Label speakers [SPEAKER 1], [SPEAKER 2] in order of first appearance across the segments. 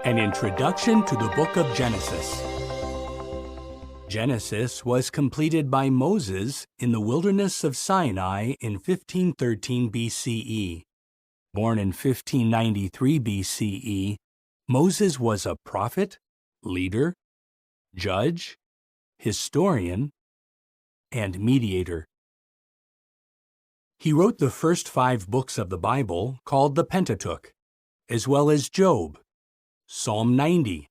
[SPEAKER 1] An introduction to the book of Genesis. Genesis was completed by Moses in the wilderness of Sinai in 1513 BCE. Born in 1593 BCE, Moses was a prophet, leader, judge, historian, and mediator. He wrote the first 5 books of the Bible, called the Pentateuch, as well as Job, Psalm 90,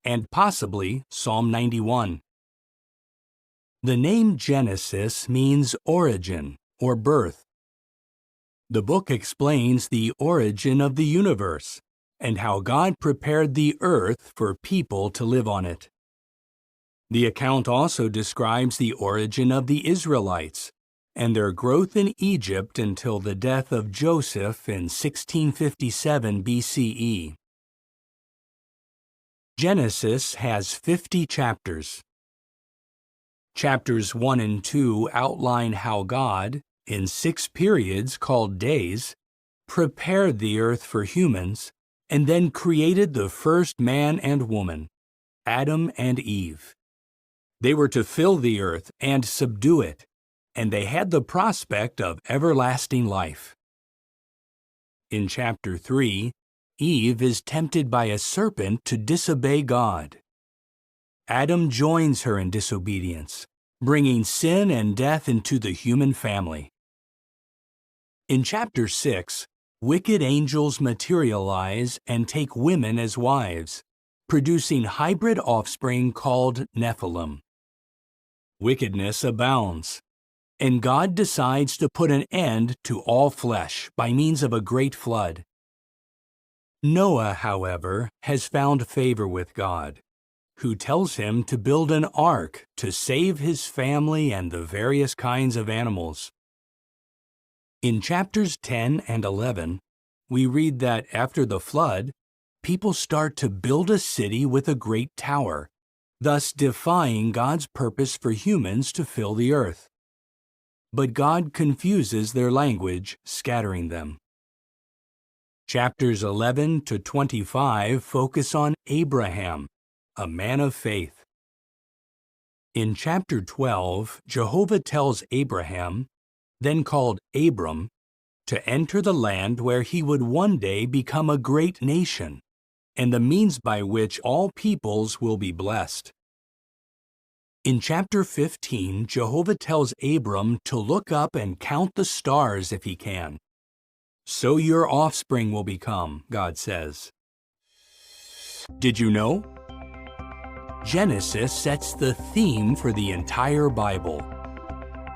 [SPEAKER 1] and possibly Psalm 91. The name Genesis means origin or birth. The book explains the origin of the universe and how God prepared the earth for people to live on it. The account also describes the origin of the Israelites and their growth in Egypt until the death of Joseph in 1657 BCE. Genesis has 50 chapters. Chapters 1 and 2 outline how God, in 6 periods called days, prepared the earth for humans and then created the first man and woman, Adam and Eve. They were to fill the earth and subdue it, and they had the prospect of everlasting life. In chapter 3, Eve is tempted by a serpent to disobey God. Adam joins her in disobedience, bringing sin and death into the human family. In chapter 6, wicked angels materialize and take women as wives, producing hybrid offspring called Nephilim. Wickedness abounds, and God decides to put an end to all flesh by means of a great flood. Noah, however, has found favor with God, who tells him to build an ark to save his family and the various kinds of animals. In chapters 10 and 11, we read that after the flood, people start to build a city with a great tower, thus defying God's purpose for humans to fill the earth. But God confuses their language, scattering them. Chapters 11 to 25 focus on Abraham, a man of faith. In chapter 12, Jehovah tells Abraham, then called Abram, to enter the land where he would one day become a great nation, and the means by which all peoples will be blessed. In chapter 15, Jehovah tells Abram to look up and count the stars if he can. So your offspring will become, God says. Did you know? Genesis sets the theme for the entire Bible: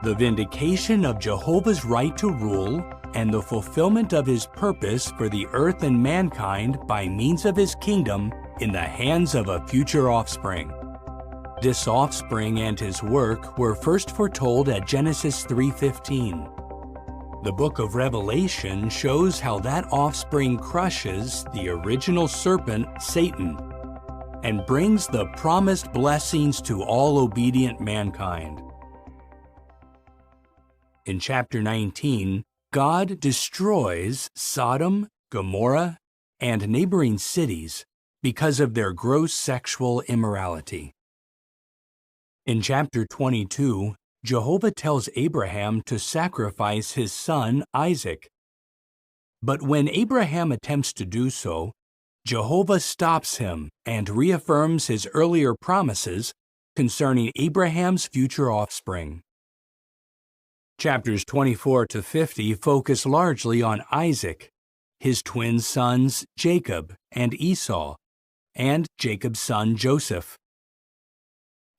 [SPEAKER 1] the vindication of Jehovah's right to rule and the fulfillment of his purpose for the earth and mankind by means of his kingdom in the hands of a future offspring. This offspring and his work were first foretold at Genesis 3:15. The book of Revelation shows how that offspring crushes the original serpent, Satan, and brings the promised blessings to all obedient mankind. In chapter 19, God destroys Sodom, Gomorrah, and neighboring cities because of their gross sexual immorality. In chapter 22, Jehovah tells Abraham to sacrifice his son Isaac. But when Abraham attempts to do so, Jehovah stops him and reaffirms his earlier promises concerning Abraham's future offspring. Chapters 24 to 50 focus largely on Isaac, his twin sons Jacob and Esau, and Jacob's son Joseph.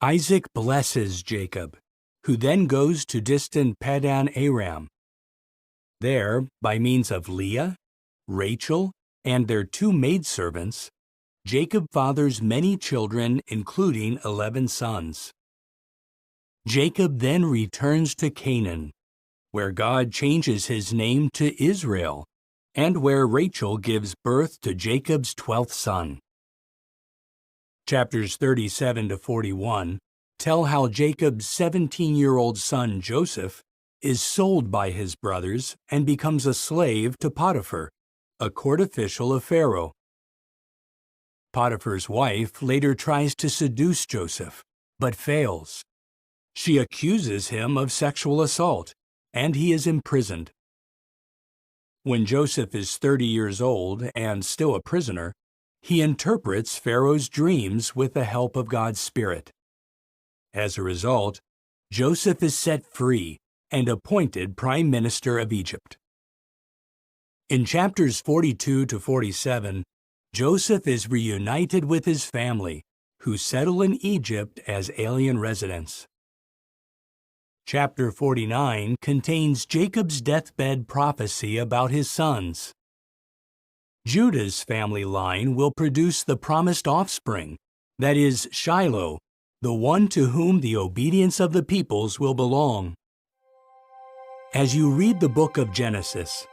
[SPEAKER 1] Isaac blesses Jacob, who then goes to distant Padan Aram. There, by means of Leah, Rachel, and their 2 maidservants, Jacob fathers many children, including 11 sons. Jacob then returns to Canaan, where God changes his name to Israel, and where Rachel gives birth to Jacob's 12th son. Chapters 37 to 41 tell how Jacob's 17-year-old son Joseph is sold by his brothers and becomes a slave to Potiphar, a court official of Pharaoh. Potiphar's wife later tries to seduce Joseph, but fails. She accuses him of sexual assault, and he is imprisoned. When Joseph is 30 years old and still a prisoner, he interprets Pharaoh's dreams with the help of God's Spirit. As a result, Joseph is set free and appointed Prime Minister of Egypt. In chapters 42 to 47, Joseph is reunited with his family, who settle in Egypt as alien residents. Chapter 49 contains Jacob's deathbed prophecy about his sons. Judah's family line will produce the promised offspring, that is, Shiloh, the one to whom the obedience of the peoples will belong. As you read the book of Genesis,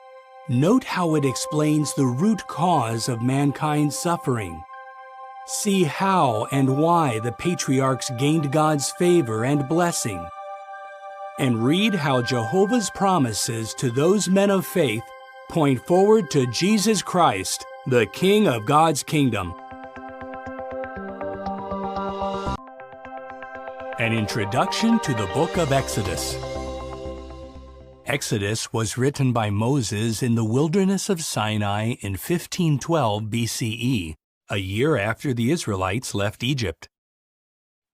[SPEAKER 1] note how it explains the root cause of mankind's suffering. See how and why the patriarchs gained God's favor and blessing. And read how Jehovah's promises to those men of faith point forward to Jesus Christ, the King of God's kingdom. An introduction to the book of Exodus. Exodus was written by Moses in the wilderness of Sinai in 1512 BCE, a year after the Israelites left Egypt.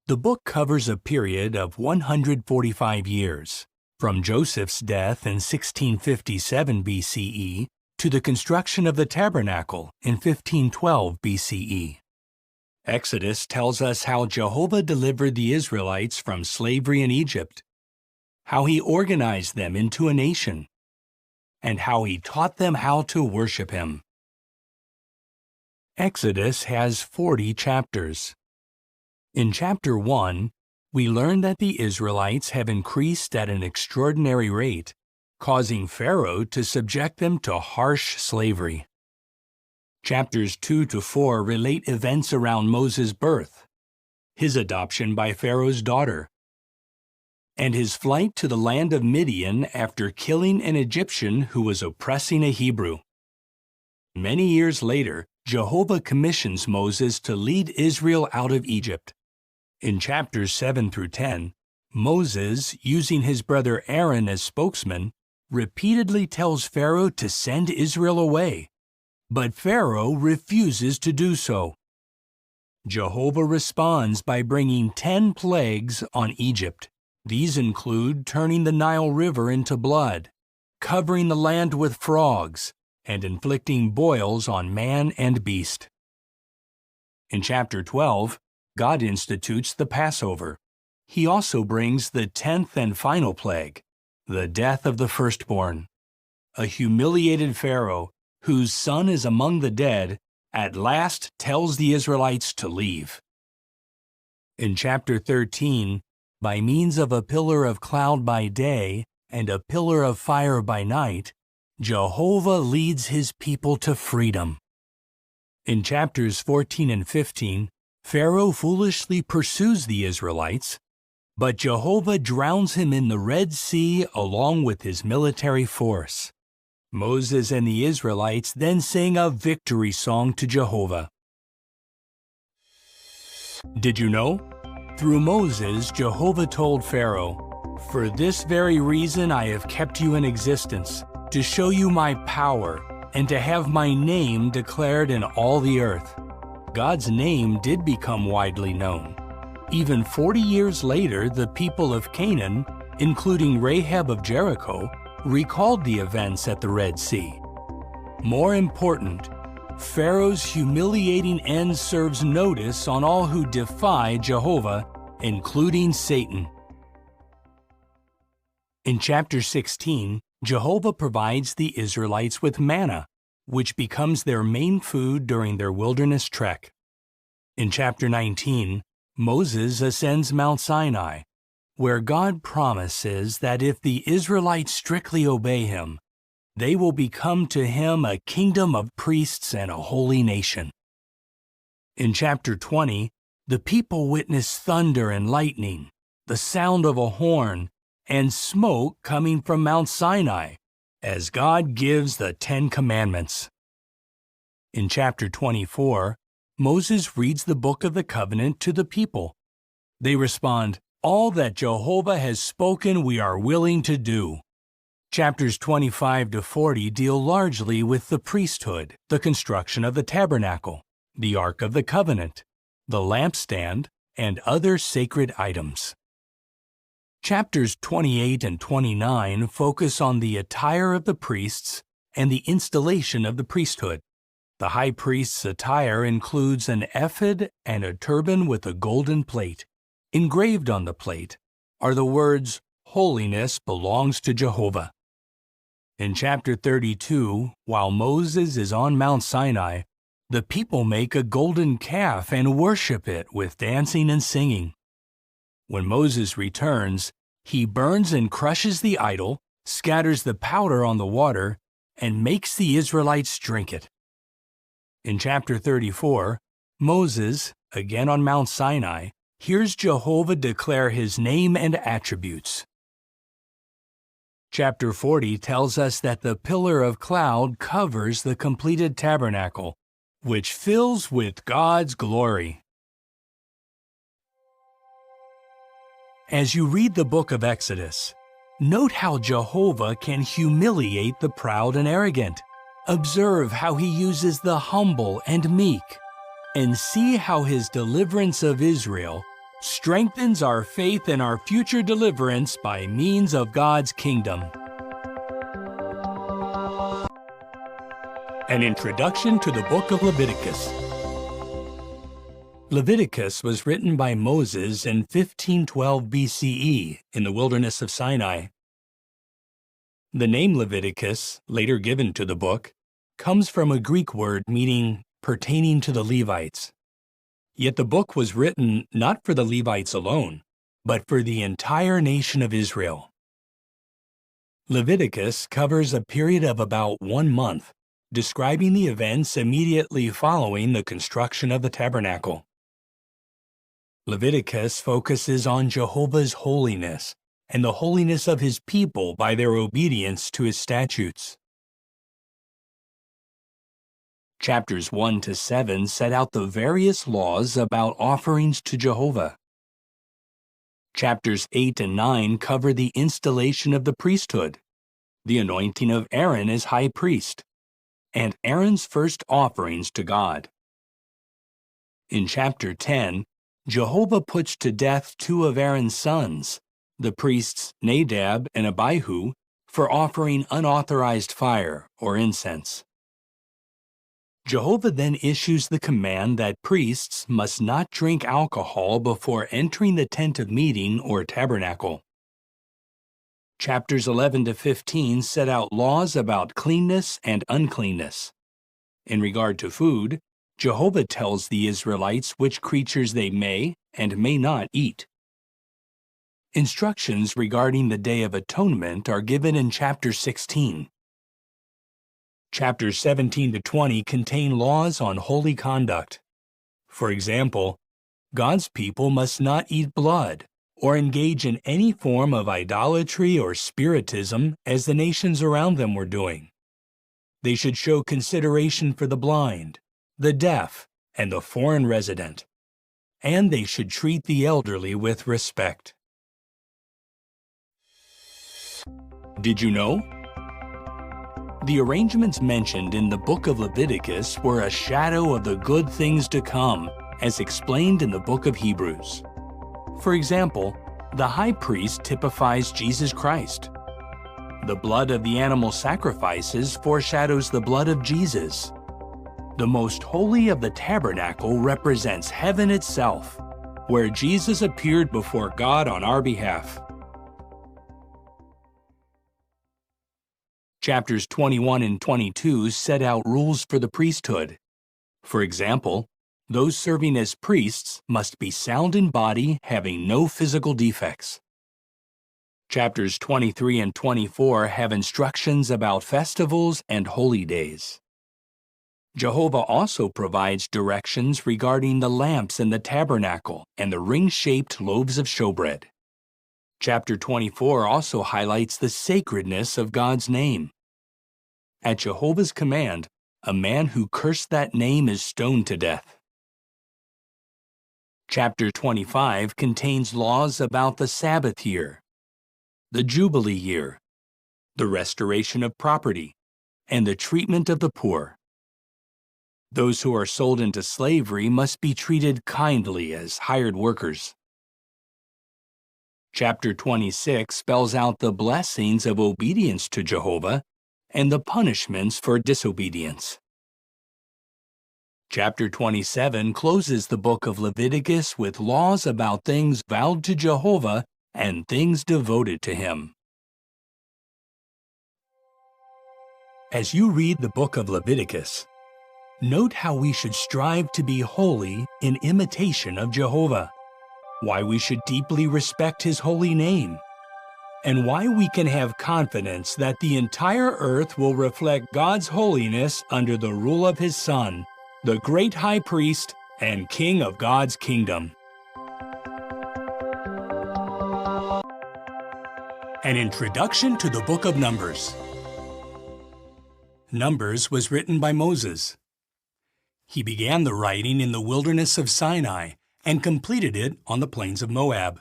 [SPEAKER 1] The book covers a period of 145 years, from Joseph's death in 1657 BCE to the construction of the tabernacle in 1512 BCE. Exodus tells us how Jehovah delivered the Israelites from slavery in Egypt, how he organized them into a nation, and how he taught them how to worship him. Exodus has 40 chapters. In chapter 1, we learn that the Israelites have increased at an extraordinary rate, causing Pharaoh to subject them to harsh slavery. Chapters 2 to 4 relate events around Moses' birth, his adoption by Pharaoh's daughter, and his flight to the land of Midian after killing an Egyptian who was oppressing a Hebrew. Many years later, Jehovah commissions Moses to lead Israel out of Egypt. In chapters 7 through 10, Moses, using his brother Aaron as spokesman, repeatedly tells Pharaoh to send Israel away, but Pharaoh refuses to do so. Jehovah responds by bringing 10 plagues on Egypt. These include turning the Nile River into blood, covering the land with frogs, and inflicting boils on man and beast. In chapter 12, God institutes the Passover. He also brings the 10th and final plague, the death of the firstborn. A humiliated Pharaoh, whose son is among the dead, at last tells the Israelites to leave. In chapter 13, by means of a pillar of cloud by day and a pillar of fire by night, Jehovah leads his people to freedom. In chapters 14 and 15, Pharaoh foolishly pursues the Israelites, but Jehovah drowns him in the Red Sea along with his military force. Moses and the Israelites then sing a victory song to Jehovah. Did you know? Through Moses, Jehovah told Pharaoh, "For this very reason I have kept you in existence, to show you my power, and to have my name declared in all the earth." God's name did become widely known. Even 40 years later, the people of Canaan, including Rahab of Jericho, recalled the events at the Red Sea. More important, Pharaoh's humiliating end serves notice on all who defy Jehovah, including Satan. In chapter 16, Jehovah provides the Israelites with manna, which becomes their main food during their wilderness trek. In chapter 19, Moses ascends Mount Sinai, where God promises that if the Israelites strictly obey him, they will become to him a kingdom of priests and a holy nation. In chapter 20, the people witness thunder and lightning, the sound of a horn, and smoke coming from Mount Sinai, as God gives the 10 Commandments. In chapter 24, Moses reads the book of the covenant to the people. They respond, "All that Jehovah has spoken we are willing to do." Chapters 25 to 40 deal largely with the priesthood, the construction of the tabernacle, the Ark of the Covenant, the lampstand, and other sacred items. Chapters 28 and 29 focus on the attire of the priests and the installation of the priesthood. The high priest's attire includes an ephod and a turban with a golden plate. Engraved on the plate are the words, "Holiness belongs to Jehovah." In chapter 32, while Moses is on Mount Sinai, the people make a golden calf and worship it with dancing and singing. When Moses returns, he burns and crushes the idol, scatters the powder on the water, and makes the Israelites drink it. In chapter 34, Moses, again on Mount Sinai, hears Jehovah declare his name and attributes. Chapter 40 tells us that the pillar of cloud covers the completed tabernacle, which fills with God's glory. As you read the book of Exodus, note how Jehovah can humiliate the proud and arrogant. Observe how he uses the humble and meek, and see how his deliverance of Israel strengthens our faith in our future deliverance by means of God's kingdom. An introduction to the book of Leviticus. Leviticus was written by Moses in 1512 BCE in the wilderness of Sinai. The name Leviticus, later given to the book, comes from a Greek word meaning pertaining to the Levites. Yet the book was written not for the Levites alone, but for the entire nation of Israel. Leviticus covers a period of about 1 month, describing the events immediately following the construction of the tabernacle. Leviticus focuses on Jehovah's holiness and the holiness of his people by their obedience to his statutes. Chapters 1 to 7 set out the various laws about offerings to Jehovah. Chapters 8 and 9 cover the installation of the priesthood, the anointing of Aaron as high priest, and Aaron's first offerings to God. In chapter 10, Jehovah puts to death 2 of Aaron's sons, the priests Nadab and Abihu, for offering unauthorized fire or incense. Jehovah then issues the command that priests must not drink alcohol before entering the tent of meeting or tabernacle. Chapters 11 to 15 set out laws about cleanness and uncleanness. In regard to food, Jehovah tells the Israelites which creatures they may and may not eat. Instructions regarding the Day of Atonement are given in chapter 16. Chapters 17 to 20 contain laws on holy conduct. For example, God's people must not eat blood or engage in any form of idolatry or spiritism as the nations around them were doing. They should show consideration for the blind, the deaf, and the foreign resident, and they should treat the elderly with respect. Did you know? The arrangements mentioned in the book of Leviticus were a shadow of the good things to come, as explained in the book of Hebrews. For example, the high priest typifies Jesus Christ. The blood of the animal sacrifices foreshadows the blood of Jesus. The most holy of the tabernacle represents heaven itself, where Jesus appeared before God on our behalf. Chapters 21 and 22 set out rules for the priesthood. For example, those serving as priests must be sound in body, having no physical defects. Chapters 23 and 24 have instructions about festivals and holy days. Jehovah also provides directions regarding the lamps in the tabernacle and the ring-shaped loaves of showbread. Chapter 24 also highlights the sacredness of God's name. At Jehovah's command, a man who cursed that name is stoned to death. Chapter 25 contains laws about the Sabbath year, the Jubilee year, the restoration of property, and the treatment of the poor. Those who are sold into slavery must be treated kindly as hired workers. Chapter 26 spells out the blessings of obedience to Jehovah and the punishments for disobedience. Chapter 27 closes the book of Leviticus with laws about things vowed to Jehovah and things devoted to Him. As you read the book of Leviticus, note how we should strive to be holy in imitation of Jehovah, why we should deeply respect His holy name, and why we can have confidence that the entire earth will reflect God's holiness under the rule of His Son, the great high priest and king of God's kingdom. An introduction to the book of Numbers. Numbers was written by Moses. He began the writing in the wilderness of Sinai and completed it on the plains of Moab.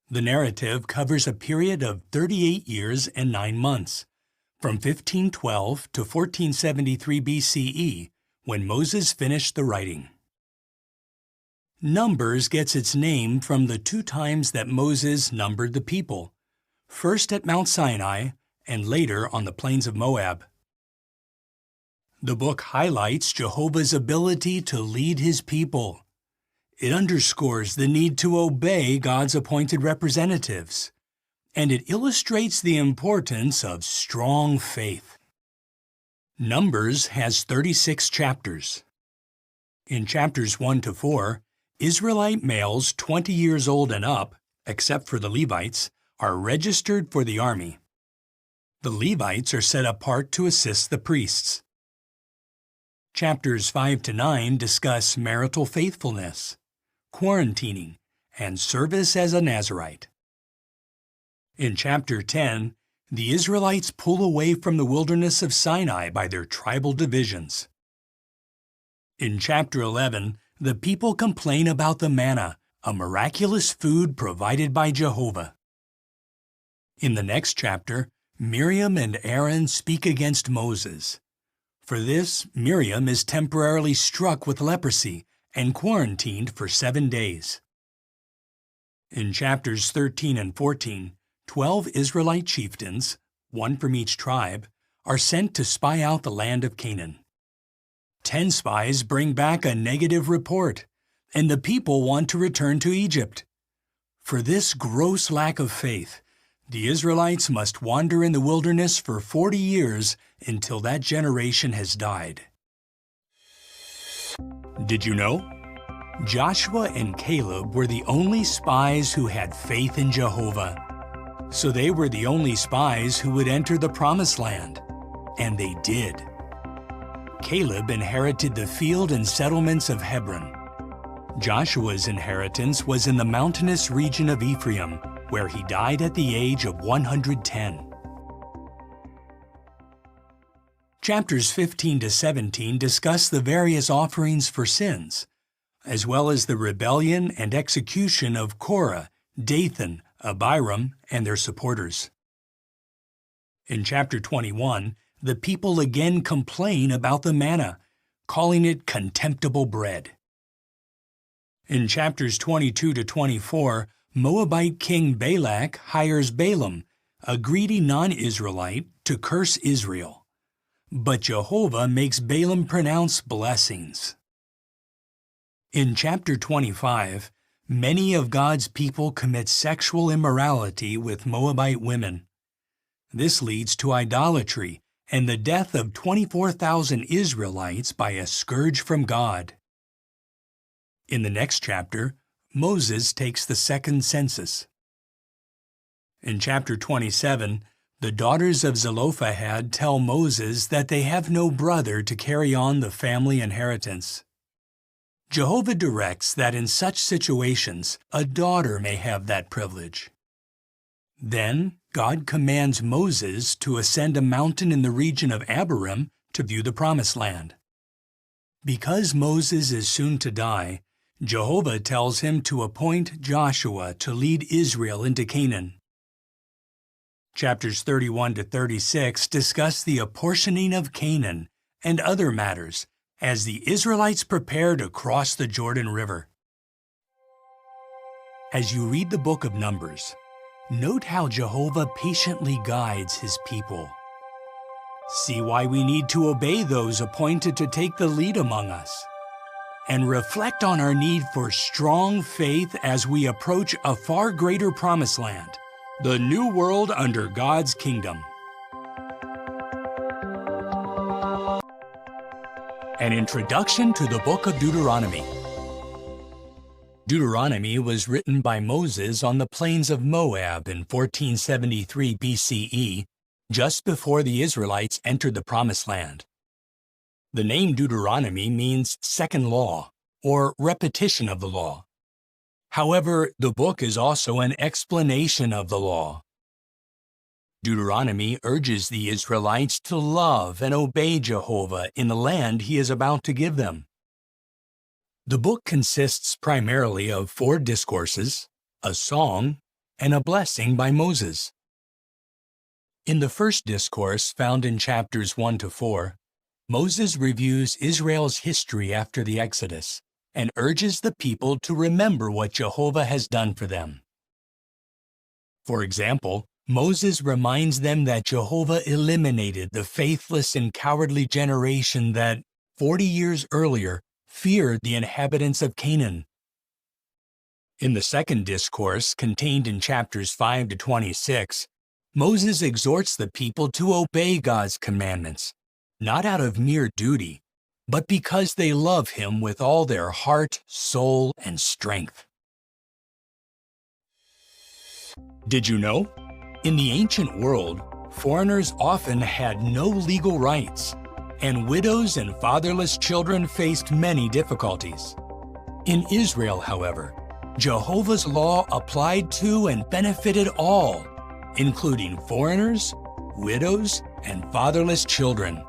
[SPEAKER 1] The narrative covers a period of 38 years and 9 months, from 1512 to 1473 BCE, when Moses finished the writing. Numbers gets its name from the 2 times that Moses numbered the people, first at Mount Sinai and later on the plains of Moab. The book highlights Jehovah's ability to lead His people. It underscores the need to obey God's appointed representatives, and it illustrates the importance of strong faith. Numbers has 36 chapters. In chapters 1 to 4, Israelite males 20 years old and up, except for the Levites, are registered for the army. The Levites are set apart to assist the priests. Chapters 5 to 9 discuss marital faithfulness, quarantining, and service as a Nazirite. In chapter 10, the Israelites pull away from the wilderness of Sinai by their tribal divisions. In chapter 11, the people complain about the manna, a miraculous food provided by Jehovah. In the next chapter, Miriam and Aaron speak against Moses. For this, Miriam is temporarily struck with leprosy and quarantined for 7 days. In chapters 13 and 14, 12 Israelite chieftains, 1 from each tribe, are sent to spy out the land of Canaan. 10 spies bring back a negative report, and the people want to return to Egypt. For this gross lack of faith, the Israelites must wander in the wilderness for 40 years until that generation has died. Did you know? Joshua and Caleb were the only spies who had faith in Jehovah. So they were the only spies who would enter the Promised Land. And they did. Caleb inherited the field and settlements of Hebron. Joshua's inheritance was in the mountainous region of Ephraim, where he died at the age of 110. Chapters 15 to 17 discuss the various offerings for sins, as well as the rebellion and execution of Korah, Dathan, Abiram, and their supporters. In chapter 21, the people again complain about the manna, calling it contemptible bread. In chapters 22 to 24, Moabite king Balak hires Balaam, a greedy non-Israelite, to curse Israel. But Jehovah makes Balaam pronounce blessings. In chapter 25, many of God's people commit sexual immorality with Moabite women. This leads to idolatry and the death of 24,000 Israelites by a scourge from God. In the next chapter, Moses takes the second census. In chapter 27, the daughters of Zelophehad tell Moses that they have no brother to carry on the family inheritance. Jehovah directs that in such situations, a daughter may have that privilege. Then, God commands Moses to ascend a mountain in the region of Abiram to view the Promised Land. Because Moses is soon to die, Jehovah tells him to appoint Joshua to lead Israel into Canaan. Chapters 31 to 36 discuss the apportioning of Canaan and other matters as the Israelites prepare to cross the Jordan River. As you read the book of Numbers, note how Jehovah patiently guides his people. See why we need to obey those appointed to take the lead among us, and reflect on our need for strong faith as we approach a far greater promised land, the new world under God's kingdom. An introduction to the book of Deuteronomy. Deuteronomy was written by Moses on the plains of Moab in 1473 BCE, just before the Israelites entered the Promised Land. The name Deuteronomy means second law, or repetition of the law. However, the book is also an explanation of the law. Deuteronomy urges the Israelites to love and obey Jehovah in the land he is about to give them. The book consists primarily of 4 discourses, a song, and a blessing by Moses. In the first discourse, found in chapters 1 to 4, Moses reviews Israel's history after the Exodus and urges the people to remember what Jehovah has done for them. For example, Moses reminds them that Jehovah eliminated the faithless and cowardly generation that, 40 years earlier, feared the inhabitants of Canaan. In the second discourse, contained in chapters 5 to 26, Moses exhorts the people to obey God's commandments, not out of mere duty, but because they love Him with all their heart, soul, and strength. Did you know? In the ancient world, foreigners often had no legal rights, and widows and fatherless children faced many difficulties. In Israel, however, Jehovah's law applied to and benefited all, including foreigners, widows, and fatherless children.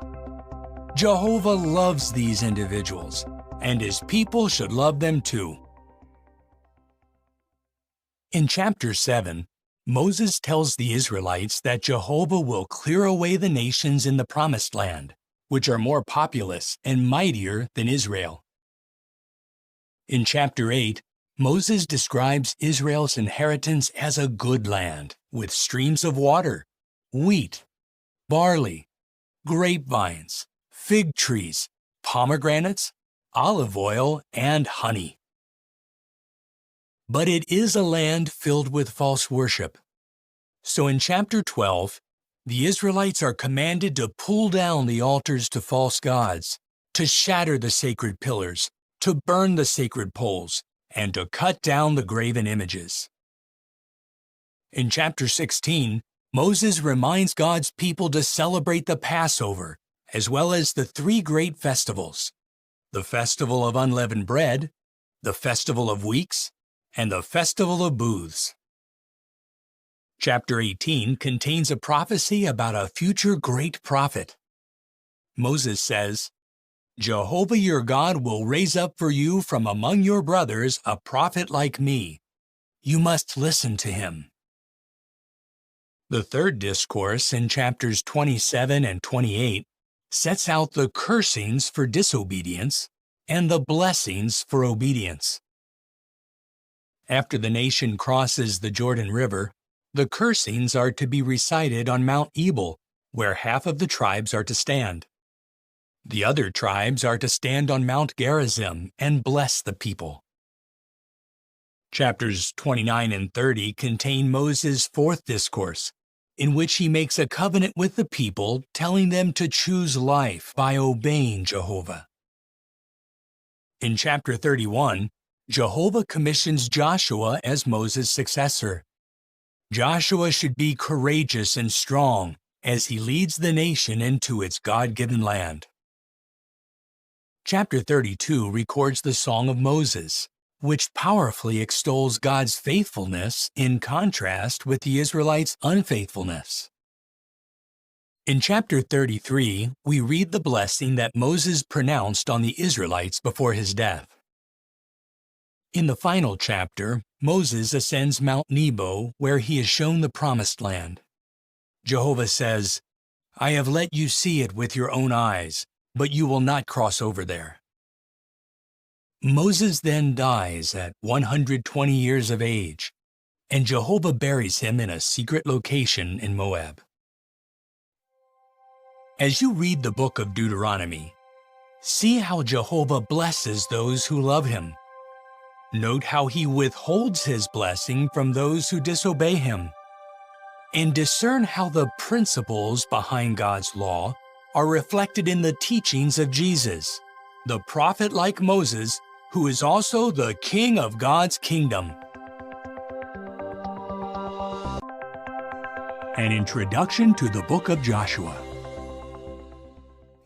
[SPEAKER 1] Jehovah loves these individuals, and His people should love them too. In chapter 7, Moses tells the Israelites that Jehovah will clear away the nations in the Promised Land, which are more populous and mightier than Israel. In chapter 8, Moses describes Israel's inheritance as a good land, with streams of water, wheat, barley, grapevines, fig trees, pomegranates, olive oil, and honey. But it is a land filled with false worship. So in chapter 12, the Israelites are commanded to pull down the altars to false gods, to shatter the sacred pillars, to burn the sacred poles, and to cut down the graven images. In chapter 16, Moses reminds God's people to celebrate the Passover, as well as the 3 great festivals: the Festival of Unleavened Bread, the Festival of Weeks, and the Festival of Booths. Chapter 18 contains a prophecy about a future great prophet. Moses says, "Jehovah your God will raise up for you from among your brothers a prophet like me. You must listen to him." The third discourse in chapters 27 and 28 sets out the cursings for disobedience and the blessings for obedience. After the nation crosses the Jordan River, the cursings are to be recited on Mount Ebal, where half of the tribes are to stand. The other tribes are to stand on Mount Gerizim and bless the people. Chapters 29 and 30 contain Moses' fourth discourse, in which he makes a covenant with the people, telling them to choose life by obeying Jehovah. In chapter 31, Jehovah commissions Joshua as Moses' successor. Joshua should be courageous and strong as he leads the nation into its God-given land. Chapter 32 records the Song of Moses, which powerfully extols God's faithfulness in contrast with the Israelites' unfaithfulness. In chapter 33, we read the blessing that Moses pronounced on the Israelites before his death. In the final chapter, Moses ascends Mount Nebo, where he is shown the Promised Land. Jehovah says, "I have let you see it with your own eyes, but you will not cross over there." Moses then dies at 120 years of age, and Jehovah buries him in a secret location in Moab. As you read the book of Deuteronomy, see how Jehovah blesses those who love him. Note how he withholds his blessing from those who disobey him. And discern how the principles behind God's law are reflected in the teachings of Jesus, the prophet like Moses, who is also the king of God's kingdom. An introduction to the book of Joshua.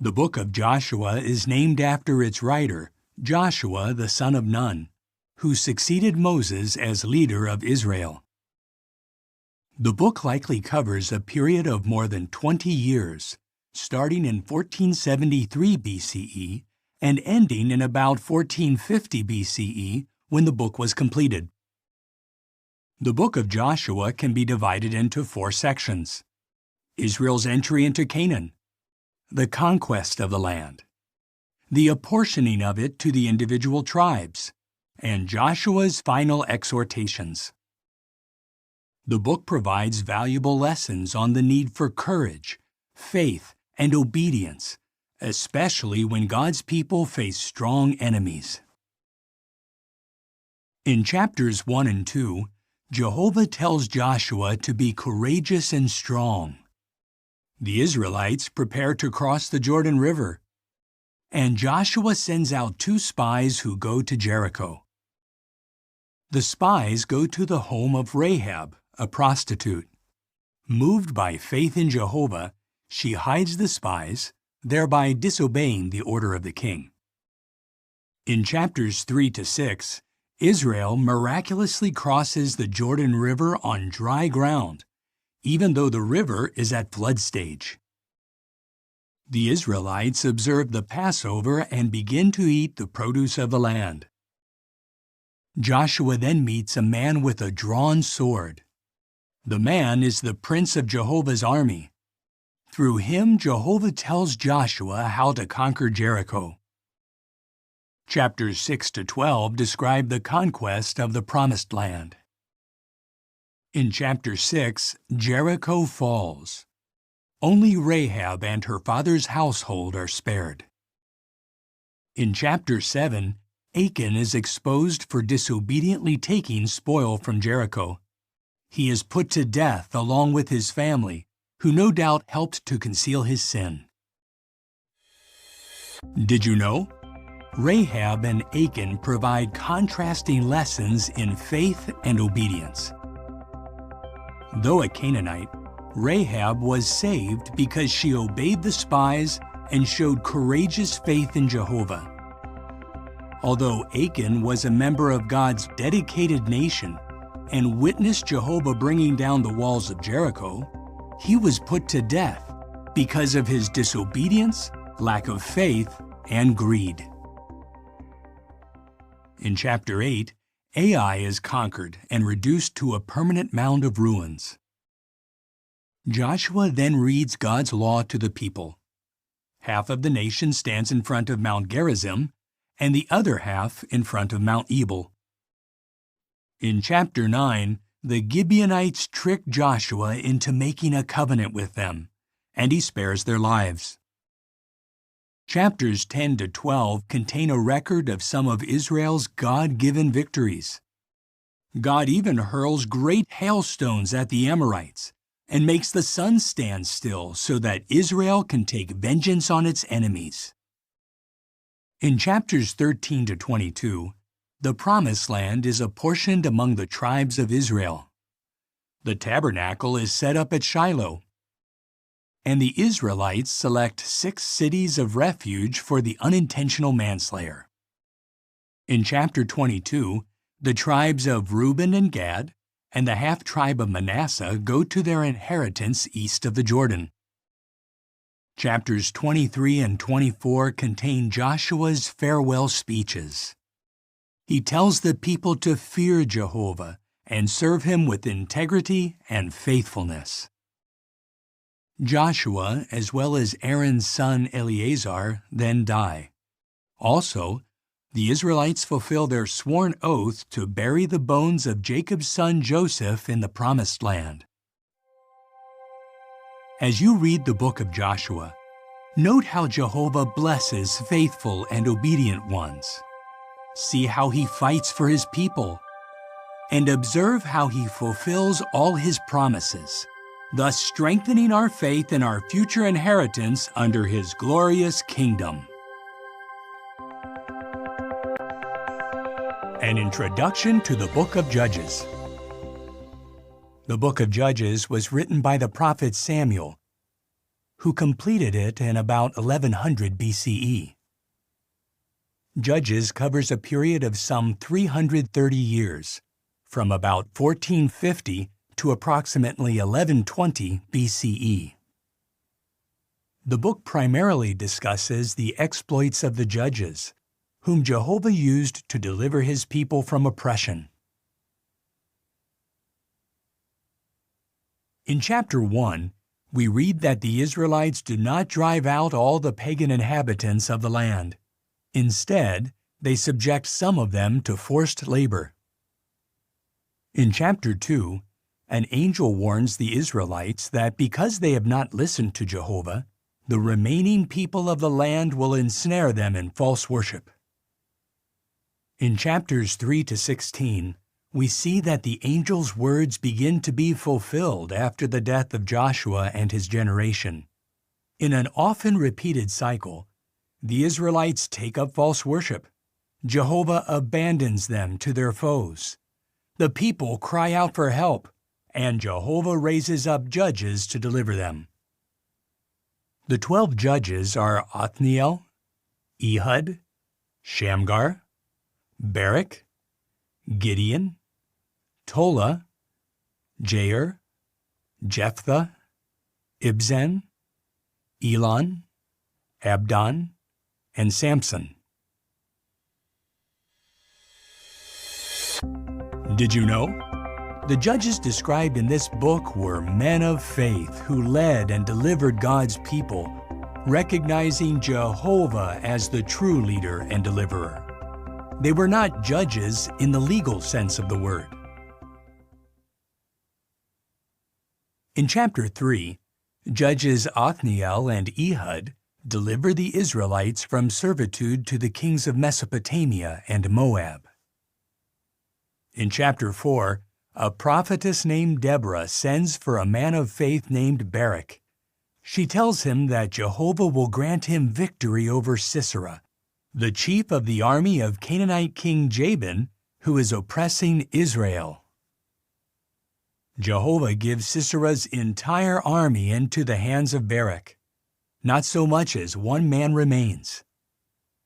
[SPEAKER 1] The book of Joshua is named after its writer, Joshua the son of Nun, who succeeded Moses as leader of Israel. The book likely covers a period of more than 20 years, starting in 1473 BCE and ending in about 1450 BCE when the book was completed. The book of Joshua can be divided into 4 sections: Israel's entry into Canaan, the conquest of the land, the apportioning of it to the individual tribes, and Joshua's final exhortations. The book provides valuable lessons on the need for courage, faith, and obedience, especially when God's people face strong enemies. In chapters 1 and 2, Jehovah tells Joshua to be courageous and strong. The Israelites prepare to cross the Jordan River, and Joshua sends out 2 spies who go to Jericho. The spies go to the home of Rahab, a prostitute. Moved by faith in Jehovah, she hides the spies, thereby disobeying the order of the king. In chapters 3 to 6, Israel miraculously crosses the Jordan River on dry ground, even though the river is at flood stage. The Israelites observe the Passover and begin to eat the produce of the land. Joshua then meets a man with a drawn sword. The man is the prince of Jehovah's army. Through him, Jehovah tells Joshua how to conquer Jericho. Chapters 6 to 12 describe the conquest of the Promised Land. In chapter 6, Jericho falls. Only Rahab and her father's household are spared. In chapter 7, Achan is exposed for disobediently taking spoil from Jericho. He is put to death along with his family, who no doubt helped to conceal his sin. Did you know? Rahab and Achan provide contrasting lessons in faith and obedience. Though a Canaanite, Rahab was saved because she obeyed the spies and showed courageous faith in Jehovah. Although Achan was a member of God's dedicated nation and witnessed Jehovah bringing down the walls of Jericho, he was put to death because of his disobedience, lack of faith, and greed. In chapter 8, Ai is conquered and reduced to a permanent mound of ruins. Joshua then reads God's law to the people. Half of the nation stands in front of Mount Gerizim, and the other half in front of Mount Ebal. In chapter 9, the Gibeonites trick Joshua into making a covenant with them, and he spares their lives. Chapters 10 to 12 contain a record of some of Israel's God-given victories. God even hurls great hailstones at the Amorites and makes the sun stand still so that Israel can take vengeance on its enemies. In chapters 13 to 22, the Promised Land is apportioned among the tribes of Israel. The tabernacle is set up at Shiloh, and the Israelites select 6 cities of refuge for the unintentional manslayer. In chapter 22, the tribes of Reuben and Gad and the half-tribe of Manasseh go to their inheritance east of the Jordan. Chapters 23 and 24 contain Joshua's farewell speeches. He tells the people to fear Jehovah and serve him with integrity and faithfulness. Joshua, as well as Aaron's son Eleazar, then die. Also, the Israelites fulfill their sworn oath to bury the bones of Jacob's son Joseph in the Promised Land. As you read the book of Joshua, note how Jehovah blesses faithful and obedient ones. See how he fights for his people, and observe how he fulfills all his promises, thus strengthening our faith in our future inheritance under his glorious kingdom. An introduction to the Book of Judges. The Book of Judges was written by the prophet Samuel, who completed it in about 1100 BCE. Judges covers a period of some 330 years, from about 1450 to approximately 1120 BCE. The book primarily discusses the exploits of the judges, whom Jehovah used to deliver his people from oppression. In chapter 1, we read that the Israelites do not drive out all the pagan inhabitants of the land. Instead, they subject some of them to forced labor. In chapter 2, an angel warns the Israelites that because they have not listened to Jehovah, the remaining people of the land will ensnare them in false worship. In chapters 3 to 16, we see that the angel's words begin to be fulfilled after the death of Joshua and his generation. In an often repeated cycle, the Israelites take up false worship. Jehovah abandons them to their foes. The people cry out for help, and Jehovah raises up judges to deliver them. The 12 judges are Othniel, Ehud, Shamgar, Barak, Gideon, Tola, Jair, Jephthah, Ibzan, Elon, Abdon, and Samson. Did you know? The judges described in this book were men of faith who led and delivered God's people, recognizing Jehovah as the true leader and deliverer. They were not judges in the legal sense of the word. In chapter 3, Judges Othniel and Ehud deliver the Israelites from servitude to the kings of Mesopotamia and Moab. In chapter 4, a prophetess named Deborah sends for a man of faith named Barak. She tells him that Jehovah will grant him victory over Sisera, the chief of the army of Canaanite king Jabin, who is oppressing Israel. Jehovah gives Sisera's entire army into the hands of Barak. Not so much as one man remains.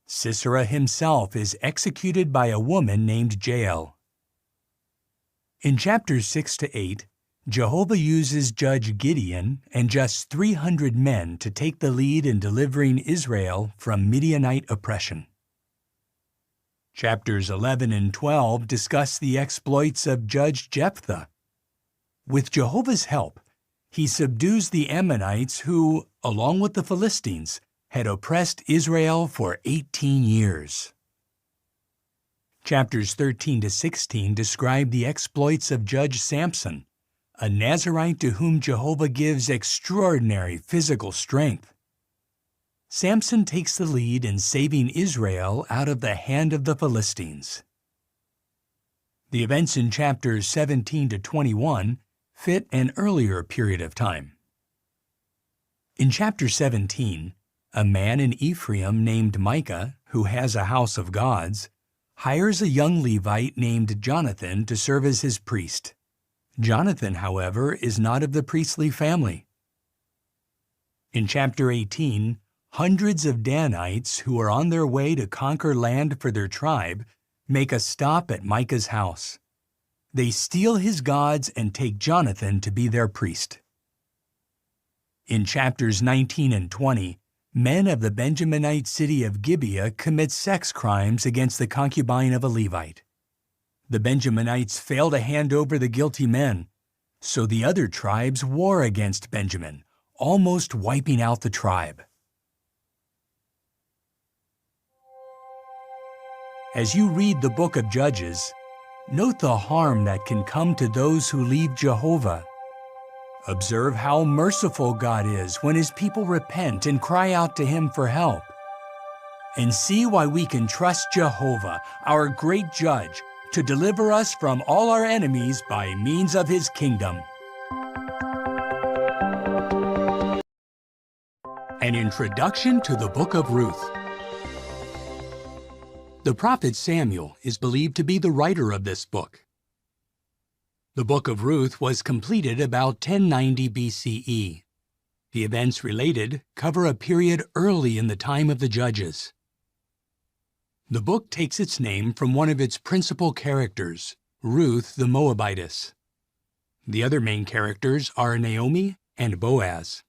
[SPEAKER 1] Sisera himself is executed by a woman named Jael. In chapters 6 to 8, Jehovah uses Judge Gideon and just 300 men to take the lead in delivering Israel from Midianite oppression. Chapters 11 and 12 discuss the exploits of Judge Jephthah. With Jehovah's help, he subdues the Ammonites who, along with the Philistines, had oppressed Israel for 18 years. Chapters 13 to 16 describe the exploits of Judge Samson, a Nazirite to whom Jehovah gives extraordinary physical strength. Samson takes the lead in saving Israel out of the hand of the Philistines. The events in chapters 17 to 21 fit an earlier period of time. In chapter 17, a man in Ephraim named Micah, who has a house of gods, hires a young Levite named Jonathan to serve as his priest. Jonathan, however, is not of the priestly family. In chapter 18, hundreds of Danites who are on their way to conquer land for their tribe make a stop at Micah's house. They steal his gods and take Jonathan to be their priest. In chapters 19 and 20, men of the Benjaminite city of Gibeah commit sex crimes against the concubine of a Levite. The Benjaminites fail to hand over the guilty men, so the other tribes war against Benjamin, almost wiping out the tribe. As you read the book of Judges, note the harm that can come to those who leave Jehovah. Observe how merciful God is when His people repent and cry out to Him for help. And see why we can trust Jehovah, our great judge, to deliver us from all our enemies by means of His kingdom. An introduction to the book of Ruth. The prophet Samuel is believed to be the writer of this book. The book of Ruth was completed about 1090 BCE. The events related cover a period early in the time of the Judges. The book takes its name from one of its principal characters, Ruth the Moabitess. The other main characters are Naomi and Boaz.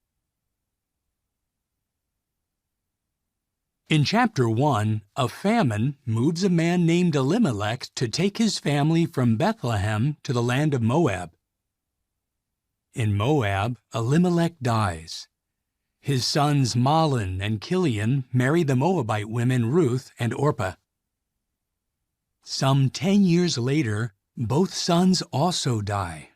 [SPEAKER 1] In chapter 1, a famine moves a man named Elimelech to take his family from Bethlehem to the land of Moab. In Moab, Elimelech dies. His sons Mahlon and Chilion marry the Moabite women Ruth and Orpah. Some 10 years later, both sons also die.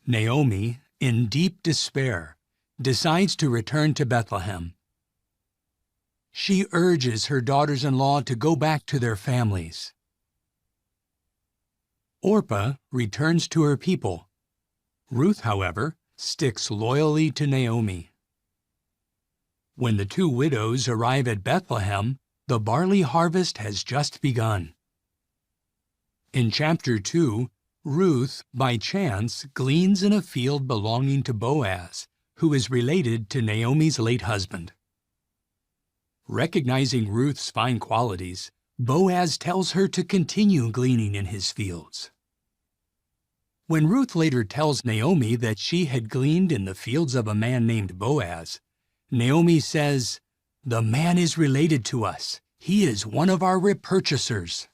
[SPEAKER 1] Naomi, in deep despair, decides to return to Bethlehem. She urges her daughters-in-law to go back to their families. Orpah returns to her people. Ruth, however, sticks loyally to Naomi. When the two widows arrive at Bethlehem, the barley harvest has just begun. In chapter 2, Ruth, by chance, gleans in a field belonging to Boaz, who is related to Naomi's late husband. Recognizing Ruth's fine qualities, Boaz tells her to continue gleaning in his fields. When Ruth later tells Naomi that she had gleaned in the fields of a man named Boaz, Naomi says, "The man is related to us. He is one of our repurchasers."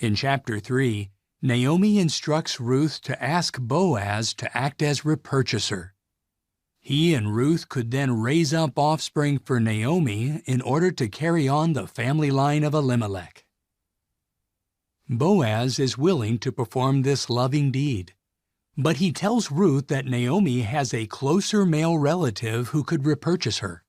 [SPEAKER 1] In chapter 3, Naomi instructs Ruth to ask Boaz to act as repurchaser. He and Ruth could then raise up offspring for Naomi in order to carry on the family line of Elimelech. Boaz is willing to perform this loving deed, but he tells Ruth that Naomi has a closer male relative who could repurchase her.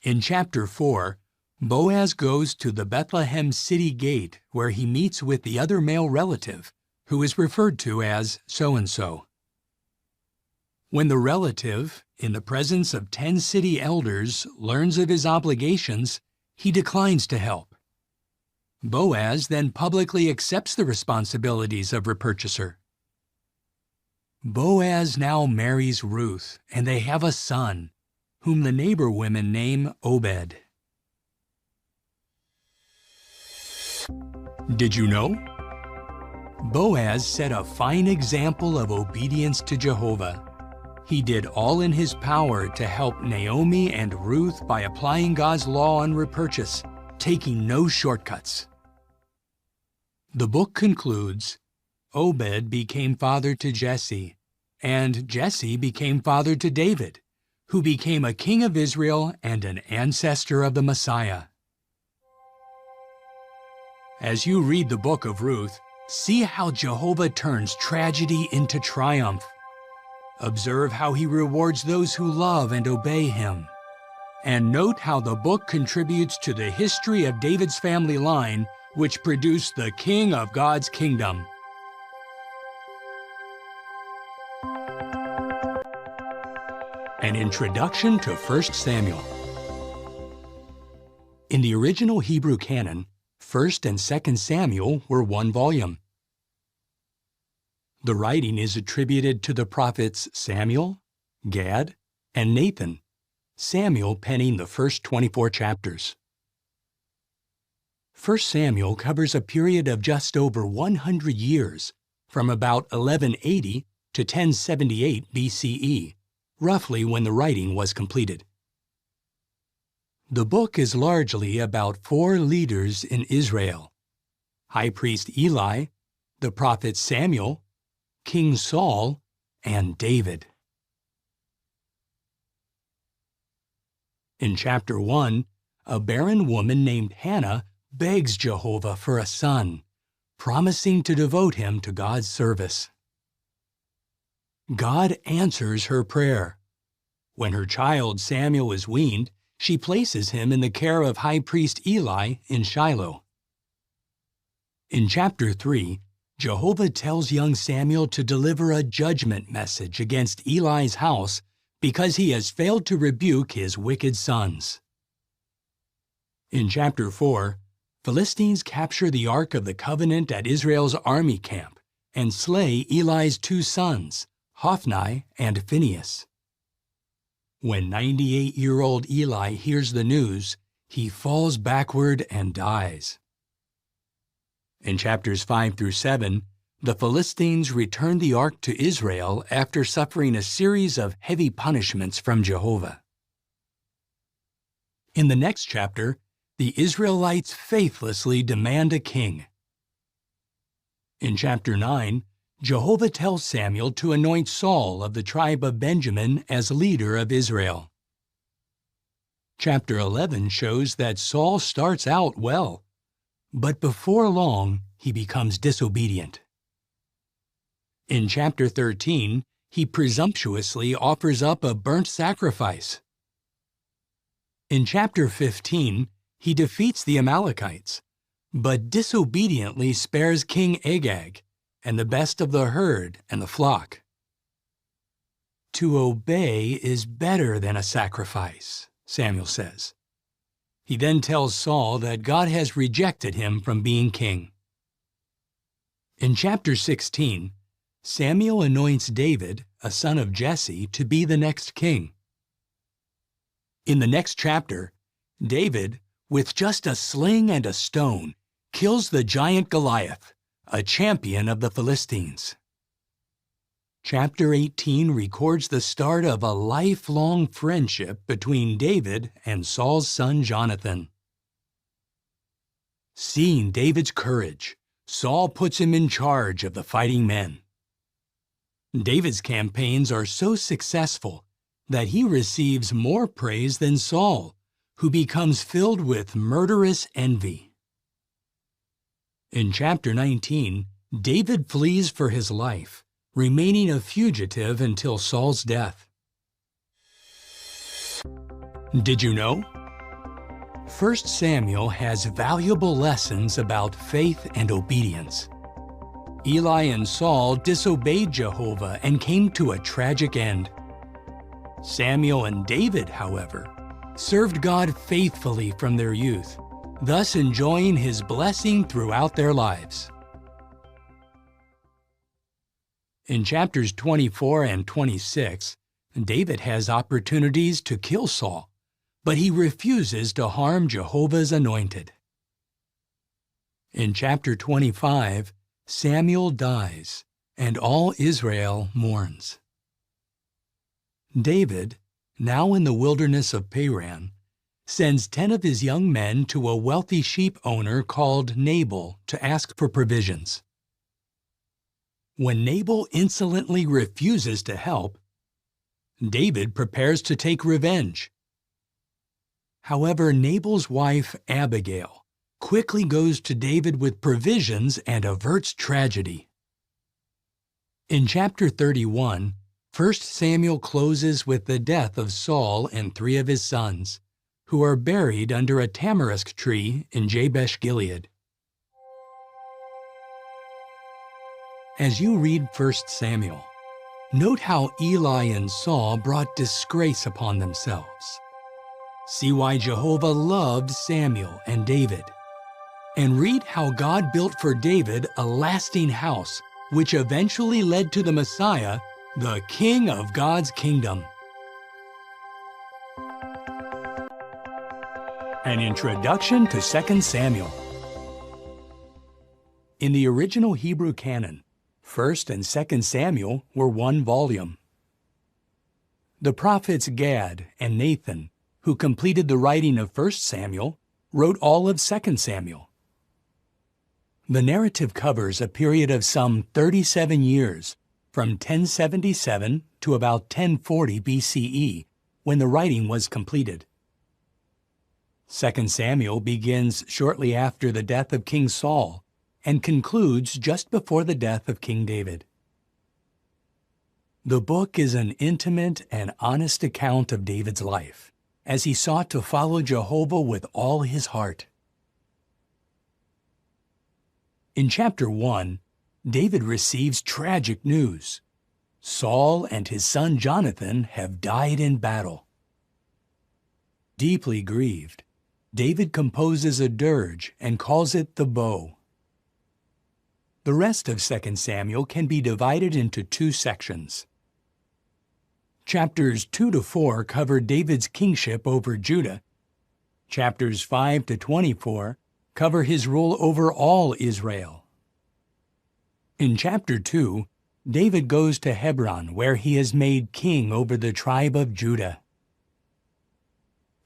[SPEAKER 1] In chapter 4, Boaz goes to the Bethlehem city gate where he meets with the other male relative, who is referred to as so-and-so. When the relative, in the presence of 10 city elders, learns of his obligations, he declines to help. Boaz then publicly accepts the responsibilities of repurchaser. Boaz now marries Ruth, and they have a son, whom the neighbor women name Obed. Did you know? Boaz set a fine example of obedience to Jehovah. He did all in his power to help Naomi and Ruth by applying God's law on repurchase, taking no shortcuts. The book concludes, Obed became father to Jesse, and Jesse became father to David, who became a king of Israel and an ancestor of the Messiah. As you read the book of Ruth, see how Jehovah turns tragedy into triumph. Observe how he rewards those who love and obey him. And note how the book contributes to the history of David's family line, which produced the King of God's kingdom. An introduction to 1 Samuel. In the original Hebrew canon, 1 and 2 Samuel were one volume. The writing is attributed to the prophets Samuel, Gad, and Nathan, Samuel penning the first 24 chapters. 1 Samuel covers a period of just over 100 years, from about 1180 to 1078 BCE, roughly when the writing was completed. The book is largely about 4 leaders in Israel: High Priest Eli, the prophet Samuel, King Saul, and David. In chapter 1, a barren woman named Hannah begs Jehovah for a son, promising to devote him to God's service. God answers her prayer. When her child Samuel is weaned, she places him in the care of High Priest Eli in Shiloh. In chapter 3, Jehovah tells young Samuel to deliver a judgment message against Eli's house because he has failed to rebuke his wicked sons. In chapter 4, Philistines capture the Ark of the Covenant at Israel's army camp and slay Eli's 2 sons, Hophni and Phinehas. When 98-year-old Eli hears the news, he falls backward and dies. In chapters 5 through 7, the Philistines return the ark to Israel after suffering a series of heavy punishments from Jehovah. In the next chapter, the Israelites faithlessly demand a king. In chapter 9, Jehovah tells Samuel to anoint Saul of the tribe of Benjamin as leader of Israel. Chapter 11 shows that Saul starts out well, but before long he becomes disobedient. In chapter 13, he presumptuously offers up a burnt sacrifice. In chapter 15, he defeats the Amalekites, but disobediently spares King Agag and the best of the herd and the flock. To obey is better than a sacrifice, Samuel says. He then tells Saul that God has rejected him from being king. In chapter 16, Samuel anoints David, a son of Jesse, to be the next king. In the next chapter, David, with just a sling and a stone, kills the giant Goliath, a champion of the Philistines. Chapter 18 records the start of a lifelong friendship between David and Saul's son Jonathan. Seeing David's courage, Saul puts him in charge of the fighting men. David's campaigns are so successful that he receives more praise than Saul, who becomes filled with murderous envy. In chapter 19, David flees for his life, remaining a fugitive until Saul's death. Did you know? 1 Samuel has valuable lessons about faith and obedience. Eli and Saul disobeyed Jehovah and came to a tragic end. Samuel and David, however, served God faithfully from their youth, thus enjoying his blessing throughout their lives. In chapters 24 and 26, David has opportunities to kill Saul, but he refuses to harm Jehovah's anointed. In chapter 25, Samuel dies, and all Israel mourns. David, now in the wilderness of Paran, sends 10 of his young men to a wealthy sheep owner called Nabal to ask for provisions. When Nabal insolently refuses to help, David prepares to take revenge. However, Nabal's wife, Abigail, quickly goes to David with provisions and averts tragedy. In chapter 31, 1 Samuel closes with the death of Saul and 3 of his sons, who are buried under a tamarisk tree in Jabesh Gilead. As you read 1 Samuel, note how Eli and Saul brought disgrace upon themselves. See why Jehovah loved Samuel and David. And read how God built for David a lasting house, which eventually led to the Messiah, the King of God's kingdom. An introduction to 2 Samuel. In the original Hebrew canon, 1 and 2 Samuel were one volume. The prophets Gad and Nathan, who completed the writing of 1 Samuel, wrote all of 2 Samuel. The narrative covers a period of some 37 years, from 1077 to about 1040 BCE, when the writing was completed. 2 Samuel begins shortly after the death of King Saul and concludes just before the death of King David. The book is an intimate and honest account of David's life, as he sought to follow Jehovah with all his heart. In chapter 1, David receives tragic news. Saul and his son Jonathan have died in battle. Deeply grieved, David composes a dirge and calls it the bow. The rest of 2 Samuel can be divided into two sections. Chapters 2 to 4 cover David's kingship over Judah. Chapters 5 to 24 cover his rule over all Israel. In chapter 2, David goes to Hebron, where he is made king over the tribe of Judah.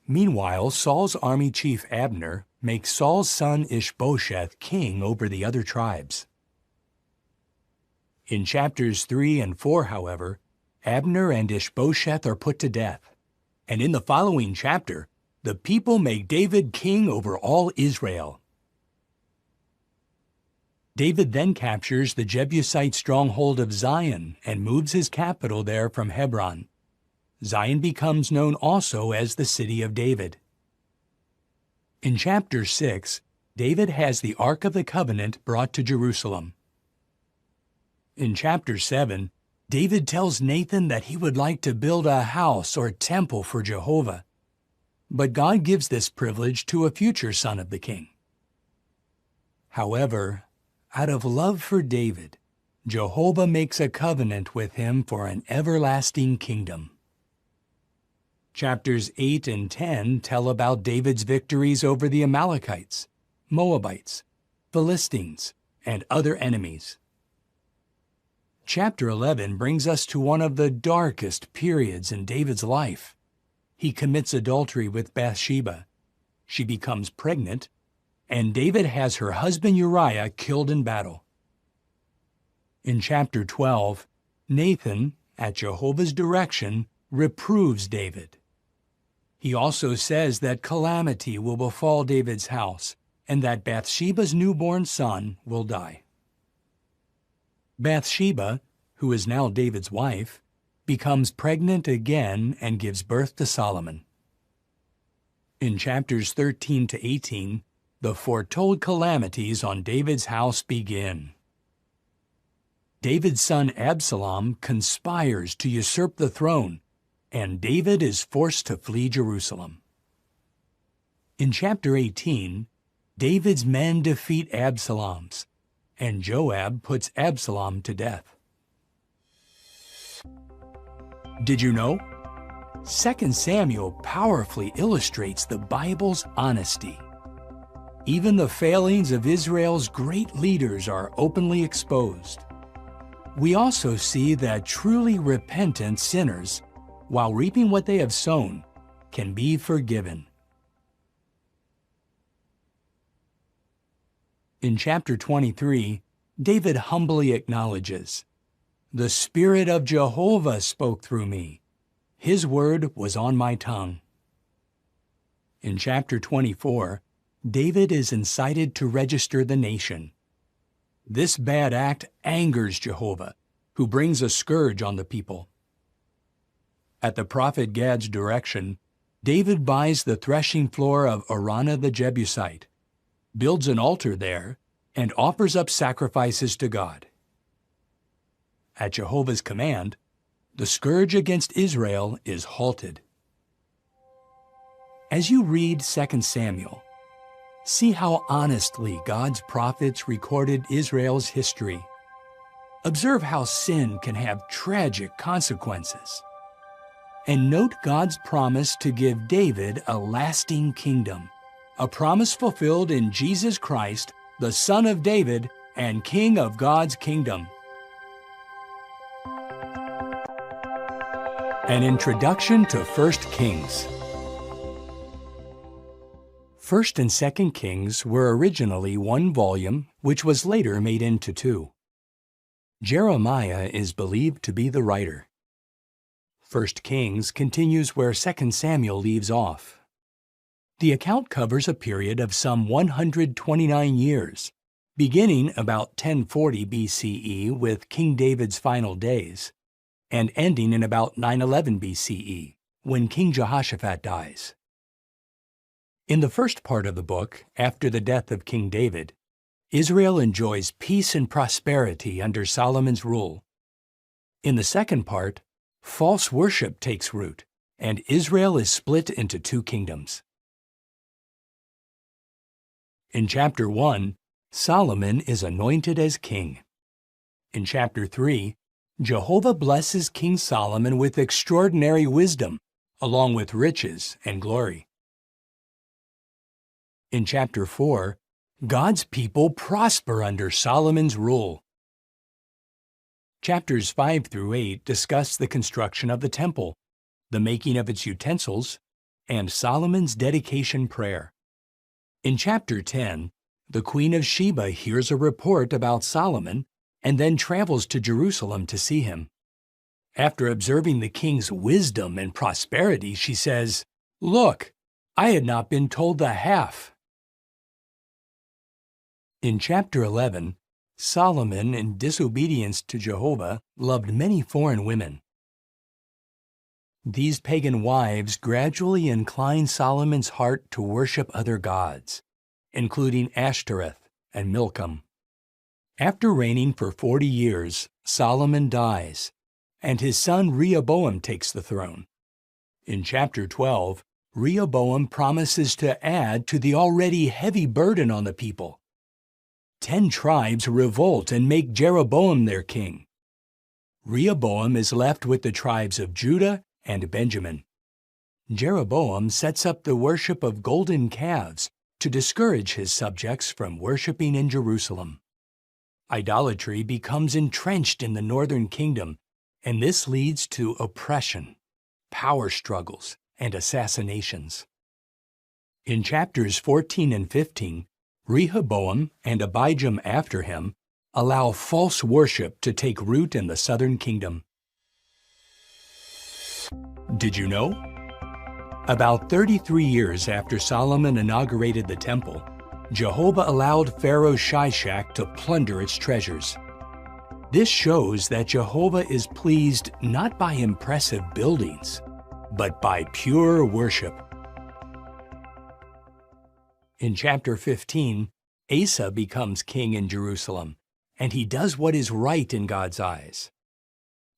[SPEAKER 1] Meanwhile, Saul's army chief Abner makes Saul's son Ishbosheth king over the other tribes. In chapters 3 and 4, however, Abner and Ishbosheth are put to death, and in the following chapter, the people make David king over all Israel. David then captures the Jebusite stronghold of Zion and moves his capital there from Hebron. Zion becomes known also as the City of David. In chapter 6, David has the Ark of the Covenant brought to Jerusalem. In chapter 7, David tells Nathan that he would like to build a house or temple for Jehovah, but God gives this privilege to a future son of the king. However, out of love for David, Jehovah makes a covenant with him for an everlasting kingdom. Chapters 8 and 10 tell about David's victories over the Amalekites, Moabites, Philistines, and other enemies. Chapter 11 brings us to one of the darkest periods in David's life. He commits adultery with Bathsheba. She becomes pregnant, and David has her husband Uriah killed in battle. In chapter 12, Nathan, at Jehovah's direction, reproves David. He also says that calamity will befall David's house, and that Bathsheba's newborn son will die. Bathsheba, who is now David's wife, becomes pregnant again and gives birth to Solomon. In chapters 13 to 18, the foretold calamities on David's house begin. David's son Absalom conspires to usurp the throne, and David is forced to flee Jerusalem. In chapter 18, David's men defeat Absalom's, and Joab puts Absalom to death. Did you know? 2 Samuel powerfully illustrates the Bible's honesty. Even the failings of Israel's great leaders are openly exposed. We also see that truly repentant sinners, while reaping what they have sown, can be forgiven. In chapter 23, David humbly acknowledges, "The Spirit of Jehovah spoke through me. His word was on my tongue." In chapter 24, David is incited to register the nation. This bad act angers Jehovah, who brings a scourge on the people. At the prophet Gad's direction, David buys the threshing floor of Araunah the Jebusite, builds an altar there, and offers up sacrifices to God. At Jehovah's command, the scourge against Israel is halted. As you read 2 Samuel, see how honestly God's prophets recorded Israel's history. Observe how sin can have tragic consequences. And note God's promise to give David a lasting kingdom, a promise fulfilled in Jesus Christ, the Son of David and King of God's kingdom. An Introduction to 1 Kings. 1st and 2nd Kings were originally one volume, which was later made into two. Jeremiah is believed to be the writer. 1 Kings continues where 2 Samuel leaves off. The account covers a period of some 129 years, beginning about 1040 BCE with King David's final days, and ending in about 911 BCE, when King Jehoshaphat dies. In the first part of the book, after the death of King David, Israel enjoys peace and prosperity under Solomon's rule. In the second part, false worship takes root, and Israel is split into two kingdoms. In chapter 1, Solomon is anointed as king. In chapter 3, Jehovah blesses King Solomon with extraordinary wisdom, along with riches and glory. In chapter 4, God's people prosper under Solomon's rule. Chapters 5 through 8 discuss the construction of the temple, the making of its utensils, and Solomon's dedication prayer. In chapter 10, the Queen of Sheba hears a report about Solomon and then travels to Jerusalem to see him. After observing the king's wisdom and prosperity, she says, "Look, I had not been told the half." In chapter 11, Solomon, in disobedience to Jehovah, loved many foreign women. These pagan wives gradually incline Solomon's heart to worship other gods, including Ashtoreth and Milcom. After reigning for 40 years, Solomon dies, and his son Rehoboam takes the throne. In chapter 12, Rehoboam promises to add to the already heavy burden on the people. 10 tribes revolt and make Jeroboam their king. Rehoboam is left with the tribes of Judah and Benjamin. Jeroboam sets up the worship of golden calves to discourage his subjects from worshiping in Jerusalem. Idolatry becomes entrenched in the northern kingdom, and this leads to oppression, power struggles, and assassinations. In chapters 14 and 15, Rehoboam and Abijam after him allow false worship to take root in the southern kingdom. Did you know? About 33 years after Solomon inaugurated the temple, Jehovah allowed Pharaoh Shishak to plunder its treasures. This shows that Jehovah is pleased not by impressive buildings, but by pure worship. In chapter 15, Asa becomes king in Jerusalem, and he does what is right in God's eyes.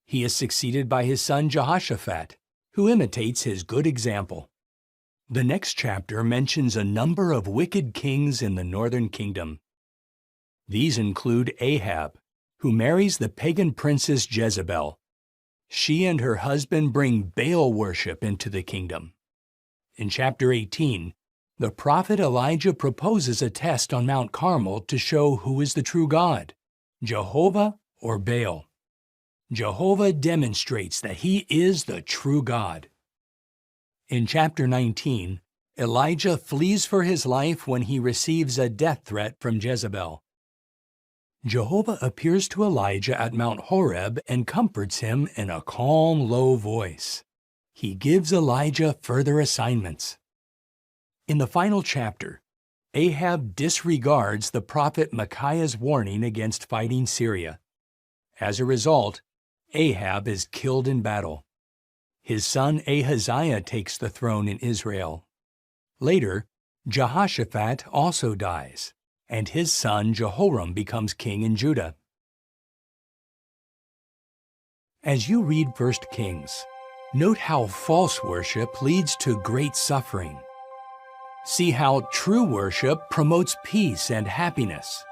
[SPEAKER 1] He is succeeded by his son Jehoshaphat, who imitates his good example. The next chapter mentions a number of wicked kings in the northern kingdom. These include Ahab, who marries the pagan princess Jezebel. She and her husband bring Baal worship into the kingdom. In chapter 18, the prophet Elijah proposes a test on Mount Carmel to show who is the true God, Jehovah or Baal. Jehovah demonstrates that he is the true God. In chapter 19, Elijah flees for his life when he receives a death threat from Jezebel. Jehovah appears to Elijah at Mount Horeb and comforts him in a calm, low voice. He gives Elijah further assignments. In the final chapter, Ahab disregards the prophet Micaiah's warning against fighting Syria. As a result, Ahab is killed in battle. His son Ahaziah takes the throne in Israel. Later, Jehoshaphat also dies, and his son Jehoram becomes king in Judah. As you read 1 Kings, note how false worship leads to great suffering. See how true worship promotes peace and happiness.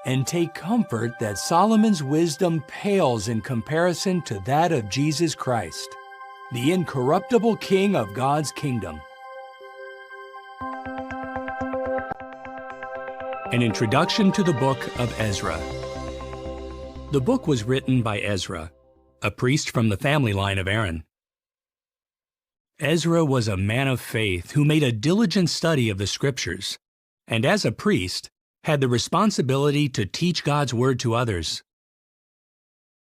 [SPEAKER 1] And take comfort that Solomon's wisdom pales in comparison to that of Jesus Christ, the incorruptible King of God's kingdom. An Introduction to the Book of Ezra. The book was written by Ezra, a priest from the family line of Aaron. Ezra was a man of faith who made a diligent study of the Scriptures, and as a priest, had the responsibility to teach God's Word to others.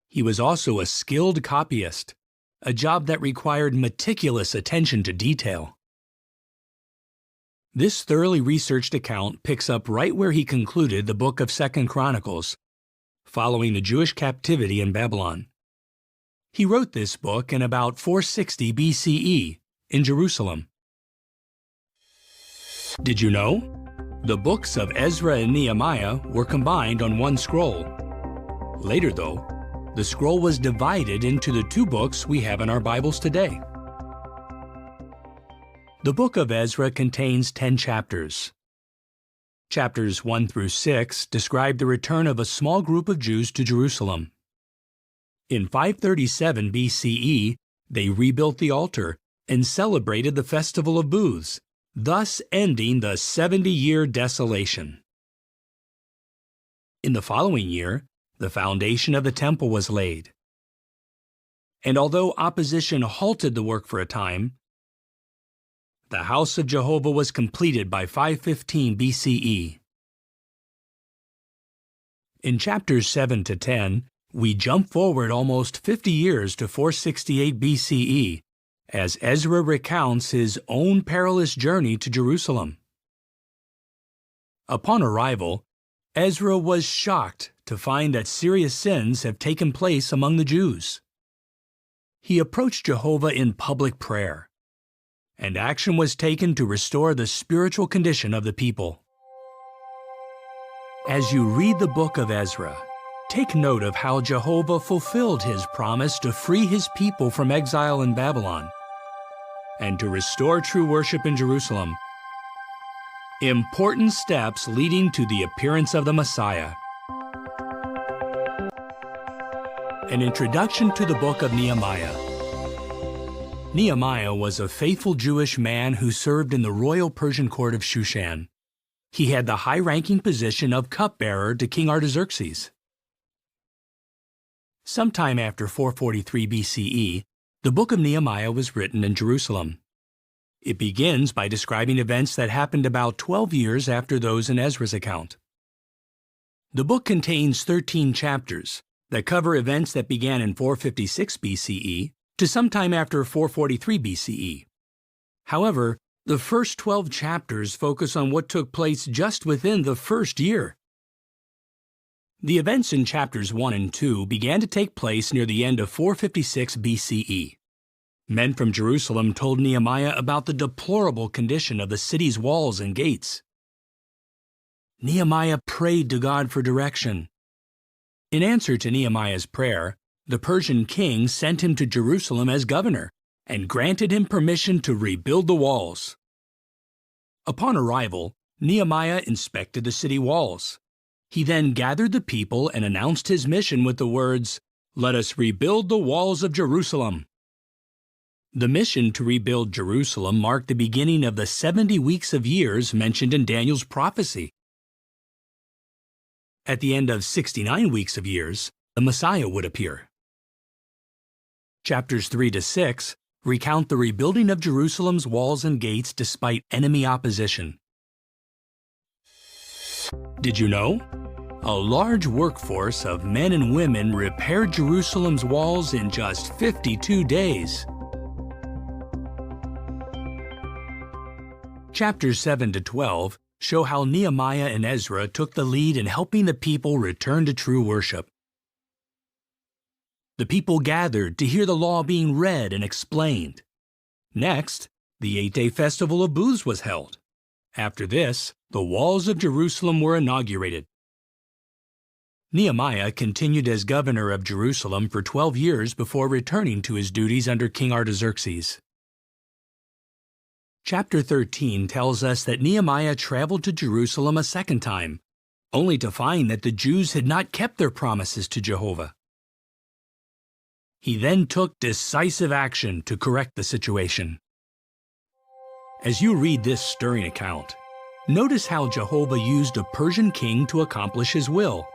[SPEAKER 1] He was also a skilled copyist, a job that required meticulous attention to detail. This thoroughly researched account picks up right where he concluded the book of 2 Chronicles, following the Jewish captivity in Babylon. He wrote this book in about 460 BCE in Jerusalem. Did you know? The books of Ezra and Nehemiah were combined on one scroll. Later, though, the scroll was divided into the two books we have in our Bibles today. The book of Ezra contains 10 chapters. Chapters 1 through 6 describe the return of a small group of Jews to Jerusalem. In 537 BCE, they rebuilt the altar and celebrated the Festival of Booths, thus ending the 70-year desolation. In the following year, the foundation of the temple was laid. And although opposition halted the work for a time, the house of Jehovah was completed by 515 BCE. In chapters 7 to 10, we jump forward almost 50 years to 468 BCE as Ezra recounts his own perilous journey to Jerusalem. Upon arrival, Ezra was shocked to find that serious sins have taken place among the Jews. He approached Jehovah in public prayer, and action was taken to restore the spiritual condition of the people. As you read the book of Ezra, take note of how Jehovah fulfilled his promise to free his people from exile in Babylon and to restore true worship in Jerusalem. Important steps leading to the appearance of the Messiah. An introduction to the book of Nehemiah. Nehemiah was a faithful Jewish man who served in the royal Persian court of Shushan. He had the high-ranking position of cupbearer to King Artaxerxes. Sometime after 443 BCE, the book of Nehemiah was written in Jerusalem. It begins by describing events that happened about 12 years after those in Ezra's account. The book contains 13 chapters that cover events that began in 456 BCE to sometime after 443 BCE. However, the first 12 chapters focus on what took place just within the first year. The events in chapters 1 and 2 began to take place near the end of 456 BCE. Men from Jerusalem told Nehemiah about the deplorable condition of the city's walls and gates. Nehemiah prayed to God for direction. In answer to Nehemiah's prayer, the Persian king sent him to Jerusalem as governor and granted him permission to rebuild the walls. Upon arrival, Nehemiah inspected the city walls. He then gathered the people and announced his mission with the words, "Let us rebuild the walls of Jerusalem." The mission to rebuild Jerusalem marked the beginning of the 70 weeks of years mentioned in Daniel's prophecy. At the end of 69 weeks of years, the Messiah would appear. Chapters 3 to 6 recount the rebuilding of Jerusalem's walls and gates despite enemy opposition. Did you know? A large workforce of men and women repaired Jerusalem's walls in just 52 days. Chapters 7 to 12 show how Nehemiah and Ezra took the lead in helping the people return to true worship. The people gathered to hear the law being read and explained. Next, the 8-day Festival of Booths was held. After this, the walls of Jerusalem were inaugurated. Nehemiah continued as governor of Jerusalem for 12 years before returning to his duties under King Artaxerxes. Chapter 13 tells us that Nehemiah traveled to Jerusalem a second time, only to find that the Jews had not kept their promises to Jehovah. He then took decisive action to correct the situation. As you read this stirring account, notice how Jehovah used a Persian king to accomplish his will.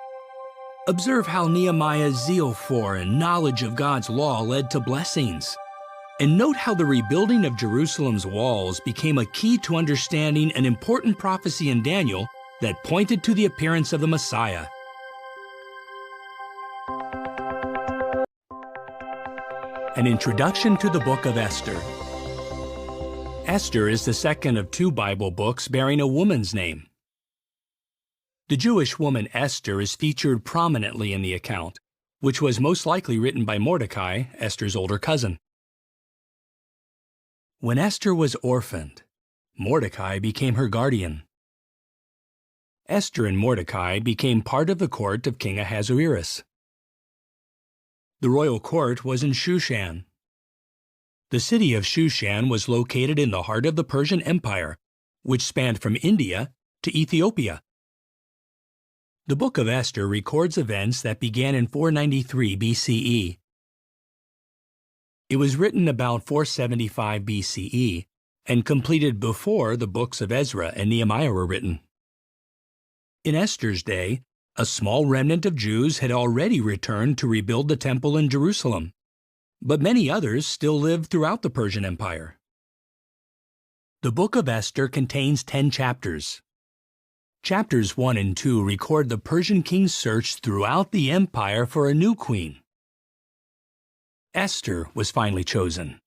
[SPEAKER 1] Observe how Nehemiah's zeal for and knowledge of God's law led to blessings, And note how the rebuilding of Jerusalem's walls became a key to understanding an important prophecy in Daniel that pointed to the appearance of the Messiah. An introduction to the book of Esther. Esther is the second of two Bible books bearing a woman's name. The Jewish woman Esther is featured prominently in the account, which was most likely written by Mordecai, Esther's older cousin. When Esther was orphaned, Mordecai became her guardian. Esther and Mordecai became part of the court of King Ahasuerus. The royal court was in Shushan. The city of Shushan was located in the heart of the Persian Empire, which spanned from India to Ethiopia. The book of Esther records events that began in 493 BCE. It was written about 475 BCE and completed before the books of Ezra and Nehemiah were written. In Esther's day, a small remnant of Jews had already returned to rebuild the temple in Jerusalem, but many others still lived throughout the Persian Empire. The book of Esther contains 10 chapters. Chapters 1 and 2 record the Persian king's search throughout the empire for a new queen. Esther was finally chosen.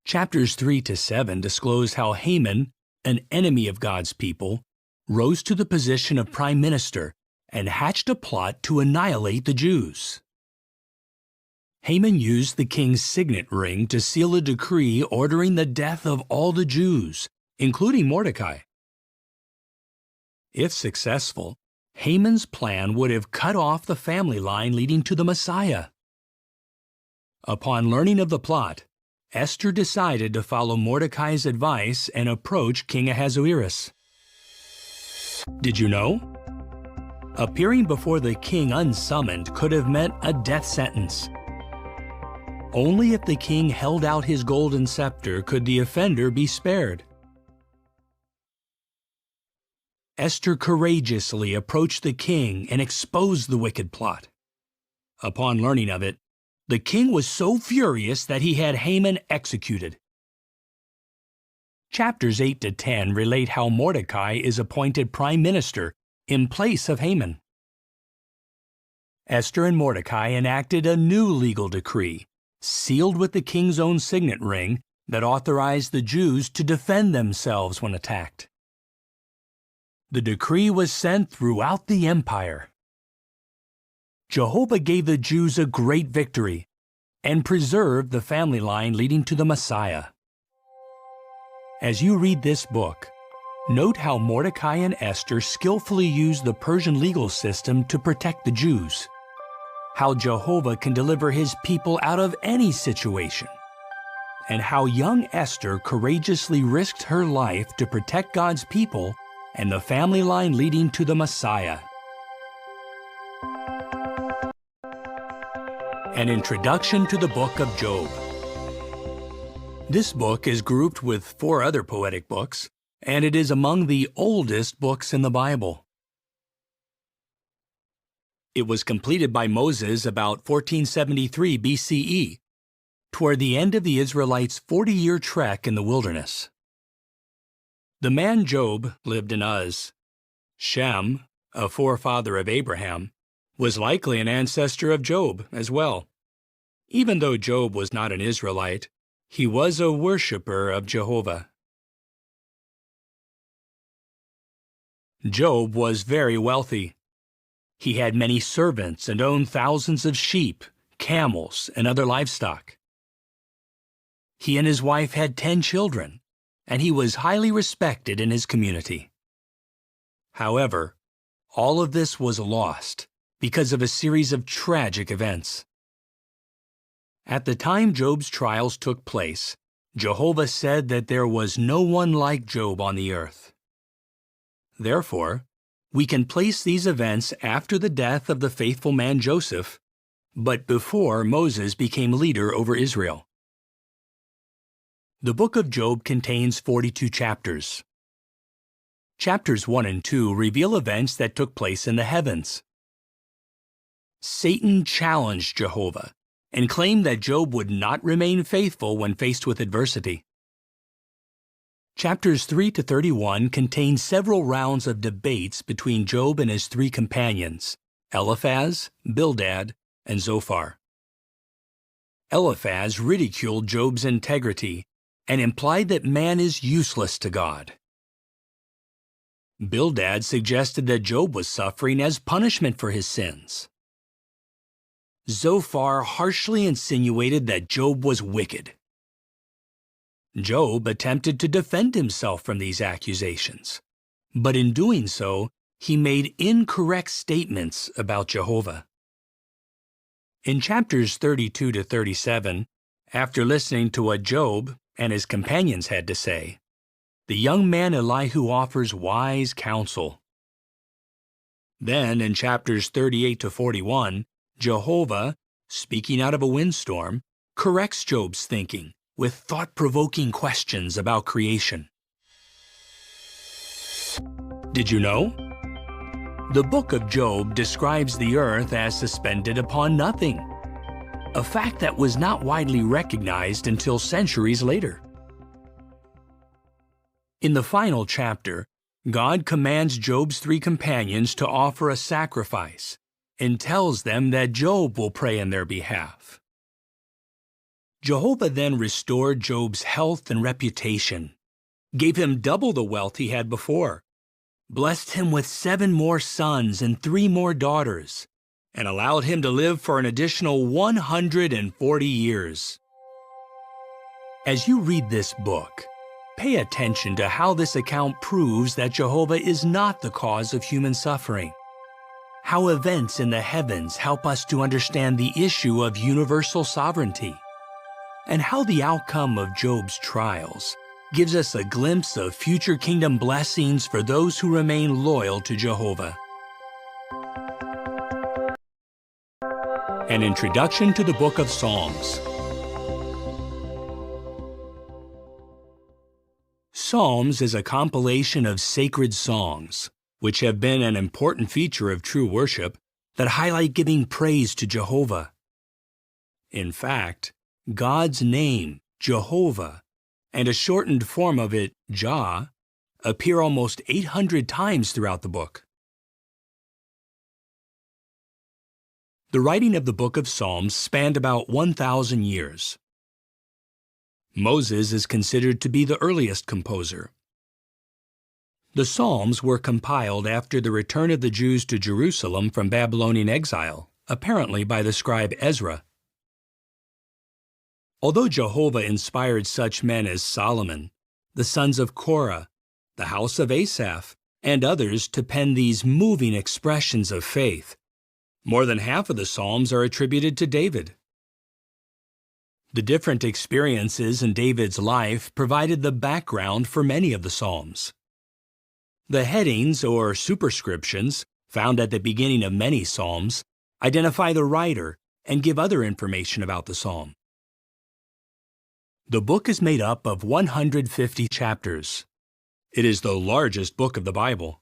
[SPEAKER 1] Chapters 3 to 7 disclose how Haman, an enemy of God's people, rose to the position of prime minister and hatched a plot to annihilate the Jews. Haman used the king's signet ring to seal a decree ordering the death of all the Jews, including Mordecai. If successful, Haman's plan would have cut off the family line leading to the Messiah. Upon learning of the plot, Esther decided to follow Mordecai's advice and approach King Ahasuerus. Did you know? Appearing before the king unsummoned could have meant a death sentence. Only if the king held out his golden scepter could the offender be spared. Esther courageously approached the king and exposed the wicked plot. Upon learning of it, the king was so furious that he had Haman executed. Chapters 8 to 10 relate how Mordecai is appointed prime minister in place of Haman. Esther and Mordecai enacted a new legal decree, sealed with the king's own signet ring, that authorized the Jews to defend themselves when attacked. The decree was sent throughout the empire. Jehovah gave the Jews a great victory and preserved the family line leading to the Messiah. As you read this book, note how Mordecai and Esther skillfully used the Persian legal system to protect the Jews, how Jehovah can deliver his people out of any situation, and how young Esther courageously risked her life to protect God's people and the family line leading to the Messiah. An introduction to the book of Job. This book is grouped with 4 other poetic books, and it is among the oldest books in the Bible. It was completed by Moses about 1473 BCE, toward the end of the Israelites' 40-year trek in the wilderness. The man Job lived in Uz. Shem, a forefather of Abraham, was likely an ancestor of Job as well. Even though Job was not an Israelite, he was a worshiper of Jehovah. Job was very wealthy. He had many servants and owned thousands of sheep, camels, and other livestock. He and his wife had 10 children, and he was highly respected in his community. However, all of this was lost because of a series of tragic events. At the time Job's trials took place, Jehovah said that there was no one like Job on the earth. Therefore, we can place these events after the death of the faithful man Joseph, but before Moses became leader over Israel. The book of Job contains 42 chapters. Chapters 1 and 2 reveal events that took place in the heavens. Satan challenged Jehovah, and claimed that Job would not remain faithful when faced with adversity. Chapters 3 to 31 contain several rounds of debates between Job and his three companions, Eliphaz, Bildad, and Zophar. Eliphaz ridiculed Job's integrity and implied that man is useless to God. Bildad suggested that Job was suffering as punishment for his sins. Zophar harshly insinuated that Job was wicked. Job attempted to defend himself from these accusations, but in doing so, he made incorrect statements about Jehovah. In chapters 32 to 37, after listening to what Job and his companions had to say, the young man Elihu offers wise counsel. Then, in chapters 38 to 41, Jehovah, speaking out of a windstorm, corrects Job's thinking with thought-provoking questions about creation. Did you know? The book of Job describes the earth as suspended upon nothing, a fact that was not widely recognized until centuries later. In the final chapter, God commands Job's three companions to offer a sacrifice and tells them that Job will pray in their behalf. Jehovah then restored Job's health and reputation, gave him double the wealth he had before, blessed him with 7 more sons and 3 more daughters, and allowed him to live for an additional 140 years. As you read this book, pay attention to how this account proves that Jehovah is not the cause of human suffering, how events in the heavens help us to understand the issue of universal sovereignty, and how the outcome of Job's trials gives us a glimpse of future kingdom blessings for those who remain loyal to Jehovah. An introduction to the Book of Psalms. Psalms is a compilation of sacred songs, which have been an important feature of true worship that highlight giving praise to Jehovah. In fact, God's name, Jehovah, and a shortened form of it, Jah, appear almost 800 times throughout the book. The writing of the book of Psalms spanned about 1,000 years. Moses is considered to be the earliest composer. The Psalms were compiled after the return of the Jews to Jerusalem from Babylonian exile, apparently by the scribe Ezra. Although Jehovah inspired such men as Solomon, the sons of Korah, the house of Asaph, and others to pen these moving expressions of faith, more than half of the Psalms are attributed to David. The different experiences in David's life provided the background for many of the Psalms. The headings or superscriptions, found at the beginning of many Psalms, identify the writer and give other information about the Psalm. The book is made up of 150 chapters. It is the largest book of the Bible.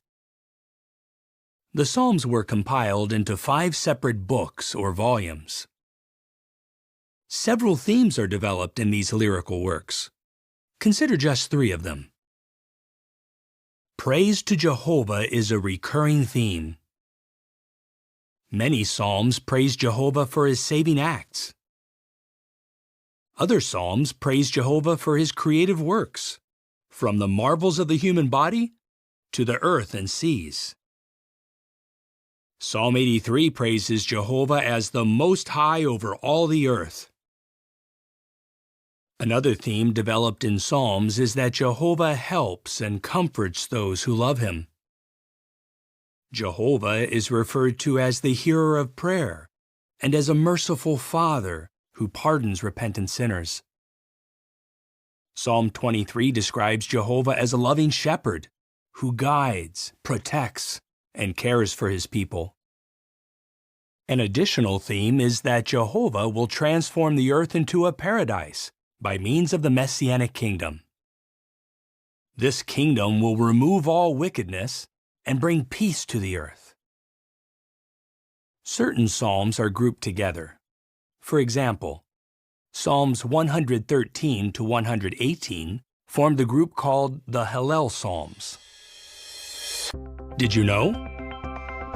[SPEAKER 1] The Psalms were compiled into 5 separate books or volumes. Several themes are developed in these lyrical works. Consider just 3 of them. Praise to Jehovah is a recurring theme. Many Psalms praise Jehovah for his saving acts. Other Psalms praise Jehovah for his creative works, from the marvels of the human body to the earth and seas. Psalm 83 praises Jehovah as the Most High over all the earth. Another theme developed in Psalms is that Jehovah helps and comforts those who love him. Jehovah is referred to as the hearer of prayer and as a merciful Father who pardons repentant sinners. Psalm 23 describes Jehovah as a loving shepherd who guides, protects, and cares for his people. An additional theme is that Jehovah will transform the earth into a paradise by means of the Messianic kingdom. This kingdom will remove all wickedness and bring peace to the earth. Certain psalms are grouped together. For example, Psalms 113 to 118 form the group called the Hallel Psalms. Did you know?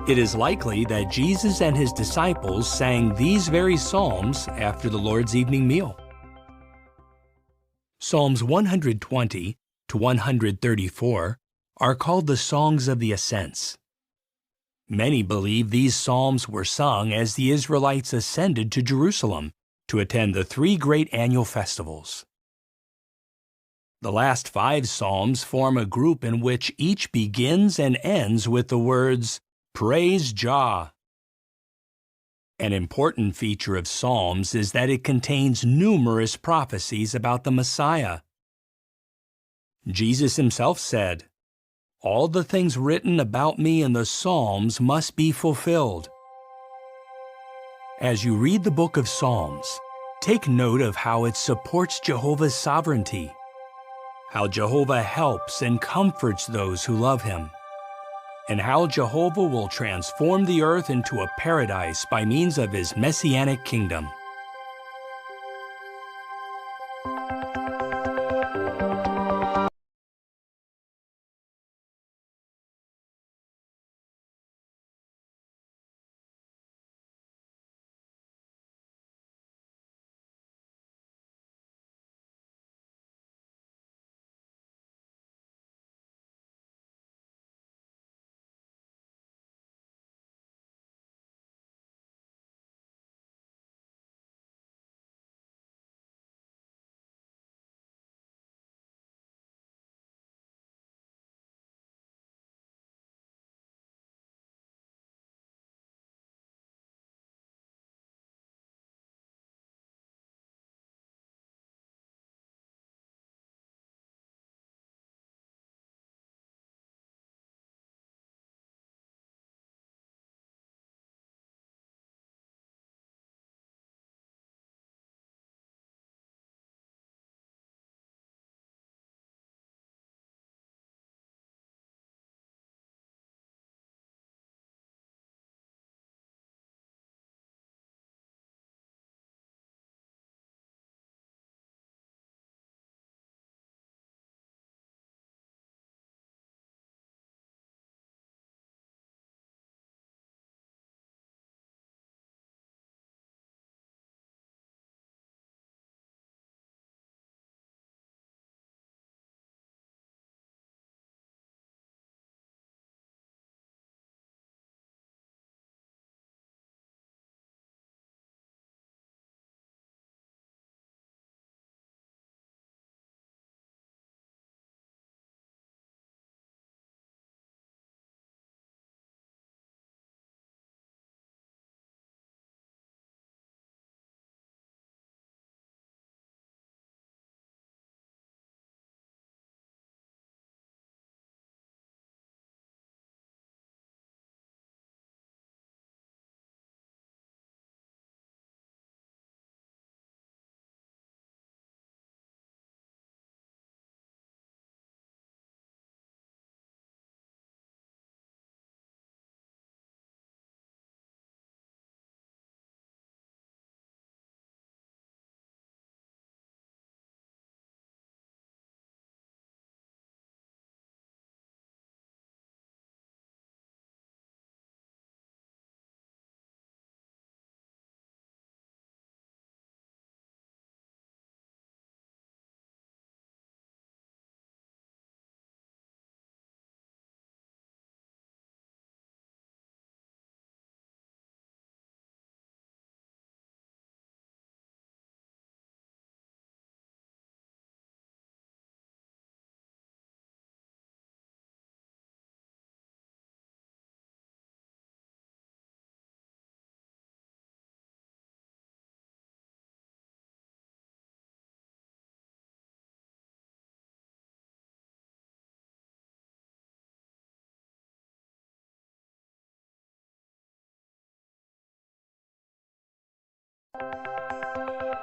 [SPEAKER 1] It is likely that Jesus and his disciples sang these very psalms after the Lord's evening meal. Psalms 120 to 134 are called the Songs of the Ascents. Many believe these psalms were sung as the Israelites ascended to Jerusalem to attend the 3 great annual festivals. The last 5 psalms form a group in which each begins and ends with the words, "Praise Jah." An important feature of Psalms is that it contains numerous prophecies about the Messiah. Jesus himself said, "All the things written about me in the Psalms must be fulfilled." As you read the book of Psalms, take note of how it supports Jehovah's sovereignty, how Jehovah helps and comforts those who love him, and how Jehovah will transform the earth into a paradise by means of his messianic kingdom.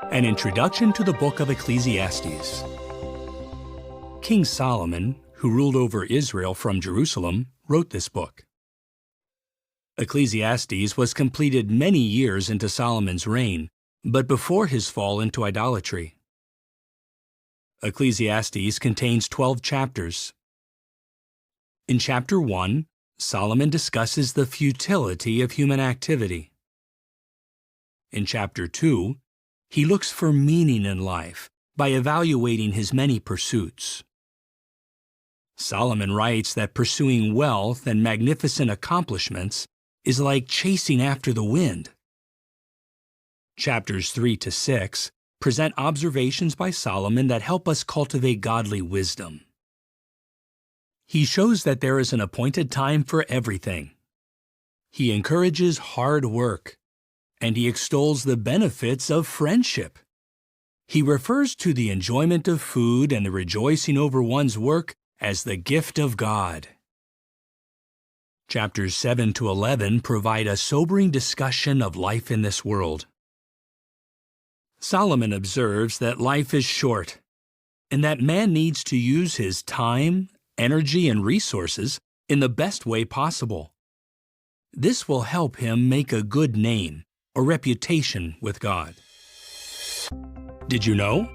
[SPEAKER 1] An introduction to the book of Ecclesiastes. King Solomon, who ruled over Israel from Jerusalem, wrote this book. Ecclesiastes was completed many years into Solomon's reign, but before his fall into idolatry. Ecclesiastes contains 12 chapters. In chapter 1, Solomon discusses the futility of human activity. In chapter 2, he looks for meaning in life by evaluating his many pursuits. Solomon writes that pursuing wealth and magnificent accomplishments is like chasing after the wind. Chapters 3 to 6 present observations by Solomon that help us cultivate godly wisdom. He shows that there is an appointed time for everything. He encourages hard work, and he extols the benefits of friendship. He refers to the enjoyment of food and the rejoicing over one's work as the gift of God. Chapters 7 to 11 provide a sobering discussion of life in this world. Solomon observes that life is short, and that man needs to use his time, energy, and resources in the best way possible. This will help him make a good name or reputation with God. Did you know?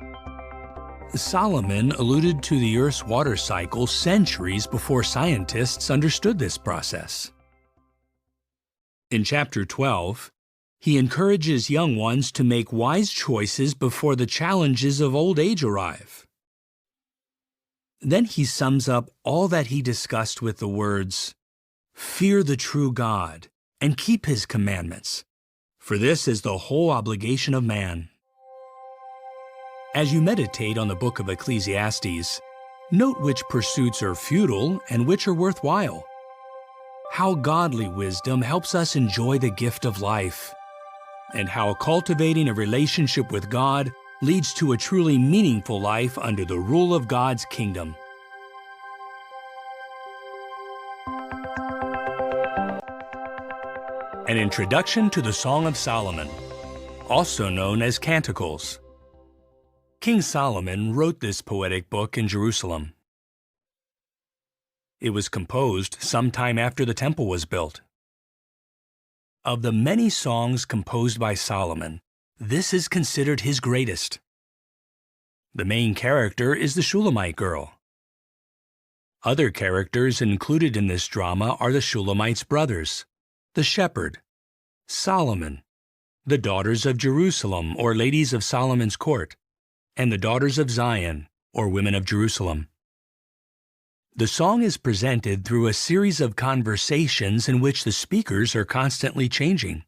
[SPEAKER 1] Solomon alluded to the Earth's water cycle centuries before scientists understood this process. In chapter 12, he encourages young ones to make wise choices before the challenges of old age arrive. Then he sums up all that he discussed with the words, "Fear the true God and keep his commandments, for this is the whole obligation of man." As you meditate on the book of Ecclesiastes, note which pursuits are futile and which are worthwhile. How godly wisdom helps us enjoy the gift of life, and how cultivating a relationship with God leads to a truly meaningful life under the rule of God's kingdom. An introduction to the Song of Solomon, also known as Canticles. King Solomon wrote this poetic book in Jerusalem. It was composed sometime after the temple was built. Of the many songs composed by Solomon, this is considered his greatest. The main character is the Shulamite girl. Other characters included in this drama are the Shulamite's brothers, the shepherd, Solomon, the daughters of Jerusalem or ladies of Solomon's court, and the daughters of Zion, or women of Jerusalem. The song is presented through a series of conversations in which the speakers are constantly changing.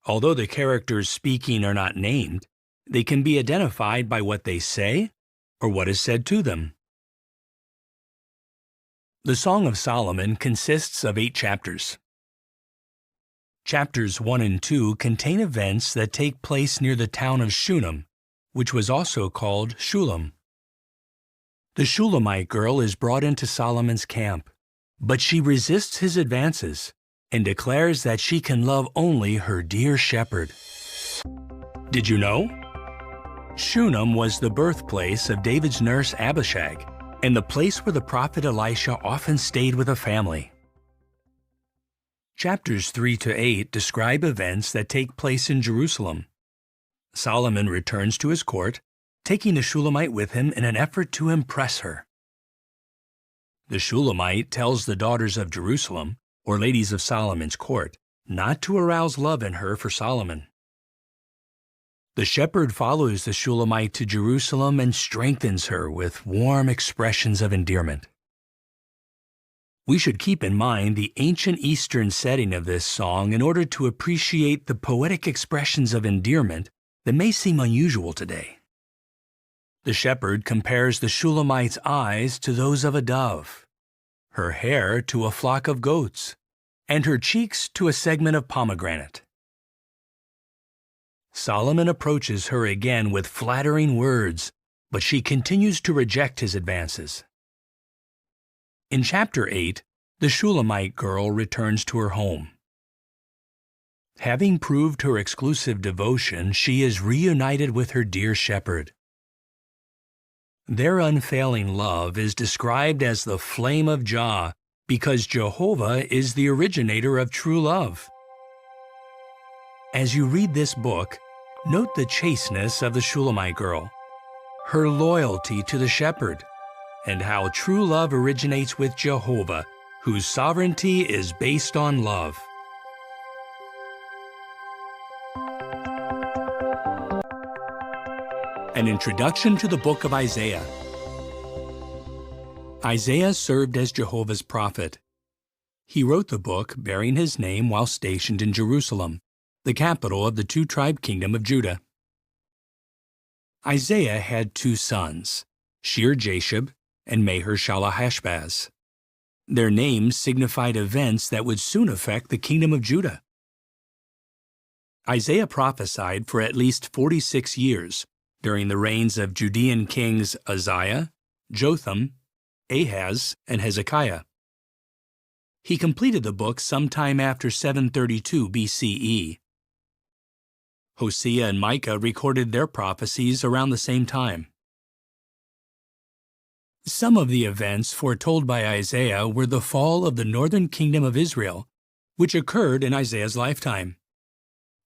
[SPEAKER 1] Although the characters speaking are not named, they can be identified by what they say or what is said to them. The Song of Solomon consists of 8 chapters. Chapters 1 and 2 contain events that take place near the town of Shunem, which was also called Shulam. The Shulamite girl is brought into Solomon's camp, but she resists his advances and declares that she can love only her dear shepherd. Did you know? Shunem was the birthplace of David's nurse Abishag, and the place where the prophet Elisha often stayed with a family. Chapters 3 to 8 describe events that take place in Jerusalem. Solomon returns to his court, taking the Shulamite with him in an effort to impress her. The Shulamite tells the daughters of Jerusalem, or ladies of Solomon's court, not to arouse love in her for Solomon. The shepherd follows the Shulamite to Jerusalem and strengthens her with warm expressions of endearment. We should keep in mind the ancient Eastern setting of this song in order to appreciate the poetic expressions of endearment that may seem unusual today. The shepherd compares the Shulamite's eyes to those of a dove, her hair to a flock of goats, and her cheeks to a segment of pomegranate. Solomon approaches her again with flattering words, but she continues to reject his advances. In chapter 8, the Shulamite girl returns to her home. Having proved her exclusive devotion, she is reunited with her dear shepherd. Their unfailing love is described as the flame of Jah because Jehovah is the originator of true love. As you read this book, note the chasteness of the Shulamite girl, her loyalty to the shepherd, and how true love originates with Jehovah, whose sovereignty is based on love. An introduction to the book of Isaiah. Isaiah served as Jehovah's prophet. He wrote the book bearing his name while stationed in Jerusalem, the capital of the two-tribe kingdom of Judah. Isaiah had two sons, Shear-Jashub and Maher-Shalal-Hash-Baz. Their names signified events that would soon affect the kingdom of Judah. Isaiah prophesied for at least 46 years during the reigns of Judean kings Uzziah, Jotham, Ahaz, and Hezekiah. He completed the book sometime after 732 BCE. Hosea and Micah recorded their prophecies around the same time. Some of the events foretold by Isaiah were the fall of the northern kingdom of Israel, which occurred in Isaiah's lifetime,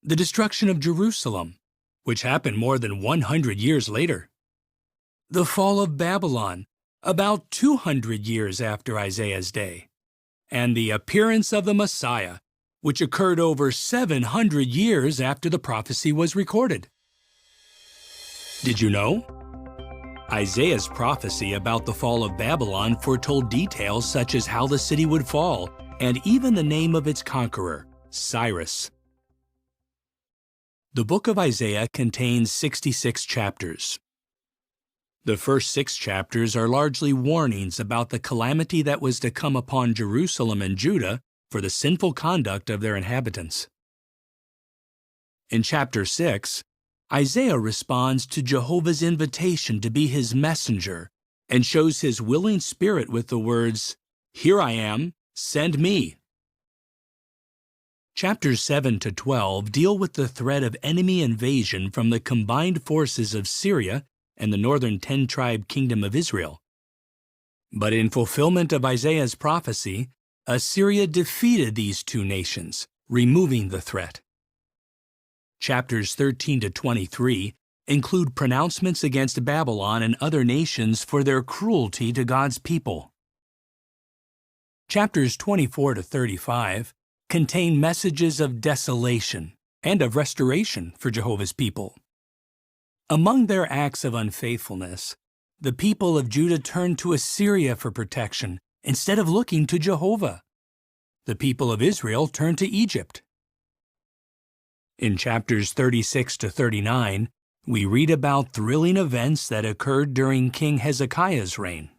[SPEAKER 1] the destruction of Jerusalem, which happened more than 100 years later, the fall of Babylon, about 200 years after Isaiah's day, and the appearance of the Messiah, which occurred over 700 years after the prophecy was recorded. Did you know? Isaiah's prophecy about the fall of Babylon foretold details such as how the city would fall, and even the name of its conqueror, Cyrus. The book of Isaiah contains 66 chapters. The first 6 chapters are largely warnings about the calamity that was to come upon Jerusalem and Judah for the sinful conduct of their inhabitants. In chapter 6, Isaiah responds to Jehovah's invitation to be his messenger and shows his willing spirit with the words, "Here I am, send me." Chapters 7 to 12 deal with the threat of enemy invasion from the combined forces of Syria and the northern 10-tribe kingdom of Israel. But in fulfillment of Isaiah's prophecy, Assyria defeated these two nations, removing the threat. Chapters 13 to 23 include pronouncements against Babylon and other nations for their cruelty to God's people. Chapters 24 to 35 contain messages of desolation and of restoration for Jehovah's people. Among their acts of unfaithfulness, the people of Judah turned to Assyria for protection instead of looking to Jehovah. The people of Israel turned to Egypt. In chapters 36 to 39, we read about thrilling events that occurred during King Hezekiah's reign.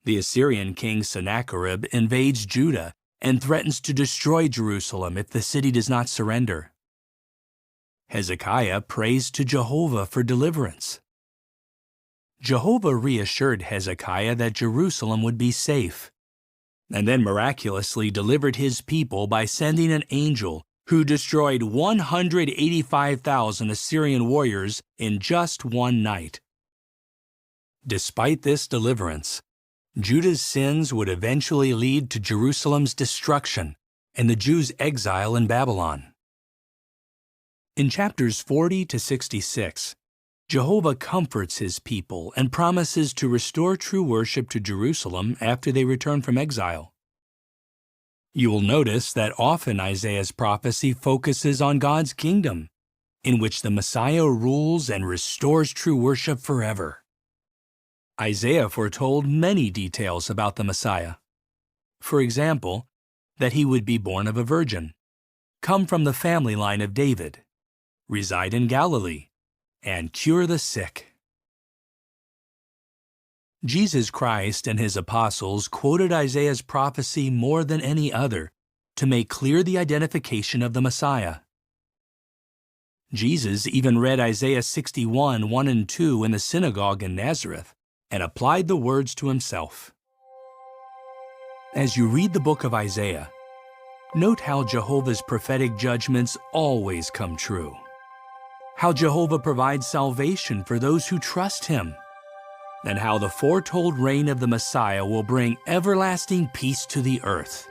[SPEAKER 1] The Assyrian king Sennacherib invades Judah and threatens to destroy Jerusalem if the city does not surrender. Hezekiah prays to Jehovah for deliverance. Jehovah reassured Hezekiah that Jerusalem would be safe, and then miraculously delivered his people by sending an angel who destroyed 185,000 Assyrian warriors in just one night. Despite this deliverance, Judah's sins would eventually lead to Jerusalem's destruction and the Jews' exile in Babylon. In chapters 40 to 66, Jehovah comforts his people and promises to restore true worship to Jerusalem after they return from exile. You will notice that often Isaiah's prophecy focuses on God's kingdom, in which the Messiah rules and restores true worship forever. Isaiah foretold many details about the Messiah. For example, that he would be born of a virgin, come from the family line of David, reside in Galilee, and cure the sick. Jesus Christ and his apostles quoted Isaiah's prophecy more than any other to make clear the identification of the Messiah. Jesus even read Isaiah 61, 1 and 2 in the synagogue in Nazareth and applied the words to himself. As you read the book of Isaiah, note how Jehovah's prophetic judgments always come true, how Jehovah provides salvation for those who trust him, and how the foretold reign of the Messiah will bring everlasting peace to the earth.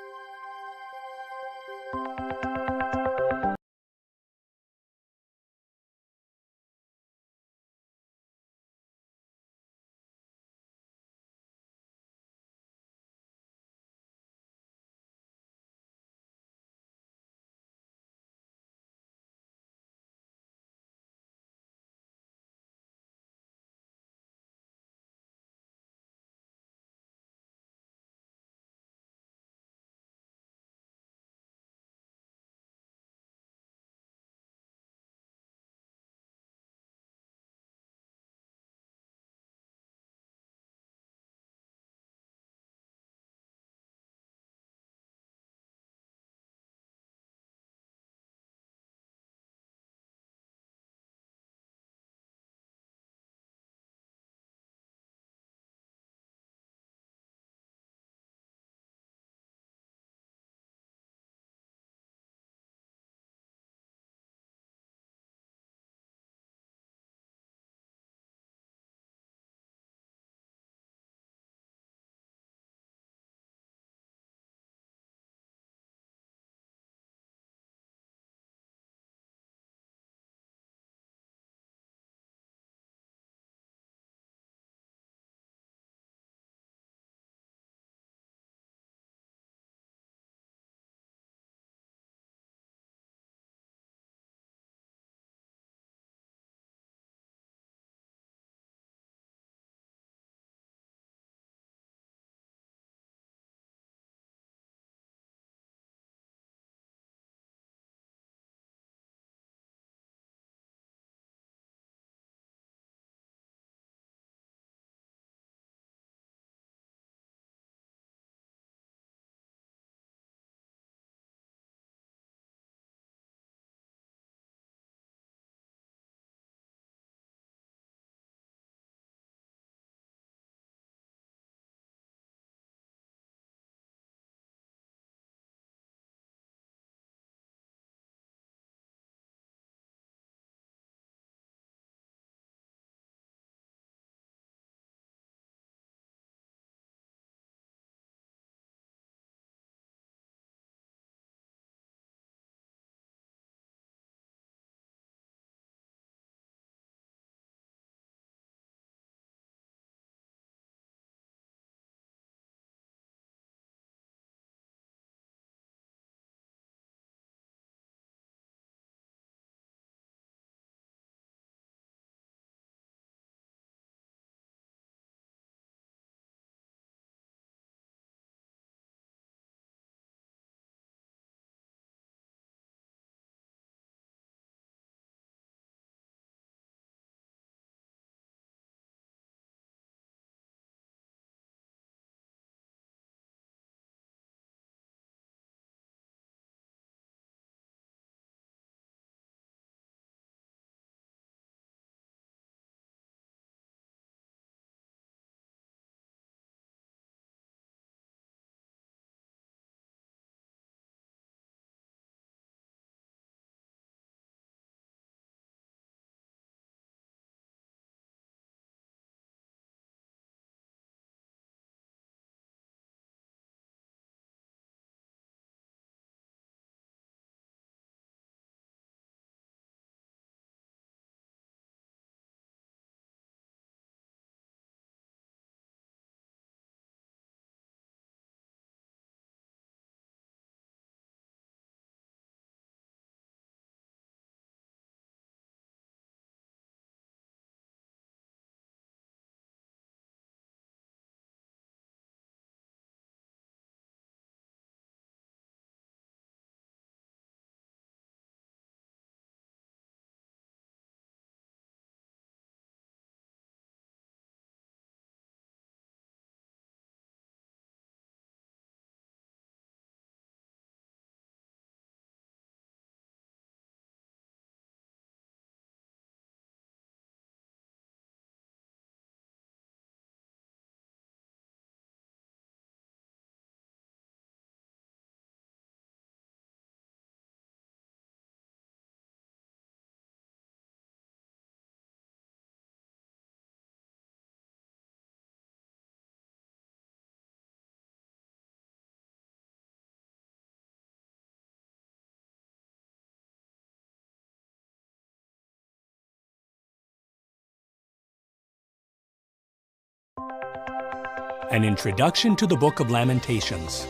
[SPEAKER 1] An introduction to the Book of Lamentations.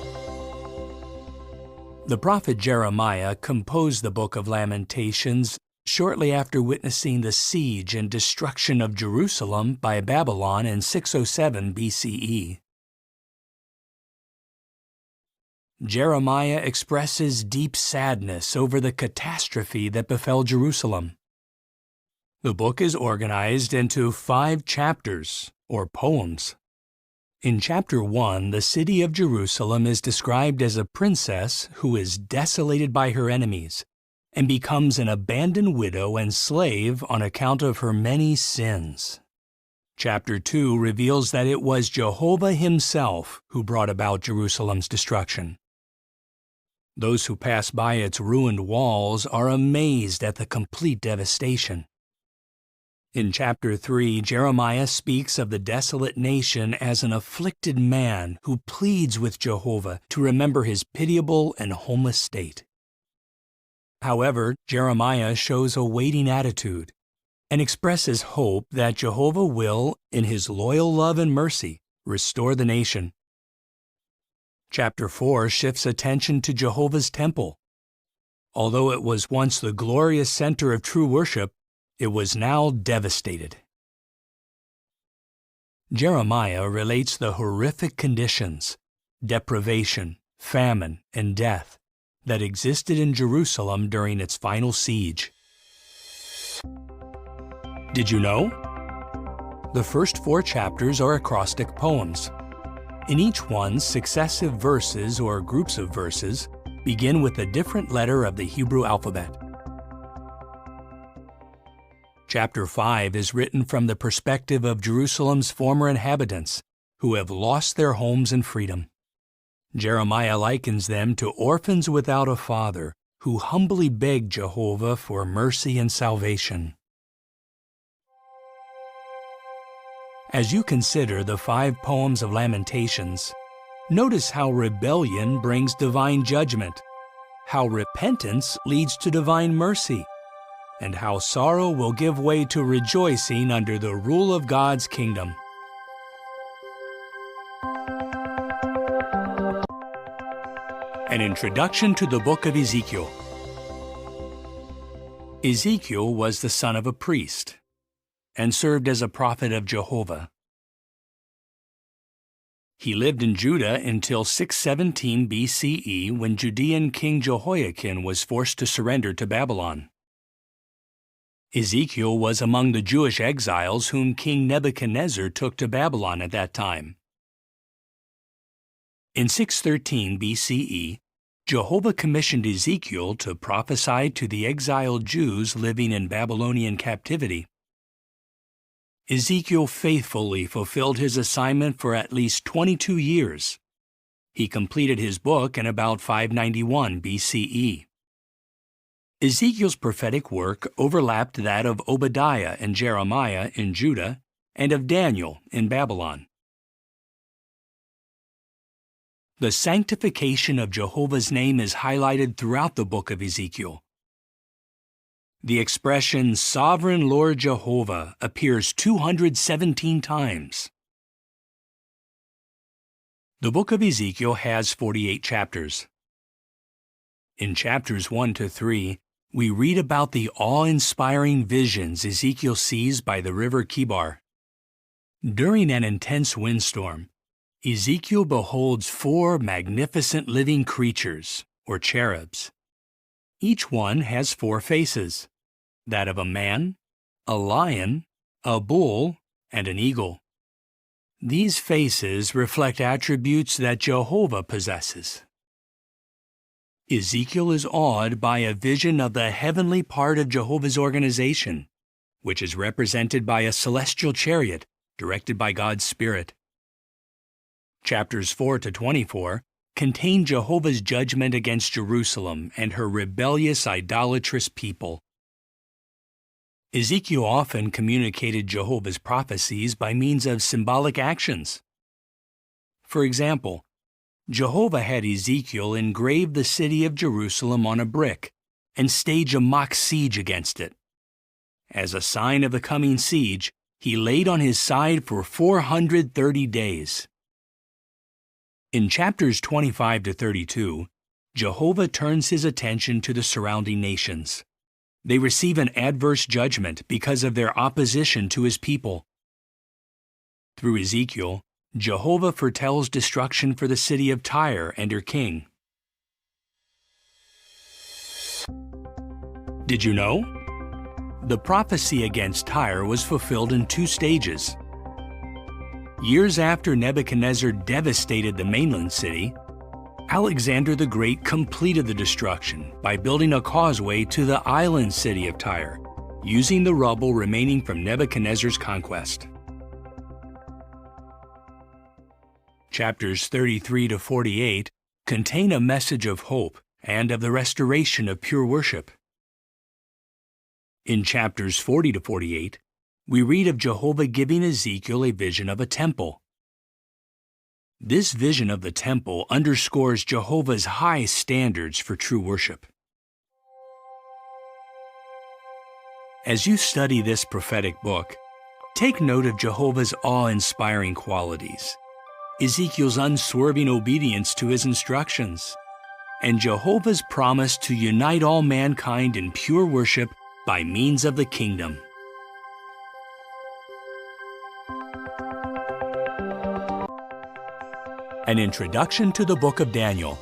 [SPEAKER 1] The prophet Jeremiah composed the Book of Lamentations shortly after witnessing the siege and destruction of Jerusalem by Babylon in 607 BCE. Jeremiah expresses deep sadness over the catastrophe that befell Jerusalem. The book is organized into 5 chapters, or poems. In chapter 1, the city of Jerusalem is described as a princess who is desolated by her enemies and becomes an abandoned widow and slave on account of her many sins. Chapter 2 reveals that it was Jehovah himself who brought about Jerusalem's destruction. Those who pass by its ruined walls are amazed at the complete devastation. In chapter 3, Jeremiah speaks of the desolate nation as an afflicted man who pleads with Jehovah to remember his pitiable and homeless state. However, Jeremiah shows a waiting attitude and expresses hope that Jehovah will, in his loyal love and mercy, restore the nation. Chapter 4 shifts attention to Jehovah's temple. Although it was once the glorious center of true worship, it was now devastated. Jeremiah relates the horrific conditions, deprivation, famine, and death that existed in Jerusalem during its final siege. Did you know? The first 4 chapters are acrostic poems. In each one, successive verses or groups of verses begin with a different letter of the Hebrew alphabet. Chapter 5 is written from the perspective of Jerusalem's former inhabitants, who have lost their homes and freedom. Jeremiah likens them to orphans without a father, who humbly beg Jehovah for mercy and salvation. As you consider the 5 poems of Lamentations, notice how rebellion brings divine judgment, how repentance leads to divine mercy, and how sorrow will give way to rejoicing under the rule of God's kingdom. An introduction to the book of Ezekiel. Ezekiel was the son of a priest and served as a prophet of Jehovah. He lived in Judah until 617 BCE when Judean King Jehoiakim was forced to surrender to Babylon. Ezekiel was among the Jewish exiles whom King Nebuchadnezzar took to Babylon at that time. In 613 BCE, Jehovah commissioned Ezekiel to prophesy to the exiled Jews living in Babylonian captivity. Ezekiel faithfully fulfilled his assignment for at least 22 years. He completed his book in about 591 BCE. Ezekiel's prophetic work overlapped that of Obadiah and Jeremiah in Judah and of Daniel in Babylon. The sanctification of Jehovah's name is highlighted throughout the book of Ezekiel. The expression Sovereign Lord Jehovah appears 217 times. The book of Ezekiel has 48 chapters. In chapters 1 to 3, we read about the awe-inspiring visions Ezekiel sees by the river Kibar. During an intense windstorm, Ezekiel beholds 4 magnificent living creatures, or cherubs. Each one has 4 faces, that of a man, a lion, a bull, and an eagle. These faces reflect attributes that Jehovah possesses. Ezekiel is awed by a vision of the heavenly part of Jehovah's organization, which is represented by a celestial chariot directed by God's Spirit. Chapters 4 to 24 contain Jehovah's judgment against Jerusalem and her rebellious, idolatrous people. Ezekiel often communicated Jehovah's prophecies by means of symbolic actions. For example, Jehovah had Ezekiel engrave the city of Jerusalem on a brick and stage a mock siege against it. As a sign of the coming siege, He laid on his side for 430 days. In chapters 25 to 32, Jehovah turns his attention to the surrounding nations. They receive an adverse judgment because of their opposition to his people. Through Ezekiel, Jehovah foretells destruction for the city of Tyre and her king. Did you know? The prophecy against Tyre was fulfilled in 2 stages. Years after Nebuchadnezzar devastated the mainland city, Alexander the Great completed the destruction by building a causeway to the island city of Tyre, using the rubble remaining from Nebuchadnezzar's conquest. Chapters 33 to 48 contain a message of hope and of the restoration of pure worship. In chapters 40 to 48, we read of Jehovah giving Ezekiel a vision of a temple. This vision of the temple underscores Jehovah's high standards for true worship. As you study this prophetic book, take note of Jehovah's awe-inspiring qualities, Ezekiel's unswerving obedience to his instructions, and Jehovah's promise to unite all mankind in pure worship by means of the kingdom. An introduction to the book of Daniel.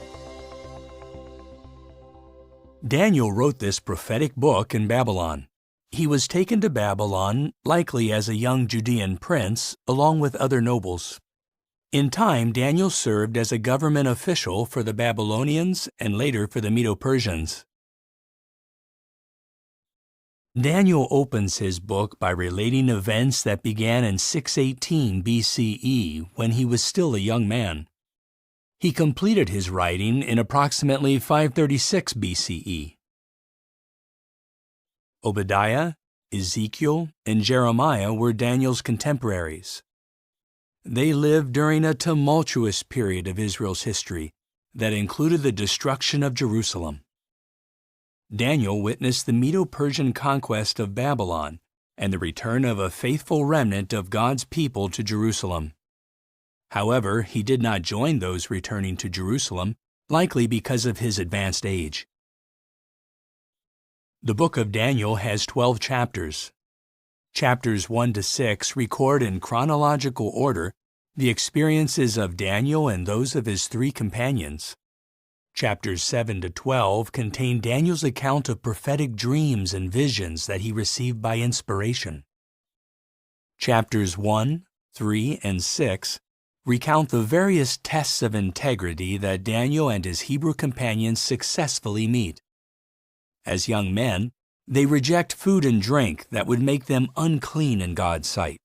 [SPEAKER 1] Daniel wrote this prophetic book in Babylon. He was taken to Babylon, likely as a young Judean prince, along with other nobles. In time, Daniel served as a government official for the Babylonians and later for the Medo-Persians. Daniel opens his book by relating events that began in 618 BCE when he was still a young man. He completed his writing in approximately 536 BCE. Obadiah, Ezekiel, and Jeremiah were Daniel's contemporaries. They lived during a tumultuous period of Israel's history that included the destruction of Jerusalem. Daniel witnessed the Medo-Persian conquest of Babylon and the return of a faithful remnant of God's people to Jerusalem. However, he did not join those returning to Jerusalem, likely because of his advanced age. The book of Daniel has 12 chapters. Chapters 1 to 6 record in chronological order the experiences of Daniel and those of his 3 companions. Chapters 7 to 12 contain Daniel's account of prophetic dreams and visions that he received by inspiration. Chapters 1, 3, and 6 recount the various tests of integrity that Daniel and his Hebrew companions successfully meet. As young men, they reject food and drink that would make them unclean in God's sight.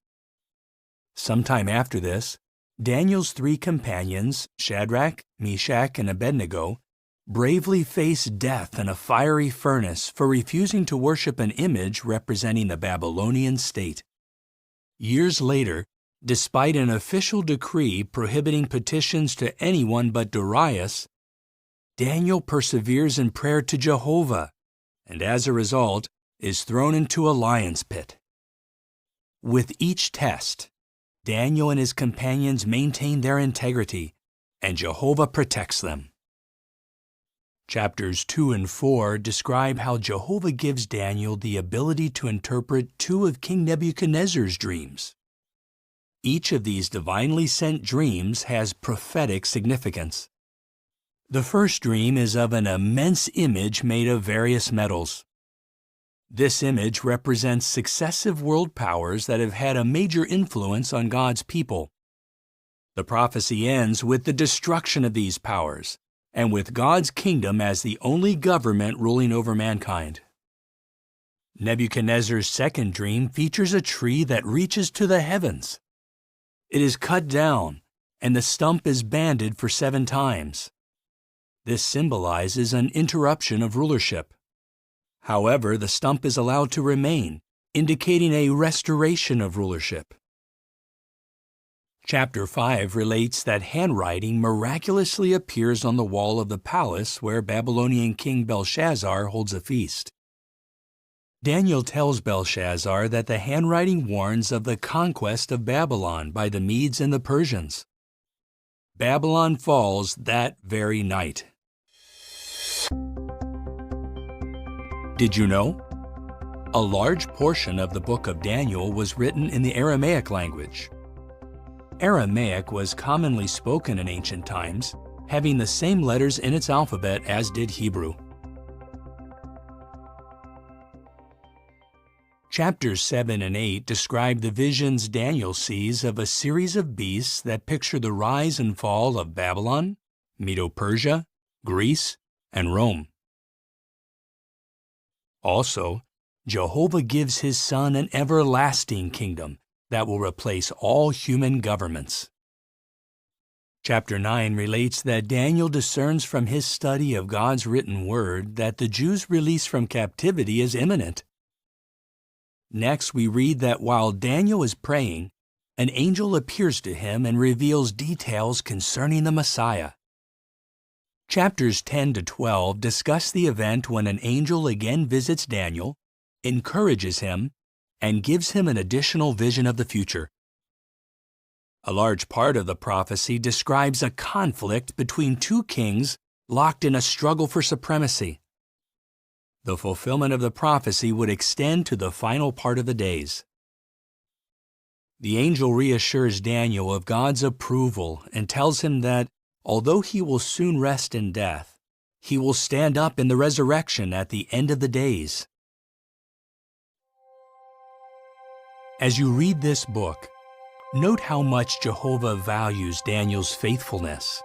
[SPEAKER 1] Sometime after this, Daniel's 3 companions, Shadrach, Meshach, and Abednego, bravely faced death in a fiery furnace for refusing to worship an image representing the Babylonian state. Years later, despite an official decree prohibiting petitions to anyone but Darius, Daniel perseveres in prayer to Jehovah, and as a result, is thrown into a lion's pit. With each test, Daniel and his companions maintain their integrity, and Jehovah protects them. Chapters 2 and 4 describe how Jehovah gives Daniel the ability to interpret 2 of King Nebuchadnezzar's dreams. Each of these divinely sent dreams has prophetic significance. The first dream is of an immense image made of various metals. This image represents successive world powers that have had a major influence on God's people. The prophecy ends with the destruction of these powers, and with God's kingdom as the only government ruling over mankind. Nebuchadnezzar's second dream features a tree that reaches to the heavens. It is cut down, and the stump is banded for 7 times. This symbolizes an interruption of rulership. However, the stump is allowed to remain, indicating a restoration of rulership. Chapter 5 relates that handwriting miraculously appears on the wall of the palace where Babylonian King Belshazzar holds a feast. Daniel tells Belshazzar that the handwriting warns of the conquest of Babylon by the Medes and the Persians. Babylon falls that very night. Did you know? A large portion of the book of Daniel was written in the Aramaic language. Aramaic was commonly spoken in ancient times, having the same letters in its alphabet as did Hebrew. Chapters 7 and 8 describe the visions Daniel sees of a series of beasts that picture the rise and fall of Babylon, Medo-Persia, Greece, and Rome. Also, Jehovah gives his Son an everlasting kingdom that will replace all human governments. Chapter 9 relates that Daniel discerns from his study of God's written word that the Jews' release from captivity is imminent. Next, we read that while Daniel is praying, an angel appears to him and reveals details concerning the Messiah. Chapters 10 to 12 discuss the event when an angel again visits Daniel, encourages him, and gives him an additional vision of the future. A large part of the prophecy describes a conflict between two kings locked in a struggle for supremacy. The fulfillment of the prophecy would extend to the final part of the days. The angel reassures Daniel of God's approval and tells him that, although he will soon rest in death, he will stand up in the resurrection at the end of the days. As you read this book, note how much Jehovah values Daniel's faithfulness,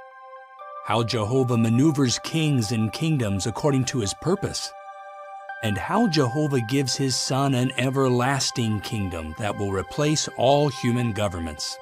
[SPEAKER 1] how Jehovah maneuvers kings and kingdoms according to his purpose, and how Jehovah gives his Son an everlasting kingdom that will replace all human governments.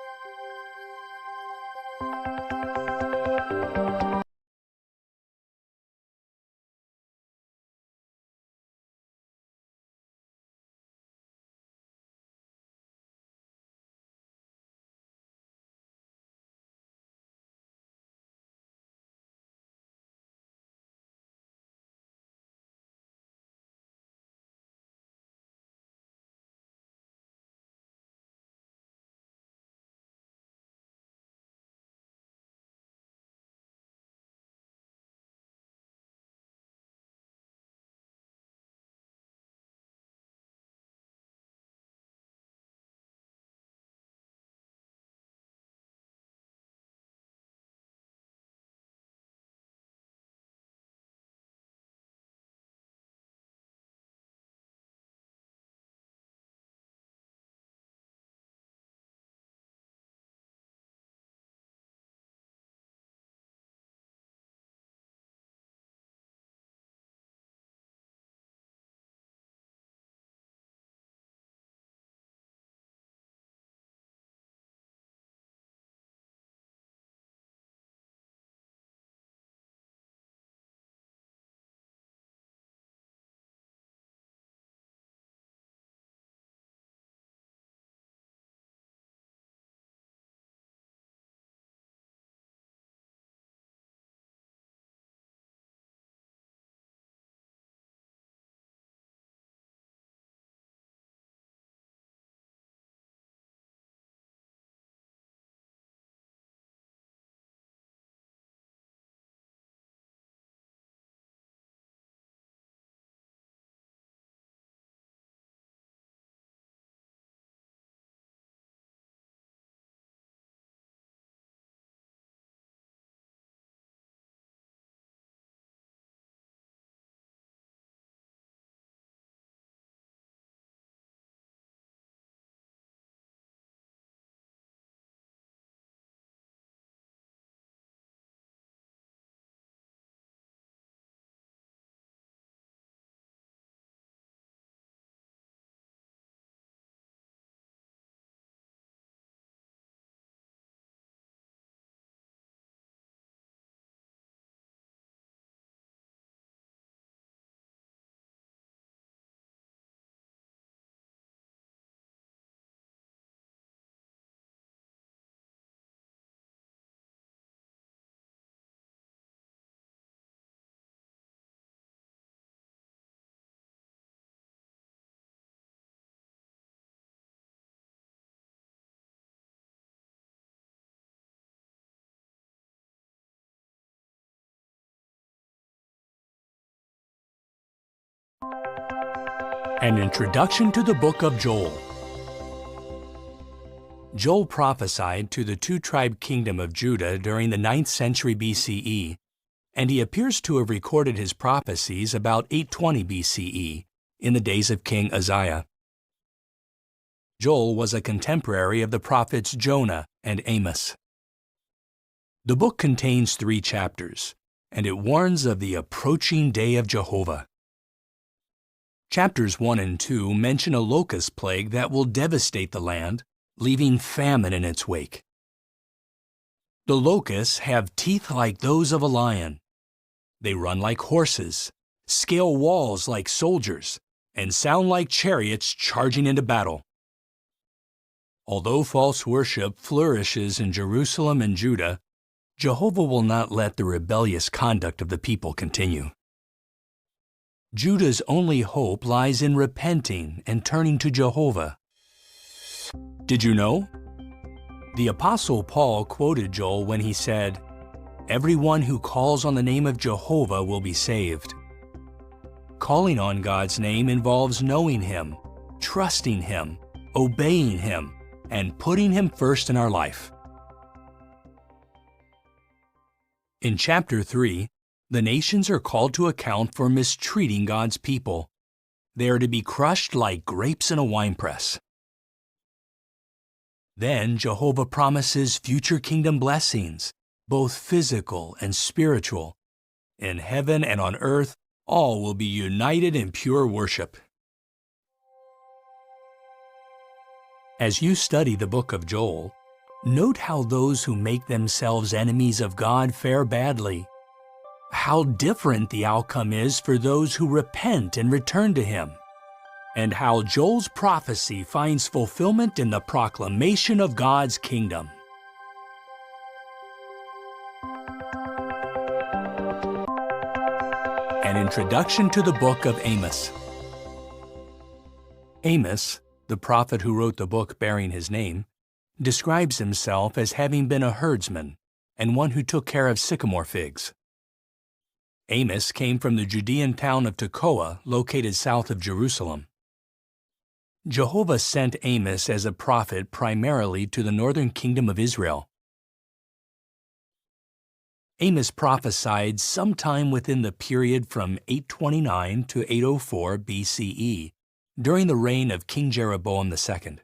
[SPEAKER 1] An introduction to the book of Joel. Joel prophesied to the two-tribe kingdom of Judah during the 9th century BCE, and he appears to have recorded his prophecies about 820 BCE, in the days of King Uzziah. Joel was a contemporary of the prophets Jonah and Amos. The book contains 3 chapters, and it warns of the approaching day of Jehovah. Chapters 1 and 2 mention a locust plague that will devastate the land, leaving famine in its wake. The locusts have teeth like those of a lion. They run like horses, scale walls like soldiers, and sound like chariots charging into battle. Although false worship flourishes in Jerusalem and Judah, Jehovah will not let the rebellious conduct of the people continue. Judah's only hope lies in repenting and turning to Jehovah. Did you know? The Apostle Paul quoted Joel when he said, "Everyone who calls on the name of Jehovah will be saved." Calling on God's name involves knowing Him, trusting Him, obeying Him, and putting Him first in our life. In chapter 3, the nations are called to account for mistreating God's people. They are to be crushed like grapes in a winepress. Then Jehovah promises future kingdom blessings, both physical and spiritual. In heaven and on earth, all will be united in pure worship. As you study the book of Joel, note how those who make themselves enemies of God fare badly. How different the outcome is for those who repent and return to Him, and how Joel's prophecy finds fulfillment in the proclamation of God's kingdom. An introduction to the book of Amos. Amos, the prophet who wrote the book bearing his name, describes himself as having been a herdsman and one who took care of sycamore figs. Amos came from the Judean town of Tekoa, located south of Jerusalem. Jehovah sent Amos as a prophet primarily to the northern kingdom of Israel. Amos prophesied sometime within the period from 829 to 804 BCE, during the reign of King Jeroboam II.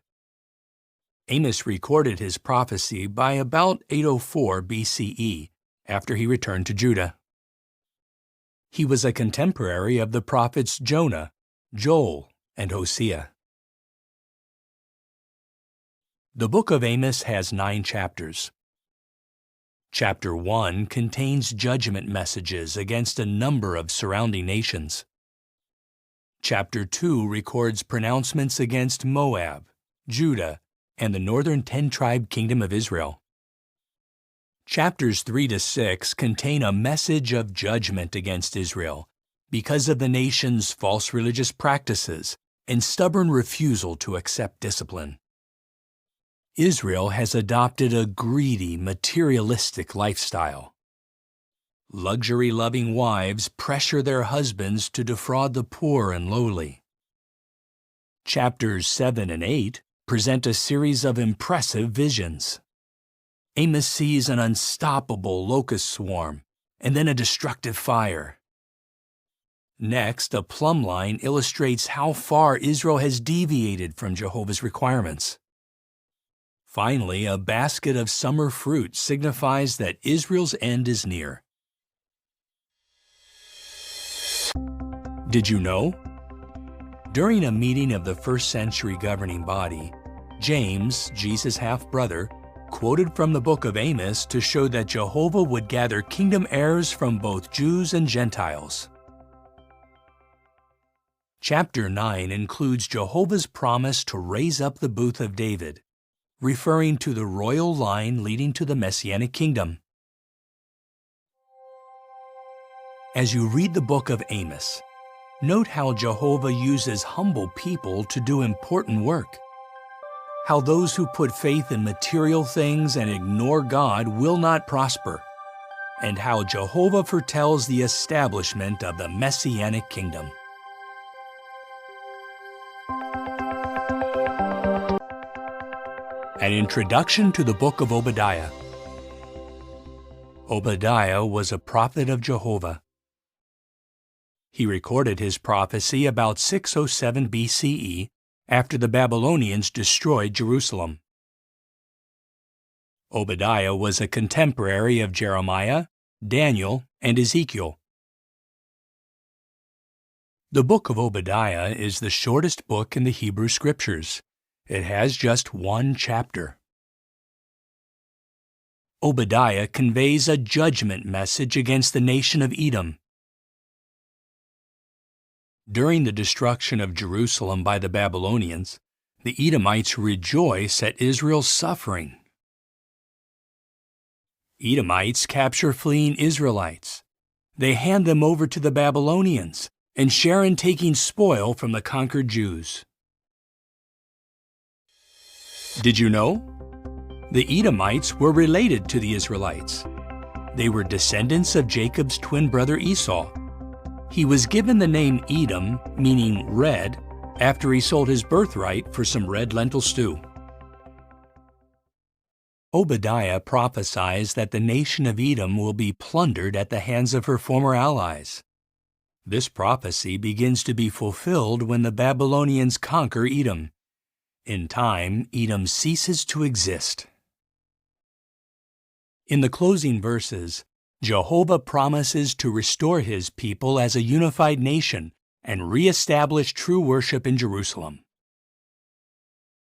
[SPEAKER 1] Amos recorded his prophecy by about 804 BCE, after he returned to Judah. He was a contemporary of the prophets Jonah, Joel, and Hosea. The book of Amos has 9 chapters. Chapter 1 contains judgment messages against a number of surrounding nations. Chapter 2 records pronouncements against Moab, Judah, and the northern 10-tribe kingdom of Israel. Chapters 3 to 6 contain a message of judgment against Israel because of the nation's false religious practices and stubborn refusal to accept discipline. Israel has adopted a greedy, materialistic lifestyle. Luxury-loving wives pressure their husbands to defraud the poor and lowly. Chapters 7 and 8 present a series of impressive visions. Amos sees an unstoppable locust swarm, and then a destructive fire. Next, a plumb line illustrates how far Israel has deviated from Jehovah's requirements. Finally, a basket of summer fruit signifies that Israel's end is near. Did you know? During a meeting of the first century governing body, James, Jesus' half-brother, quoted from the book of Amos to show that Jehovah would gather kingdom heirs from both Jews and Gentiles. Chapter 9 includes Jehovah's promise to raise up the booth of David, referring to the royal line leading to the Messianic kingdom. As you read the book of Amos, note how Jehovah uses humble people to do important work. How those who put faith in material things and ignore God will not prosper, and how Jehovah foretells the establishment of the Messianic kingdom. An introduction to the book of Obadiah. Obadiah was a prophet of Jehovah. He recorded his prophecy about 607 BCE after the Babylonians destroyed Jerusalem. Obadiah was a contemporary of Jeremiah, Daniel, and Ezekiel. The book of Obadiah is the shortest book in the Hebrew Scriptures. It has just one chapter. Obadiah conveys a judgment message against the nation of Edom. During the destruction of Jerusalem by the Babylonians, the Edomites rejoice at Israel's suffering. Edomites capture fleeing Israelites. They hand them over to the Babylonians and share in taking spoil from the conquered Jews. Did you know? The Edomites were related to the Israelites. They were descendants of Jacob's twin brother Esau. He was given the name Edom, meaning red, after he sold his birthright for some red lentil stew. Obadiah prophesies that the nation of Edom will be plundered at the hands of her former allies. This prophecy begins to be fulfilled when the Babylonians conquer Edom. In time, Edom ceases to exist. In the closing verses, Jehovah promises to restore his people as a unified nation and re-establish true worship in Jerusalem.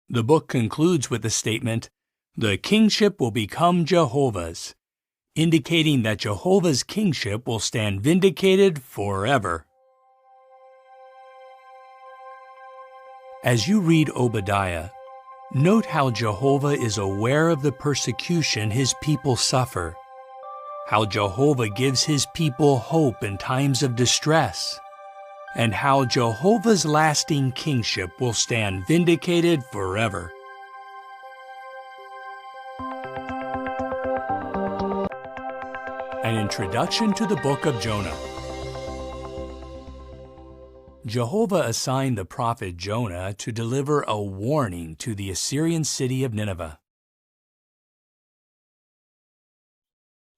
[SPEAKER 1] The book concludes with the statement, "The kingship will become Jehovah's," indicating that Jehovah's kingship will stand vindicated forever. As you read Obadiah, note how Jehovah is aware of the persecution his people suffer, how Jehovah gives his people hope in times of distress, and how Jehovah's lasting kingship will stand vindicated forever. An introduction to the book of Jonah. Jehovah assigned the prophet Jonah to deliver a warning to the Assyrian city of Nineveh.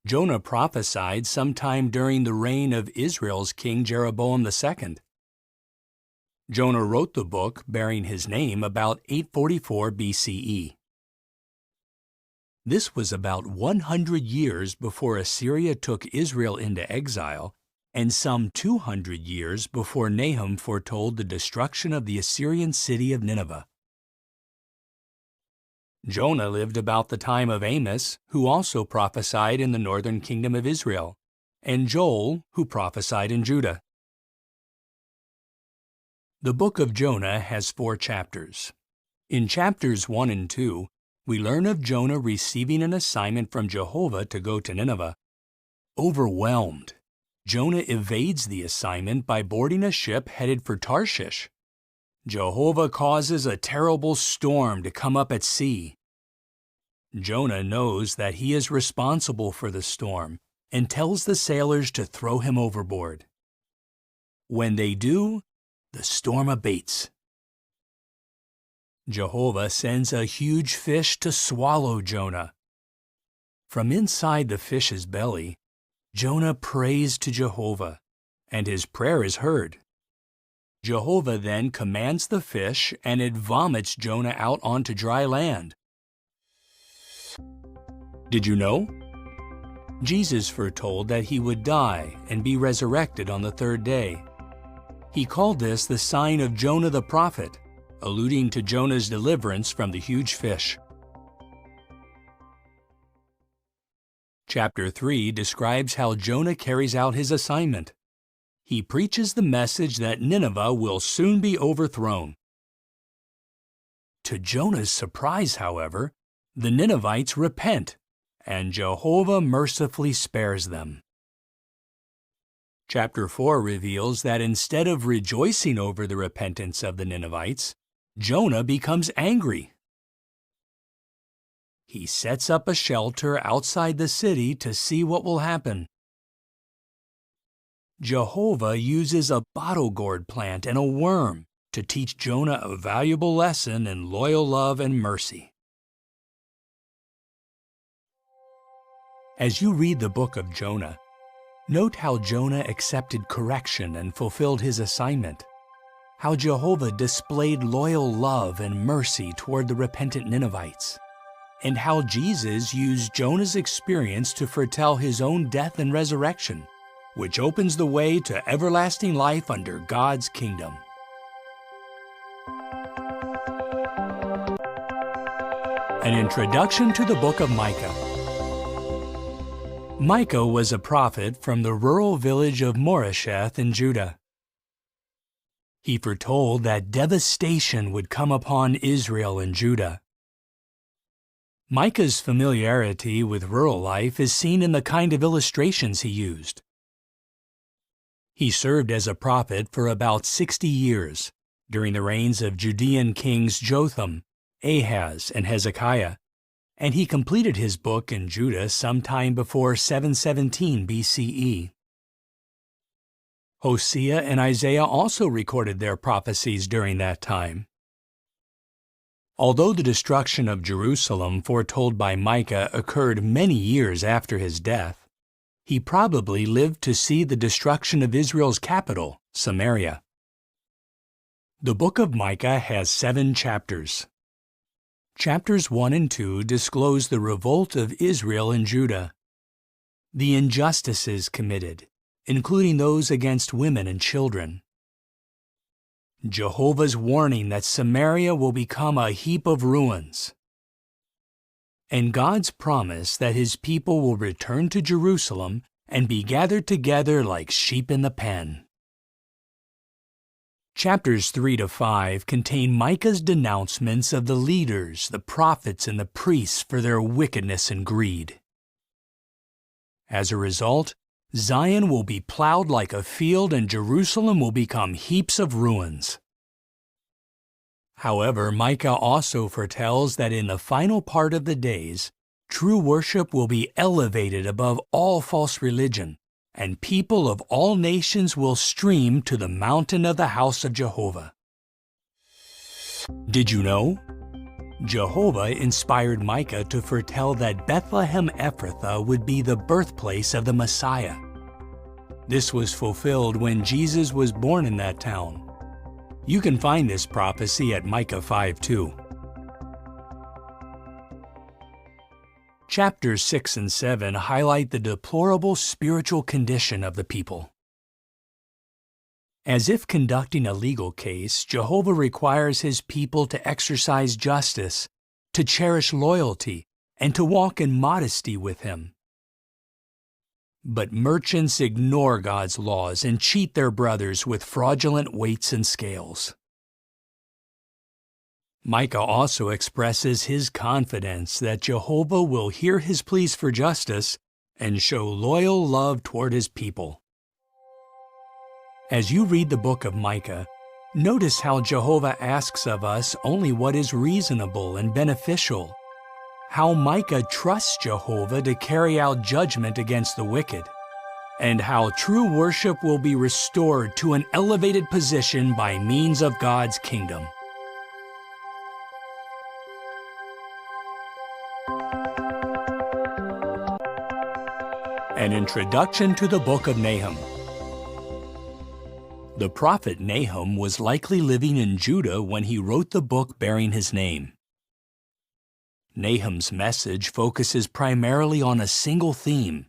[SPEAKER 1] Jonah prophesied sometime during the reign of Israel's king Jeroboam II. Jonah wrote the book bearing his name about 844 BCE. This was about 100 years before Assyria took Israel into exile, and some 200 years before Nahum foretold the destruction of the Assyrian city of Nineveh. Jonah lived about the time of Amos, who also prophesied in the northern kingdom of Israel, and Joel, who prophesied in Judah. The book of Jonah has 4 chapters. In chapters 1 and 2, we learn of Jonah receiving an assignment from Jehovah to go to Nineveh. Overwhelmed, Jonah evades the assignment by boarding a ship headed for Tarshish. Jehovah causes a terrible storm to come up at sea. Jonah knows that he is responsible for the storm and tells the sailors to throw him overboard. When they do, the storm abates. Jehovah sends a huge fish to swallow Jonah. From inside the fish's belly, Jonah prays to Jehovah, and his prayer is heard. Jehovah then commands the fish, and it vomits Jonah out onto dry land. Did you know? Jesus foretold that he would die and be resurrected on the 3rd day. He called this the sign of Jonah the prophet, alluding to Jonah's deliverance from the huge fish. Chapter 3 describes how Jonah carries out his assignment. He preaches the message that Nineveh will soon be overthrown. To Jonah's surprise, however, the Ninevites repent, and Jehovah mercifully spares them. Chapter 4 reveals that instead of rejoicing over the repentance of the Ninevites, Jonah becomes angry. He sets up a shelter outside the city to see what will happen. Jehovah uses a bottle gourd plant and a worm to teach Jonah a valuable lesson in loyal love and mercy. As you read the book of Jonah, note how Jonah accepted correction and fulfilled his assignment, how Jehovah displayed loyal love and mercy toward the repentant Ninevites, and how Jesus used Jonah's experience to foretell his own death and resurrection, which opens the way to everlasting life under God's kingdom. An introduction to the book of Micah. Micah was a prophet from the rural village of Moresheth in Judah. He foretold that devastation would come upon Israel and Judah. Micah's familiarity with rural life is seen in the kind of illustrations he used. He served as a prophet for about 60 years during the reigns of Judean kings Jotham, Ahaz, and Hezekiah, and he completed his book in Judah sometime before 717 BCE. Hosea and Isaiah also recorded their prophecies during that time. Although the destruction of Jerusalem foretold by Micah occurred many years after his death, he probably lived to see the destruction of Israel's capital, Samaria. The book of Micah has 7 chapters. Chapters 1 and 2 disclose the revolt of Israel and Judah, the injustices committed, including those against women and children, Jehovah's warning that Samaria will become a heap of ruins, and God's promise that his people will return to Jerusalem and be gathered together like sheep in the pen. Chapters 3 to 5 contain Micah's denouncements of the leaders, the prophets, and the priests for their wickedness and greed. As a result, Zion will be plowed like a field and Jerusalem will become heaps of ruins. However, Micah also foretells that in the final part of the days, true worship will be elevated above all false religion, and people of all nations will stream to the mountain of the house of Jehovah. Did you know? Jehovah inspired Micah to foretell that Bethlehem Ephrathah would be the birthplace of the Messiah. This was fulfilled when Jesus was born in that town. You can find this prophecy at Micah 5:2. Chapters 6 and 7 highlight the deplorable spiritual condition of the people. As if conducting a legal case, Jehovah requires his people to exercise justice, to cherish loyalty, and to walk in modesty with him. But merchants ignore God's laws and cheat their brothers with fraudulent weights and scales. Micah also expresses his confidence that Jehovah will hear his pleas for justice and show loyal love toward his people. As you read the book of Micah, notice how Jehovah asks of us only what is reasonable and beneficial, how Micah trusts Jehovah to carry out judgment against the wicked, and how true worship will be restored to an elevated position by means of God's kingdom. An introduction to the book of Nahum. The prophet Nahum was likely living in Judah when he wrote the book bearing his name. Nahum's message focuses primarily on a single theme: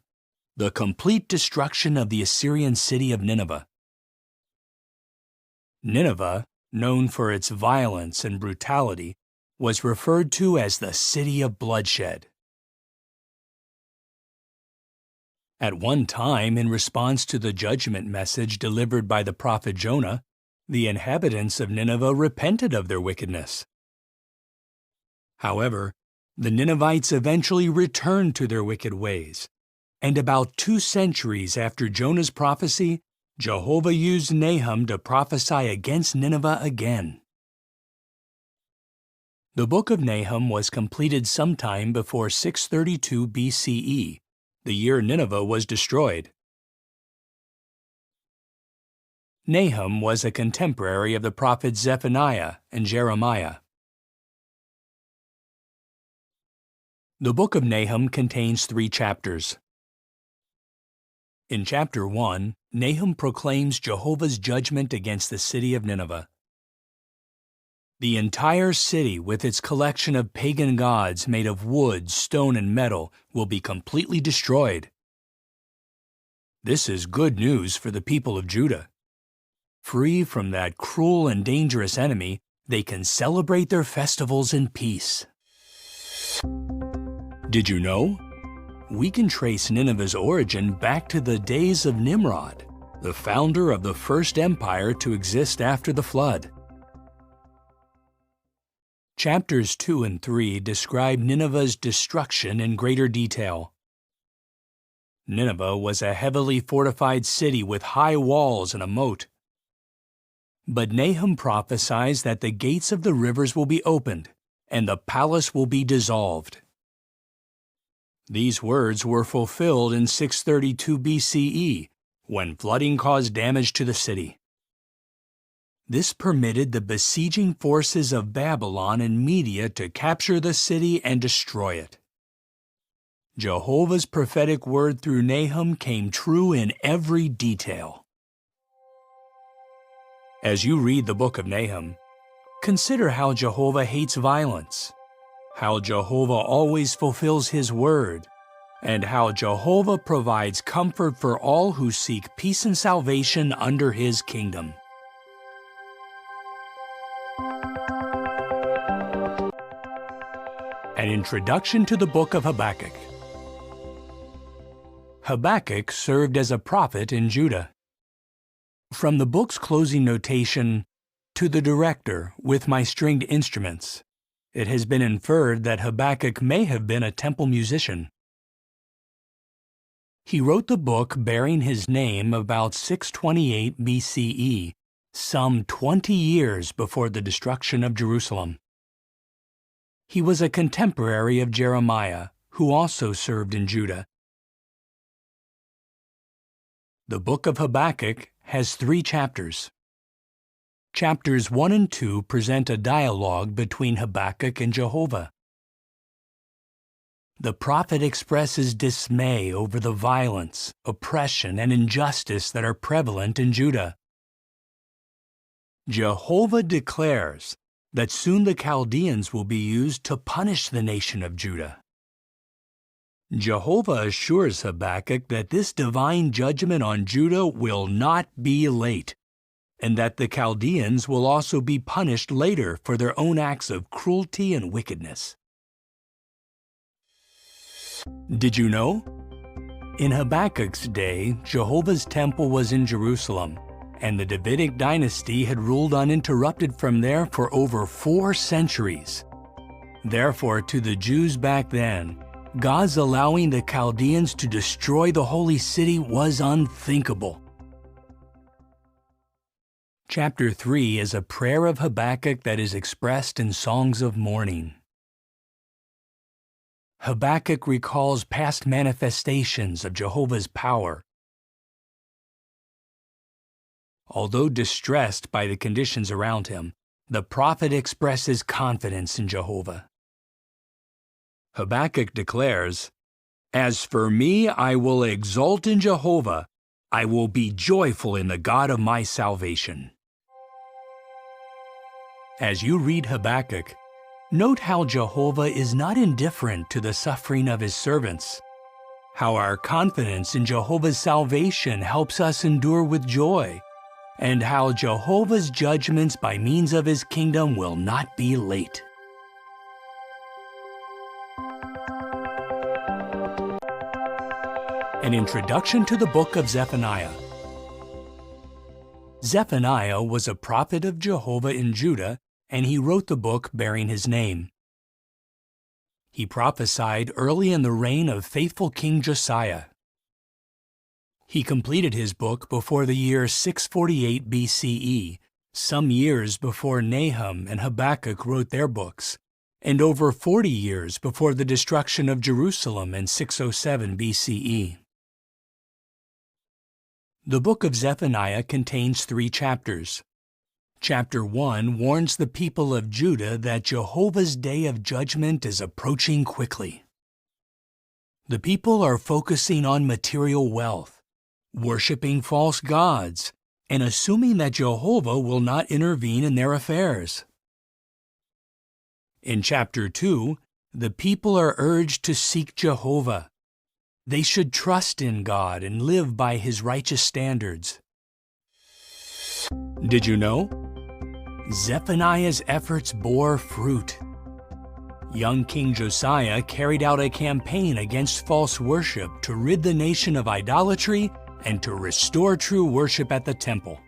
[SPEAKER 1] the complete destruction of the Assyrian city of Nineveh. Nineveh, known for its violence and brutality, was referred to as the city of bloodshed. At one time, in response to the judgment message delivered by the prophet Jonah, the inhabitants of Nineveh repented of their wickedness. However, the Ninevites eventually returned to their wicked ways, and about 2 centuries after Jonah's prophecy, Jehovah used Nahum to prophesy against Nineveh again. The book of Nahum was completed sometime before 632 BCE, the year Nineveh was destroyed. Nahum was a contemporary of the prophets Zephaniah and Jeremiah. The book of Nahum contains 3 chapters. In chapter 1, Nahum proclaims Jehovah's judgment against the city of Nineveh. The entire city, with its collection of pagan gods made of wood, stone, and metal, will be completely destroyed. This is good news for the people of Judah. Free from that cruel and dangerous enemy, they can celebrate their festivals in peace. Did you know? We can trace Nineveh's origin back to the days of Nimrod, the founder of the first empire to exist after the flood. Chapters 2 and 3 describe Nineveh's destruction in greater detail. Nineveh was a heavily fortified city with high walls and a moat. But Nahum prophesies that the gates of the rivers will be opened, and the palace will be dissolved. These words were fulfilled in 632 BCE, when flooding caused damage to the city. This permitted the besieging forces of Babylon and Media to capture the city and destroy it. Jehovah's prophetic word through Nahum came true in every detail. As you read the book of Nahum, consider how Jehovah hates violence, how Jehovah always fulfills His word, and how Jehovah provides comfort for all who seek peace and salvation under His kingdom. An introduction to the book of Habakkuk. Habakkuk served as a prophet in Judah. From the book's closing notation, "To the director with my stringed instruments," it has been inferred that Habakkuk may have been a temple musician. He wrote the book bearing his name about 628 BCE, some 20 years before the destruction of Jerusalem. He was a contemporary of Jeremiah, who also served in Judah. The book of Habakkuk has 3 chapters. Chapters 1 and 2 present a dialogue between Habakkuk and Jehovah. The prophet expresses dismay over the violence, oppression, and injustice that are prevalent in Judah. Jehovah declares that soon the Chaldeans will be used to punish the nation of Judah. Jehovah assures Habakkuk that this divine judgment on Judah will not be late, and that the Chaldeans will also be punished later for their own acts of cruelty and wickedness. Did you know? In Habakkuk's day, Jehovah's temple was in Jerusalem, and the Davidic dynasty had ruled uninterrupted from there for over 4 centuries. Therefore, to the Jews back then, God's allowing the Chaldeans to destroy the holy city was unthinkable. Chapter 3 is a prayer of Habakkuk that is expressed in songs of mourning. Habakkuk recalls past manifestations of Jehovah's power. Although distressed by the conditions around him, the prophet expresses confidence in Jehovah. Habakkuk declares, "As for me, I will exult in Jehovah. I will be joyful in the God of my salvation." As you read Habakkuk, note how Jehovah is not indifferent to the suffering of His servants, how our confidence in Jehovah's salvation helps us endure with joy, and how Jehovah's judgments by means of His kingdom will not be late. An introduction to the book of Zephaniah. Zephaniah was a prophet of Jehovah in Judah, and he wrote the book bearing his name. He prophesied early in the reign of faithful King Josiah. He completed his book before the year 648 BCE, some years before Nahum and Habakkuk wrote their books, and over 40 years before the destruction of Jerusalem in 607 BCE. The book of Zephaniah contains 3 chapters. Chapter 1 warns the people of Judah that Jehovah's day of judgment is approaching quickly. The people are focusing on material wealth, worshiping false gods, and assuming that Jehovah will not intervene in their affairs. In chapter 2, the people are urged to seek Jehovah. They should trust in God and live by His righteous standards. Did you know? Zephaniah's efforts bore fruit. Young King Josiah carried out a campaign against false worship to rid the nation of idolatry and to restore true worship at the temple.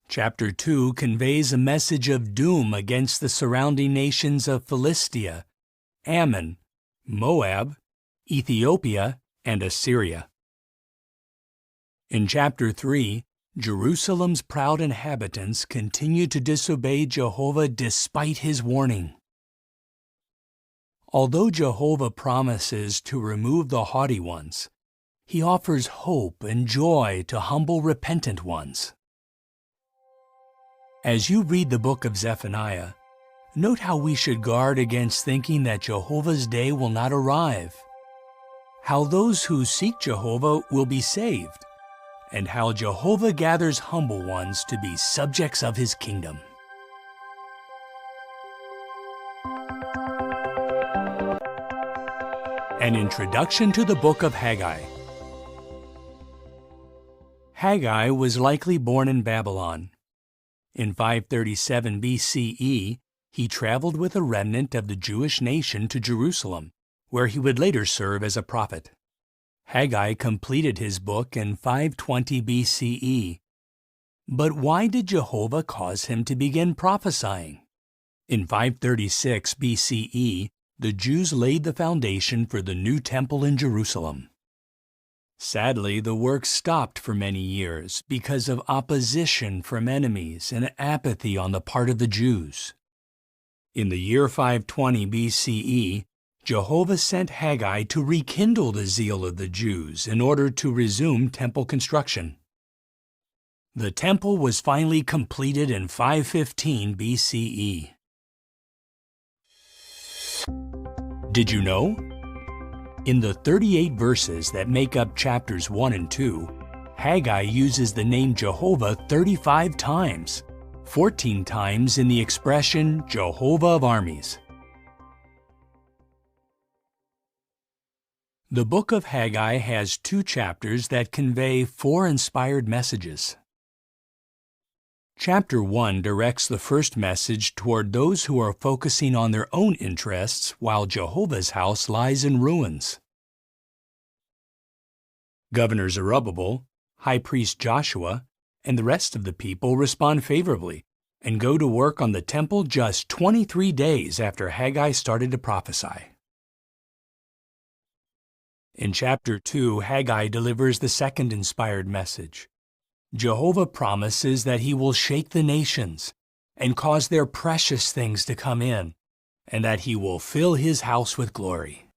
[SPEAKER 1] Chapter 2 conveys a message of doom against the surrounding nations of Philistia, Ammon, Moab, Ethiopia, and Assyria. In chapter 3, Jerusalem's proud inhabitants continue to disobey Jehovah despite His warning. Although Jehovah promises to remove the haughty ones, He offers hope and joy to humble, repentant ones. As you read the book of Zephaniah, note how we should guard against thinking that Jehovah's day will not arrive, how those who seek Jehovah will be saved, and how Jehovah gathers humble ones to be subjects of His kingdom. An introduction to the book of Haggai. Haggai was likely born in Babylon. In 537 BCE, he traveled with a remnant of the Jewish nation to Jerusalem, where he would later serve as a prophet. Haggai completed his book in 520 BCE. But why did Jehovah cause him to begin prophesying? In 536 BCE, the Jews laid the foundation for the new temple in Jerusalem. Sadly, the work stopped for many years because of opposition from enemies and apathy on the part of the Jews. In the year 520 BCE, Jehovah sent Haggai to rekindle the zeal of the Jews in order to resume temple construction. The temple was finally completed in 515 BCE. Did you know? In the 38 verses that make up chapters 1 and 2, Haggai uses the name Jehovah 35 times, 14 times in the expression Jehovah of Armies. The book of Haggai has 2 chapters that convey 4 inspired messages. Chapter 1 directs the first message toward those who are focusing on their own interests while Jehovah's house lies in ruins. Governor Zerubbabel, High Priest Joshua, and the rest of the people respond favorably and go to work on the temple just 23 days after Haggai started to prophesy. In chapter 2, Haggai delivers the second inspired message. Jehovah promises that He will shake the nations and cause their precious things to come in, and that He will fill His house with glory.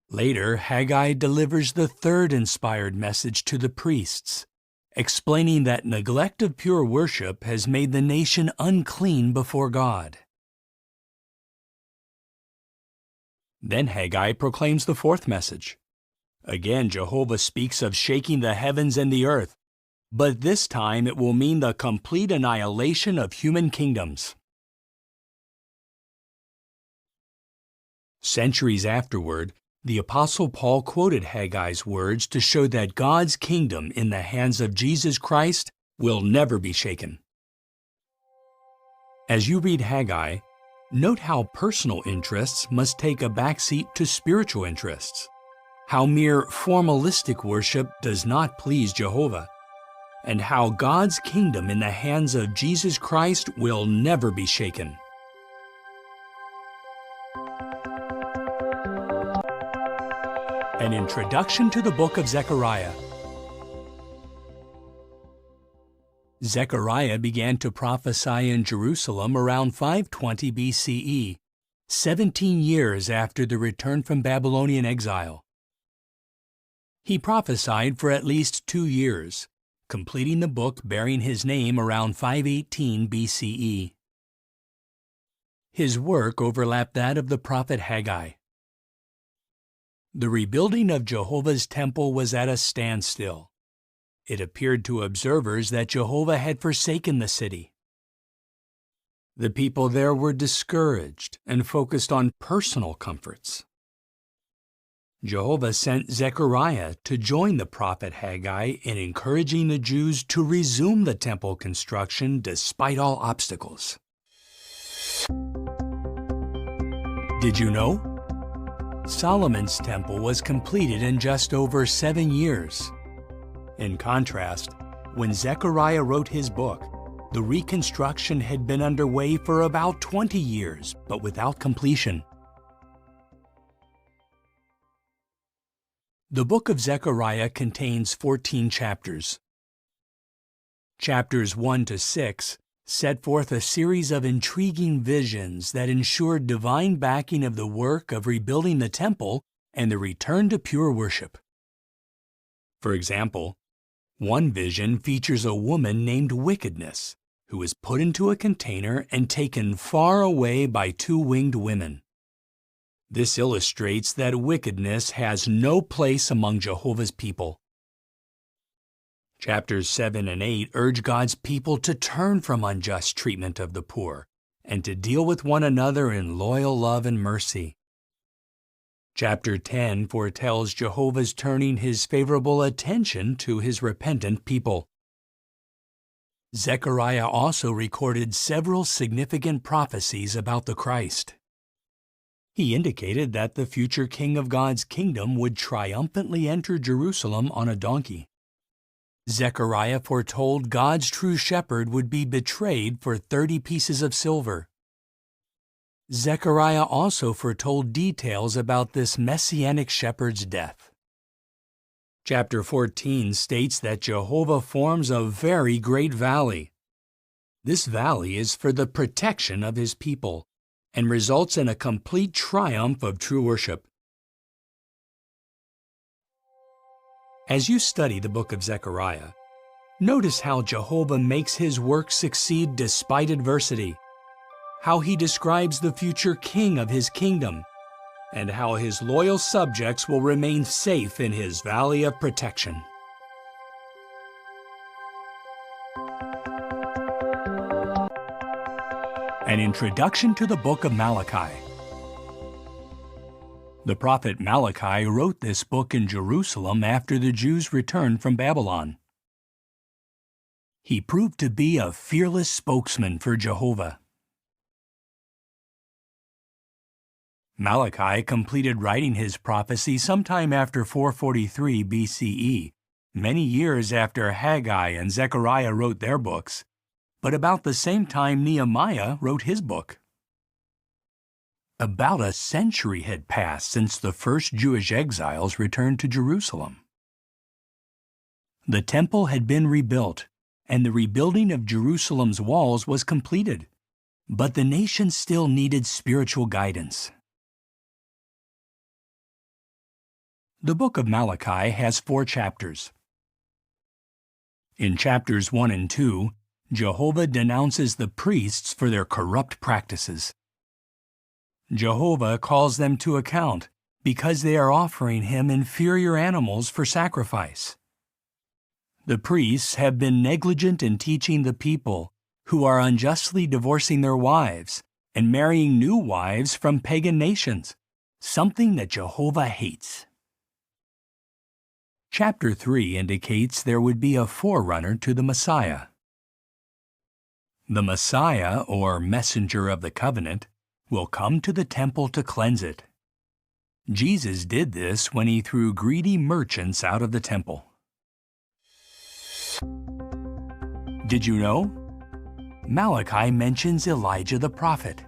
[SPEAKER 1] Later, Haggai delivers the third inspired message to the priests, explaining that neglect of pure worship has made the nation unclean before God. Then Haggai proclaims the fourth message. Again, Jehovah speaks of shaking the heavens and the earth, but this time it will mean the complete annihilation of human kingdoms. Centuries afterward, the Apostle Paul quoted Haggai's words to show that God's kingdom in the hands of Jesus Christ will never be shaken. As you read Haggai, note how personal interests must take a backseat to spiritual interests, how mere formalistic worship does not please Jehovah, and how God's kingdom in the hands of Jesus Christ will never be shaken. An introduction to the book of Zechariah. Zechariah began to prophesy in Jerusalem around 520 BCE, 17 years after the return from Babylonian exile. He prophesied for at least 2 years, completing the book bearing his name around 518 BCE. His work overlapped that of the prophet Haggai. The rebuilding of Jehovah's temple was at a standstill. It appeared to observers that Jehovah had forsaken the city. The people there were discouraged and focused on personal comforts. Jehovah sent Zechariah to join the prophet Haggai in encouraging the Jews to resume the temple construction despite all obstacles. Did you know? Solomon's temple was completed in just over 7 years. In contrast, when Zechariah wrote his book, the reconstruction had been underway for about 20 years, but without completion. The book of Zechariah contains 14 chapters. Chapters 1 to 6 set forth a series of intriguing visions that ensured divine backing of the work of rebuilding the temple and the return to pure worship. For example, one vision features a woman named Wickedness, who is put into a container and taken far away by 2 winged women. This illustrates that wickedness has no place among Jehovah's people. Chapters 7 and 8 urge God's people to turn from unjust treatment of the poor and to deal with one another in loyal love and mercy. Chapter 10 foretells Jehovah's turning his favorable attention to his repentant people. Zechariah also recorded several significant prophecies about the Christ. He indicated that the future king of God's kingdom would triumphantly enter Jerusalem on a donkey. Zechariah foretold God's true shepherd would be betrayed for 30 pieces of silver. Zechariah also foretold details about this messianic shepherd's death. Chapter 14 states that Jehovah forms a very great valley. This valley is for the protection of his people and results in a complete triumph of true worship. As you study the book of Zechariah, notice how Jehovah makes his work succeed despite adversity, how he describes the future king of his kingdom, and how his loyal subjects will remain safe in his valley of protection. An introduction to the book of Malachi. The prophet Malachi wrote this book in Jerusalem after the Jews returned from Babylon. He proved to be a fearless spokesman for Jehovah. Malachi completed writing his prophecy sometime after 443 BCE, many years after Haggai and Zechariah wrote their books, but about the same time Nehemiah wrote his book. About a century had passed since the first Jewish exiles returned to Jerusalem. The temple had been rebuilt, and the rebuilding of Jerusalem's walls was completed, but the nation still needed spiritual guidance. The book of Malachi has 4 chapters. In chapters 1 and 2, Jehovah denounces the priests for their corrupt practices. Jehovah calls them to account because they are offering him inferior animals for sacrifice. The priests have been negligent in teaching the people, who are unjustly divorcing their wives and marrying new wives from pagan nations, something that Jehovah hates. Chapter 3 indicates there would be a forerunner to the Messiah. The Messiah, or messenger of the covenant, will come to the temple to cleanse it. Jesus did this when he threw greedy merchants out of the temple. Did you know? Malachi mentions Elijah the prophet.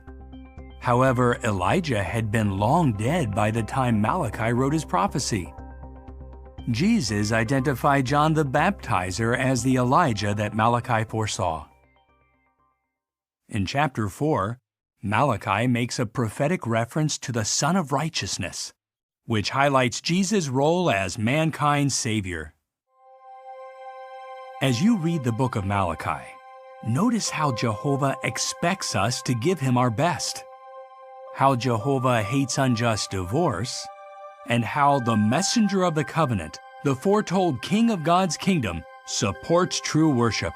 [SPEAKER 1] However, Elijah had been long dead by the time Malachi wrote his prophecy. Jesus identified John the Baptizer as the Elijah that Malachi foresaw. In chapter 4, Malachi makes a prophetic reference to the Son of Righteousness, which highlights Jesus' role as mankind's Savior. As you read the book of Malachi, notice how Jehovah expects us to give him our best, how Jehovah hates unjust divorce, and how the messenger of the covenant, the foretold king of God's kingdom, supports true worship.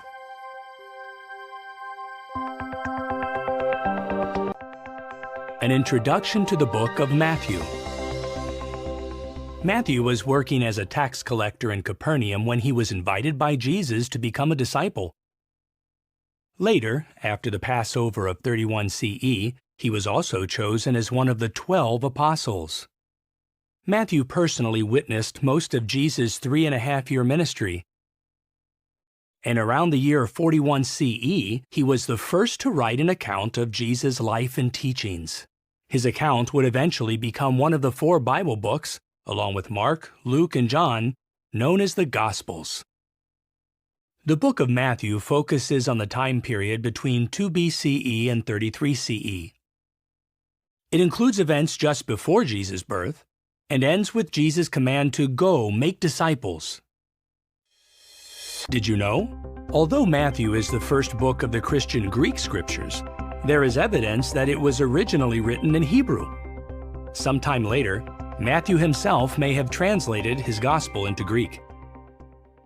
[SPEAKER 1] An introduction to the book of Matthew. Matthew was working as a tax collector in Capernaum when he was invited by Jesus to become a disciple. Later, after the Passover of 31 CE, he was also chosen as one of the 12 apostles. Matthew personally witnessed most of Jesus' 3.5-year ministry. And around the year 41 CE, he was the first to write an account of Jesus' life and teachings. His account would eventually become one of the 4 Bible books, along with Mark, Luke, and John, known as the Gospels. The book of Matthew focuses on the time period between 2 BCE and 33 CE. It includes events just before Jesus' birth and ends with Jesus' command to go make disciples. Did you know? Although Matthew is the first book of the Christian Greek scriptures, there is evidence that it was originally written in Hebrew. Sometime later, Matthew himself may have translated his gospel into Greek.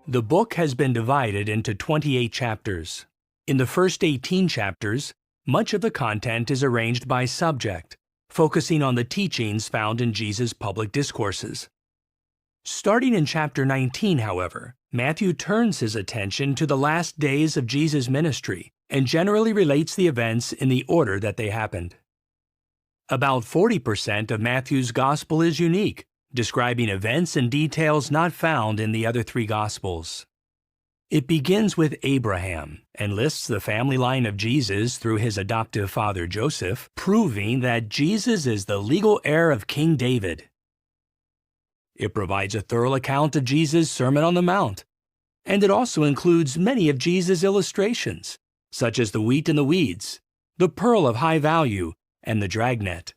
[SPEAKER 1] The book has been divided into 28 chapters. In the first 18 chapters, much of the content is arranged by subject, focusing on the teachings found in Jesus' public discourses. Starting in chapter 19, however, Matthew turns his attention to the last days of Jesus' ministry and generally relates the events in the order that they happened. About 40% of Matthew's gospel is unique, describing events and details not found in the other 3 Gospels. It begins with Abraham and lists the family line of Jesus through his adoptive father Joseph, proving that Jesus is the legal heir of King David. It provides a thorough account of Jesus' Sermon on the Mount, and it also includes many of Jesus' illustrations, such as the wheat and the weeds, the pearl of high value, and the dragnet.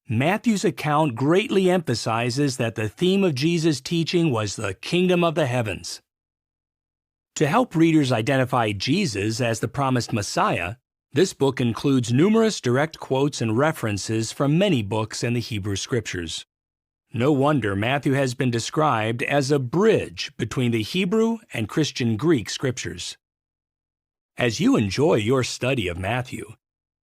[SPEAKER 1] Matthew's account greatly emphasizes that the theme of Jesus' teaching was the kingdom of the heavens. To help readers identify Jesus as the promised Messiah, this book includes numerous direct quotes and references from many books in the Hebrew Scriptures. No wonder Matthew has been described as a bridge between the Hebrew and Christian Greek Scriptures. As you enjoy your study of Matthew,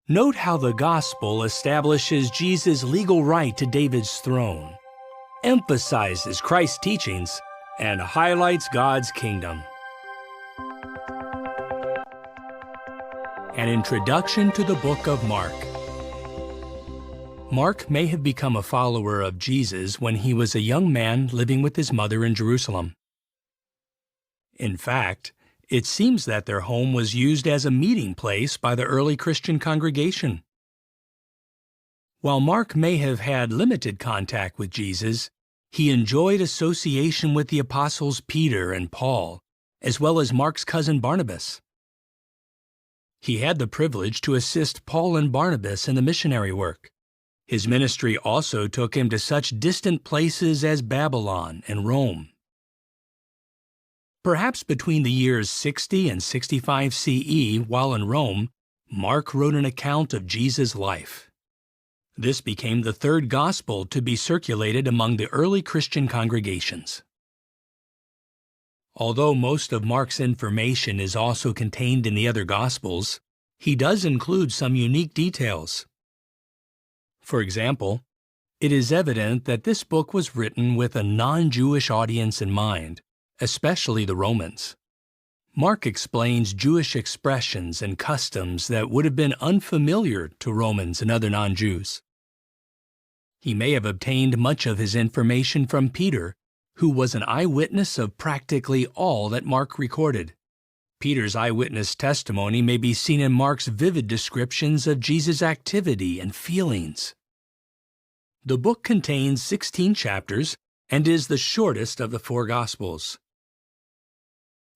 [SPEAKER 1] note how the Gospel establishes Jesus' legal right to David's throne, emphasizes Christ's teachings, and highlights God's kingdom. An introduction to the book of Mark. Mark may have become a follower of Jesus when he was a young man living with his mother in Jerusalem. In fact, it seems that their home was used as a meeting place by the early Christian congregation. While Mark may have had limited contact with Jesus, he enjoyed association with the apostles Peter and Paul, as well as Mark's cousin Barnabas. He had the privilege to assist Paul and Barnabas in the missionary work. His ministry also took him to such distant places as Babylon and Rome. Perhaps between the years 60 and 65 CE, while in Rome, Mark wrote an account of Jesus' life. This became the 3rd gospel to be circulated among the early Christian congregations. Although most of Mark's information is also contained in the other gospels, he does include some unique details. For example, it is evident that this book was written with a non-Jewish audience in mind, especially the Romans. Mark explains Jewish expressions and customs that would have been unfamiliar to Romans and other non-Jews. He may have obtained much of his information from Peter, who was an eyewitness of practically all that Mark recorded. Peter's eyewitness testimony may be seen in Mark's vivid descriptions of Jesus' activity and feelings. The book contains 16 chapters and is the shortest of the 4 Gospels.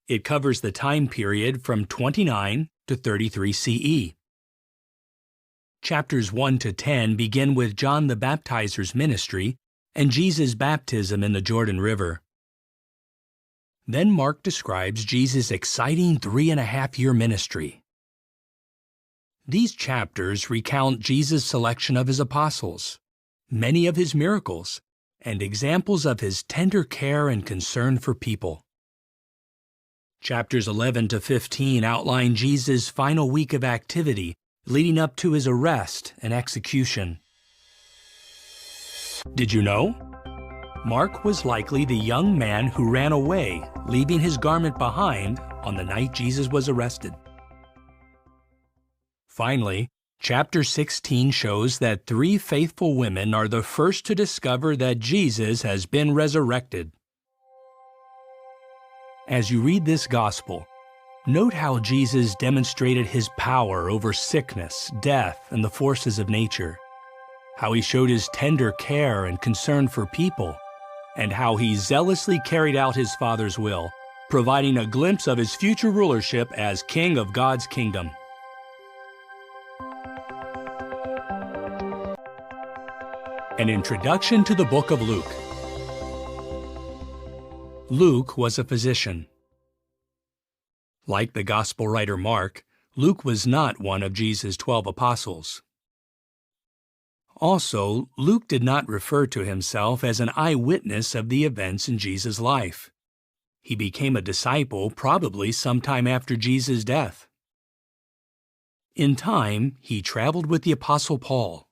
[SPEAKER 1] It covers the time period from 29 to 33 CE. Chapters 1 to 10 begin with John the Baptizer's ministry and Jesus' baptism in the Jordan River. Then Mark describes Jesus' exciting 3.5-year ministry. These chapters recount Jesus' selection of his apostles, many of his miracles, and examples of his tender care and concern for people. Chapters 11 to 15 outline Jesus' final week of activity leading up to his arrest and execution. Did you know? Mark was likely the young man who ran away, leaving his garment behind on the night Jesus was arrested. Finally, chapter 16 shows that 3 faithful women are the first to discover that Jesus has been resurrected. As you read this gospel, note how Jesus demonstrated his power over sickness, death, and the forces of nature, how he showed his tender care and concern for people, and how he zealously carried out his Father's will, providing a glimpse of his future rulership as King of God's kingdom. An introduction to the book of Luke. Luke was a physician. Like the gospel writer Mark, Luke was not one of Jesus' 12 apostles. Also, Luke did not refer to himself as an eyewitness of the events in Jesus' life. He became a disciple probably sometime after Jesus' death. In time, he traveled with the Apostle Paul.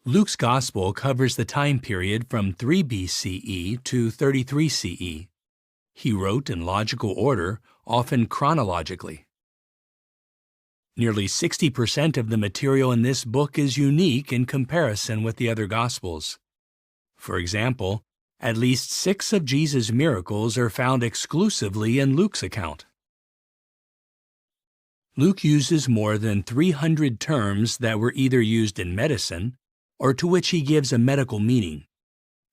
[SPEAKER 1] Luke's Gospel covers the time period from 3 BCE to 33 CE. He wrote in logical order, often chronologically. Nearly 60% of the material in this book is unique in comparison with the other Gospels. For example, at least 6 of Jesus' miracles are found exclusively in Luke's account. Luke uses more than 300 terms that were either used in medicine or to which he gives a medical meaning.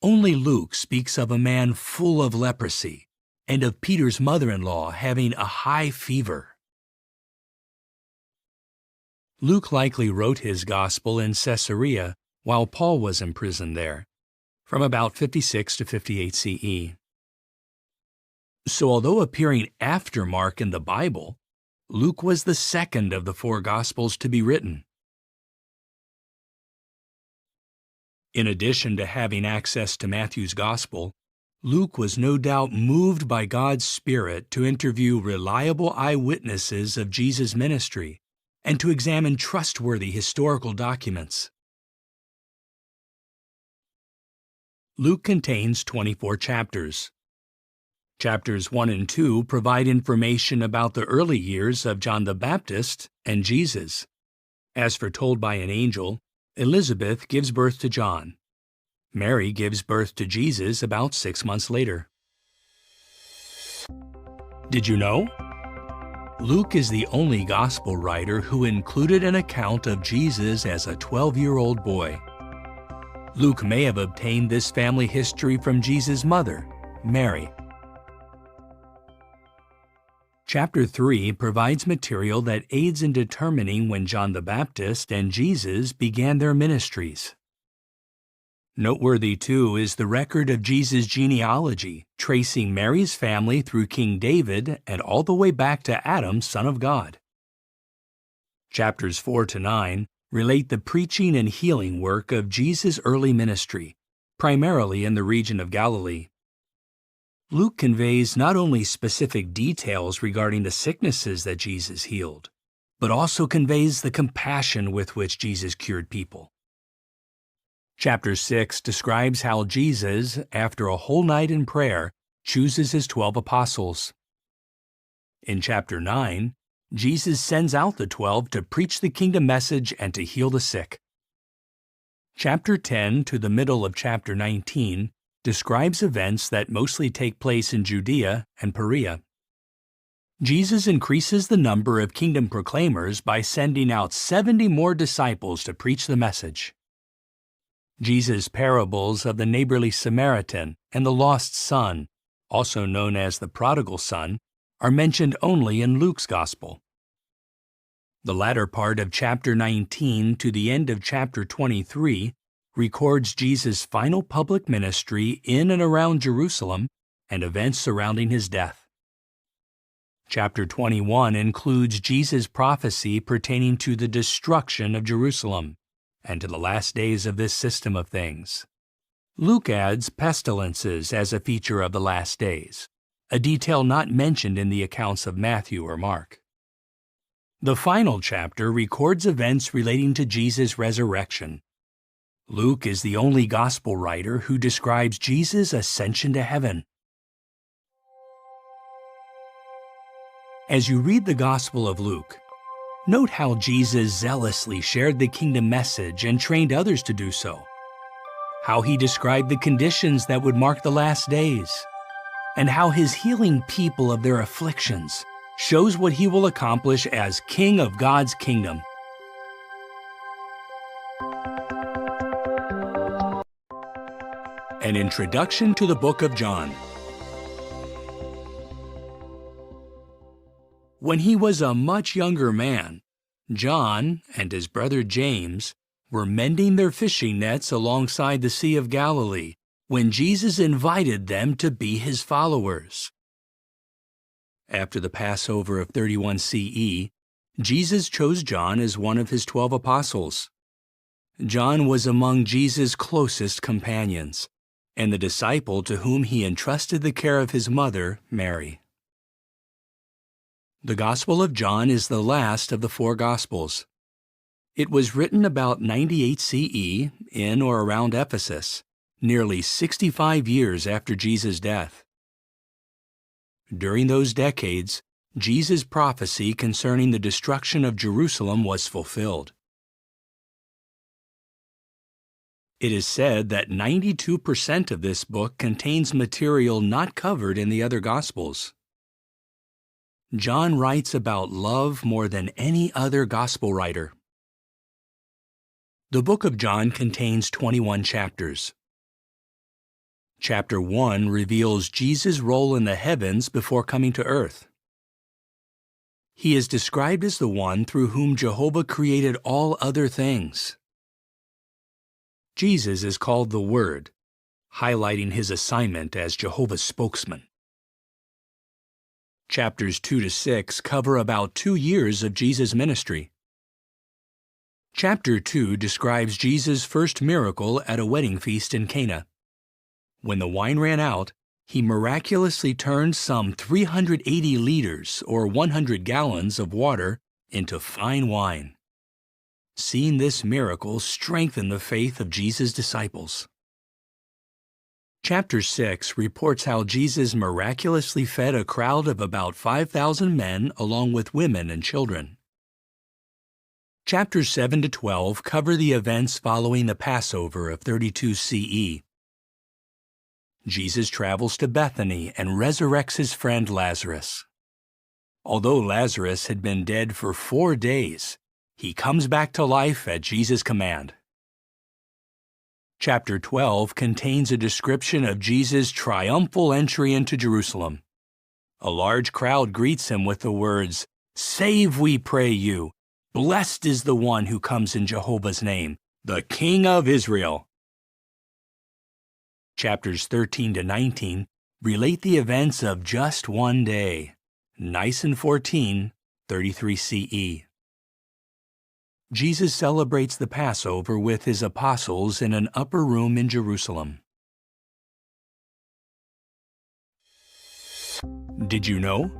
[SPEAKER 1] Only Luke speaks of a man full of leprosy and of Peter's mother-in-law having a high fever. Luke likely wrote his gospel in Caesarea while Paul was imprisoned there, from about 56 to 58 CE. So although appearing after Mark in the Bible, Luke was the second of the 4 Gospels to be written. In addition to having access to Matthew's Gospel, Luke was no doubt moved by God's Spirit to interview reliable eyewitnesses of Jesus' ministry and to examine trustworthy historical documents. Luke contains 24 chapters. Chapters 1 and 2 provide information about the early years of John the Baptist and Jesus. As foretold by an angel, Elizabeth gives birth to John. Mary gives birth to Jesus about 6 months later. Did you know? Luke is the only gospel writer who included an account of Jesus as a 12-year-old boy. Luke may have obtained this family history from Jesus' mother, Mary. Chapter 3 provides material that aids in determining when John the Baptist and Jesus began their ministries. Noteworthy, too, is the record of Jesus' genealogy, tracing Mary's family through King David and all the way back to Adam, son of God. Chapters 4 to 9 relate the preaching and healing work of Jesus' early ministry, primarily in the region of Galilee. Luke conveys not only specific details regarding the sicknesses that Jesus healed, but also conveys the compassion with which Jesus cured people. Chapter 6 describes how Jesus, after a whole night in prayer, chooses his 12 apostles. In chapter 9, Jesus sends out the 12 to preach the kingdom message and to heal the sick. Chapter 10 to the middle of chapter 19 describes events that mostly take place in Judea and Perea. Jesus increases the number of kingdom proclaimers by sending out 70 more disciples to preach the message. Jesus' parables of the neighborly Samaritan and the lost son, also known as the prodigal son, are mentioned only in Luke's Gospel. The latter part of chapter 19 to the end of chapter 23 records Jesus' final public ministry in and around Jerusalem and events surrounding his death. Chapter 21 includes Jesus' prophecy pertaining to the destruction of Jerusalem and to the last days of this system of things. Luke adds pestilences as a feature of the last days, a detail not mentioned in the accounts of Matthew or Mark. The final chapter records events relating to Jesus' resurrection. Luke is the only gospel writer who describes Jesus' ascension to heaven. As you read the Gospel of Luke, note how Jesus zealously shared the kingdom message and trained others to do so, how he described the conditions that would mark the last days, and how his healing people of their afflictions shows what he will accomplish as King of God's kingdom. An introduction to the book of John. When he was a much younger man, John and his brother James were mending their fishing nets alongside the Sea of Galilee when Jesus invited them to be his followers. After the Passover of 31 CE, Jesus chose John as one of his 12 apostles. John was among Jesus' closest companions, and the disciple to whom he entrusted the care of his mother, Mary. The Gospel of John is the last of the 4 Gospels. It was written about 98 CE in or around Ephesus, nearly 65 years after Jesus' death. During those decades, Jesus' prophecy concerning the destruction of Jerusalem was fulfilled. It is said that 92% of this book contains material not covered in the other Gospels. John writes about love more than any other Gospel writer. The book of John contains 21 chapters. Chapter 1 reveals Jesus' role in the heavens before coming to earth. He is described as the one through whom Jehovah created all other things. Jesus is called the Word, highlighting his assignment as Jehovah's spokesman. Chapters 2 to 6 cover about 2 years of Jesus' ministry. Chapter 2 describes Jesus' first miracle at a wedding feast in Cana. When the wine ran out, he miraculously turned some 380 liters or 100 gallons of water into fine wine. Seeing this miracle strengthened the faith of Jesus' disciples. Chapter 6 reports how Jesus miraculously fed a crowd of about 5,000 men along with women and children. Chapters 7 to 12 cover the events following the Passover of 32 CE. Jesus travels to Bethany and resurrects his friend Lazarus. Although Lazarus had been dead for 4 days, he comes back to life at Jesus' command. Chapter 12 contains a description of Jesus' triumphal entry into Jerusalem. A large crowd greets him with the words, "Save, we pray you! Blessed is the one who comes in Jehovah's name, the King of Israel." Chapters 13 to 19 relate the events of just one day, Nisan 14, 33 CE. Jesus celebrates the Passover with his apostles in an upper room in Jerusalem. Did you know?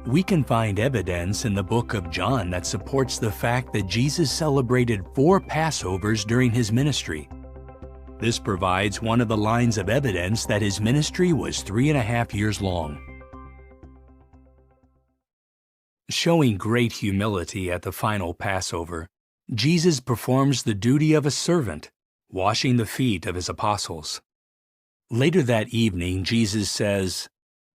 [SPEAKER 1] We can find evidence in the book of John that supports the fact that Jesus celebrated 4 Passovers during his ministry. This provides one of the lines of evidence that his ministry was 3.5 years long. Showing great humility at the final Passover, Jesus performs the duty of a servant, washing the feet of his apostles. Later that evening, Jesus says,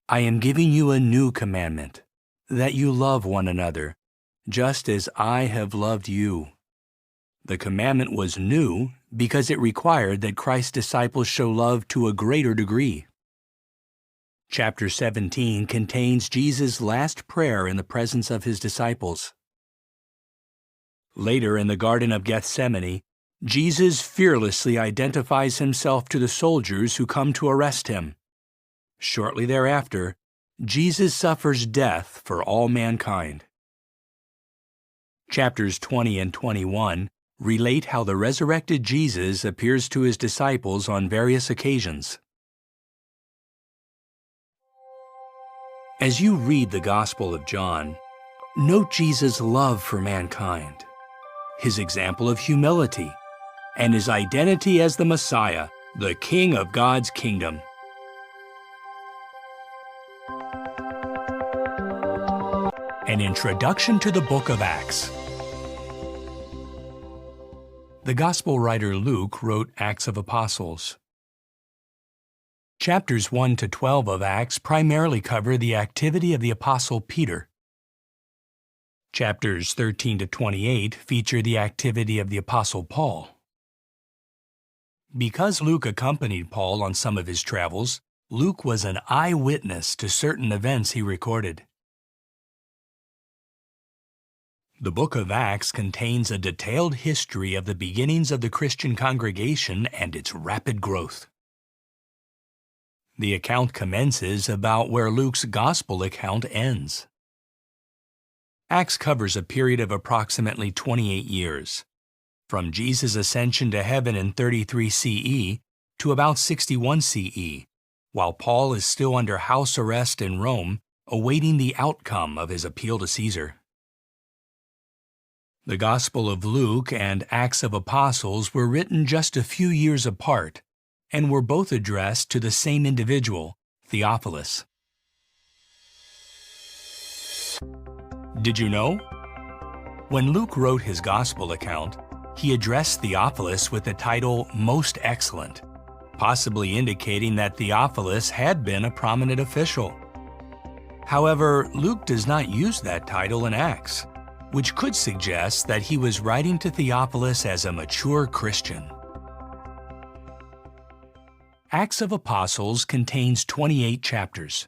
[SPEAKER 1] "I am giving you a new commandment, that you love one another, just as I have loved you." The commandment was new because it required that Christ's disciples show love to a greater degree. Chapter 17 contains Jesus' last prayer in the presence of his disciples. Later in the Garden of Gethsemane, Jesus fearlessly identifies himself to the soldiers who come to arrest him. Shortly thereafter, Jesus suffers death for all mankind. Chapters 20 and 21 relate how the resurrected Jesus appears to his disciples on various occasions. As you read the Gospel of John, note Jesus' love for mankind, his example of humility, and his identity as the Messiah, the King of God's kingdom. An introduction to the book of Acts. The Gospel writer Luke wrote Acts of Apostles. Chapters 1 to 12 of Acts primarily cover the activity of the Apostle Peter. Chapters 13 to 28 feature the activity of the Apostle Paul. Because Luke accompanied Paul on some of his travels, Luke was an eyewitness to certain events he recorded. The book of Acts contains a detailed history of the beginnings of the Christian congregation and its rapid growth. The account commences about where Luke's gospel account ends. Acts covers a period of approximately 28 years, from Jesus' ascension to heaven in 33 CE to about 61 CE, while Paul is still under house arrest in Rome, awaiting the outcome of his appeal to Caesar. The Gospel of Luke and Acts of Apostles were written just a few years apart and were both addressed to the same individual, Theophilus. Did you know? When Luke wrote his Gospel account, he addressed Theophilus with the title Most Excellent, possibly indicating that Theophilus had been a prominent official. However, Luke does not use that title in Acts, which could suggest that he was writing to Theophilus as a mature Christian. Acts of Apostles contains 28 chapters.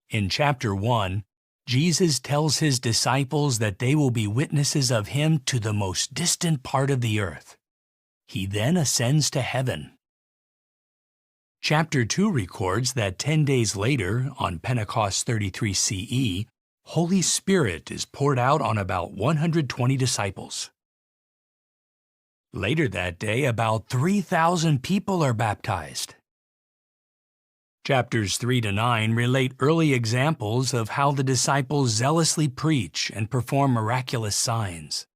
[SPEAKER 1] In chapter 1, Jesus tells his disciples that they will be witnesses of him to the most distant part of the earth. He then ascends to heaven. Chapter 2 records that 10 days later, on Pentecost 33 CE, Holy Spirit is poured out on about 120 disciples. Later that day, about 3,000 people are baptized. Chapters 3 to 9 relate early examples of how the disciples zealously preach and perform miraculous signs.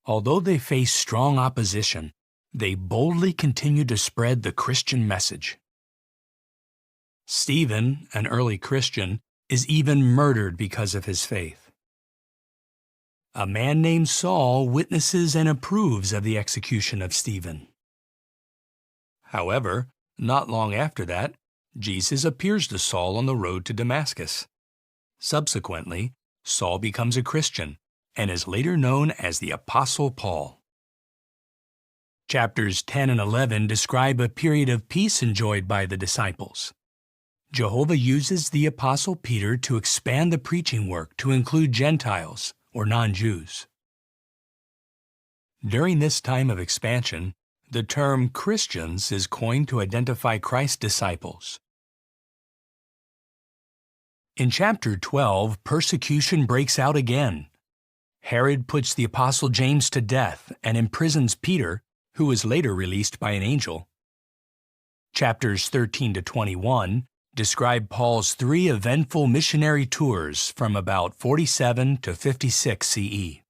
[SPEAKER 1] Although they face strong opposition, they boldly continue to spread the Christian message. Stephen, an early Christian, is even murdered because of his faith. A man named Saul witnesses and approves of the execution of Stephen. However, not long after that, Jesus appears to Saul on the road to Damascus. Subsequently, Saul becomes a Christian and is later known as the Apostle Paul. Chapters 10 and 11 describe a period of peace enjoyed by the disciples. Jehovah uses the Apostle Peter to expand the preaching work to include Gentiles, or non-Jews. During this time of expansion, the term Christians is coined to identify Christ's disciples. In chapter 12, persecution breaks out again. Herod puts the Apostle James to death and imprisons Peter, who is later released by an angel. Chapters 13 to 21 describe Paul's 3 eventful missionary tours from about 47 to 56 CE.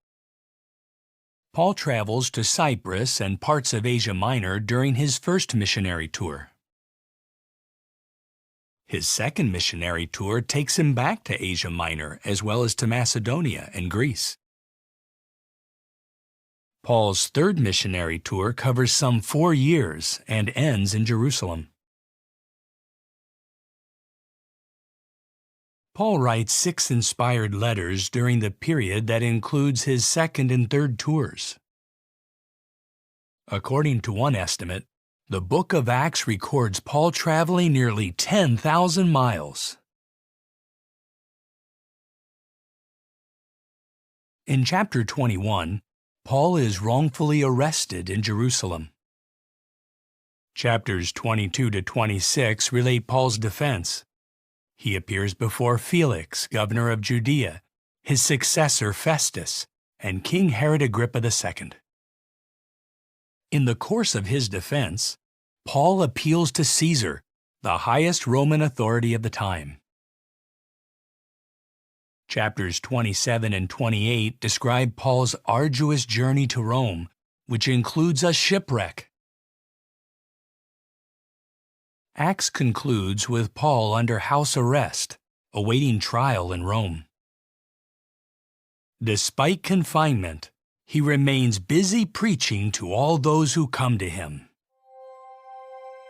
[SPEAKER 1] Paul travels to Cyprus and parts of Asia Minor during his first missionary tour. His second missionary tour takes him back to Asia Minor as well as to Macedonia and Greece. Paul's third missionary tour covers some 4 years and ends in Jerusalem. Paul writes 6 inspired letters during the period that includes his second and third tours. According to one estimate, the book of Acts records Paul traveling nearly 10,000 miles. In chapter 21, Paul is wrongfully arrested in Jerusalem. Chapters 22 to 26 relate Paul's defense. He appears before Felix, governor of Judea, his successor Festus, and King Herod Agrippa II. In the course of his defense, Paul appeals to Caesar, the highest Roman authority of the time. Chapters 27 and 28 describe Paul's arduous journey to Rome, which includes a shipwreck. Acts concludes with Paul under house arrest, awaiting trial in Rome. Despite confinement, he remains busy preaching to all those who come to him.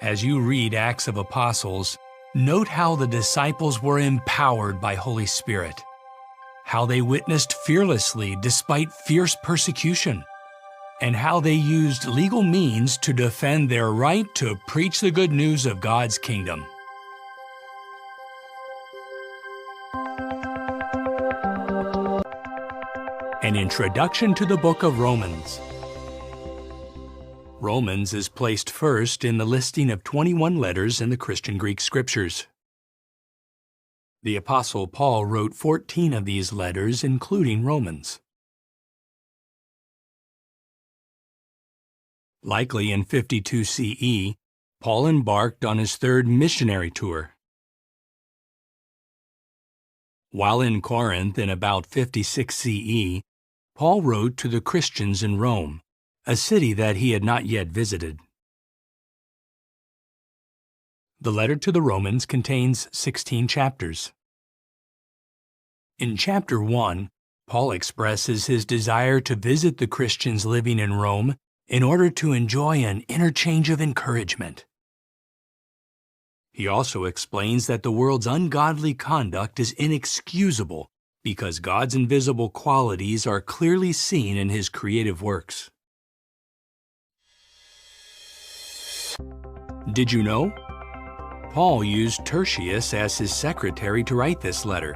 [SPEAKER 1] As you read Acts of Apostles, note how the disciples were empowered by Holy Spirit, how they witnessed fearlessly despite fierce persecution, and how they used legal means to defend their right to preach the good news of God's kingdom. An introduction to the book of Romans. Romans is placed first in the listing of 21 letters in the Christian Greek scriptures. The Apostle Paul wrote 14 of these letters, including Romans. Likely in 52 CE, Paul embarked on his third missionary tour. While in Corinth in about 56 CE, Paul wrote to the Christians in Rome, a city that he had not yet visited. The letter to the Romans contains 16 chapters. In chapter 1, Paul expresses his desire to visit the Christians living in Rome in order to enjoy an interchange of encouragement. He also explains that the world's ungodly conduct is inexcusable because God's invisible qualities are clearly seen in his creative works. Did you know? Paul used Tertius as his secretary to write this letter.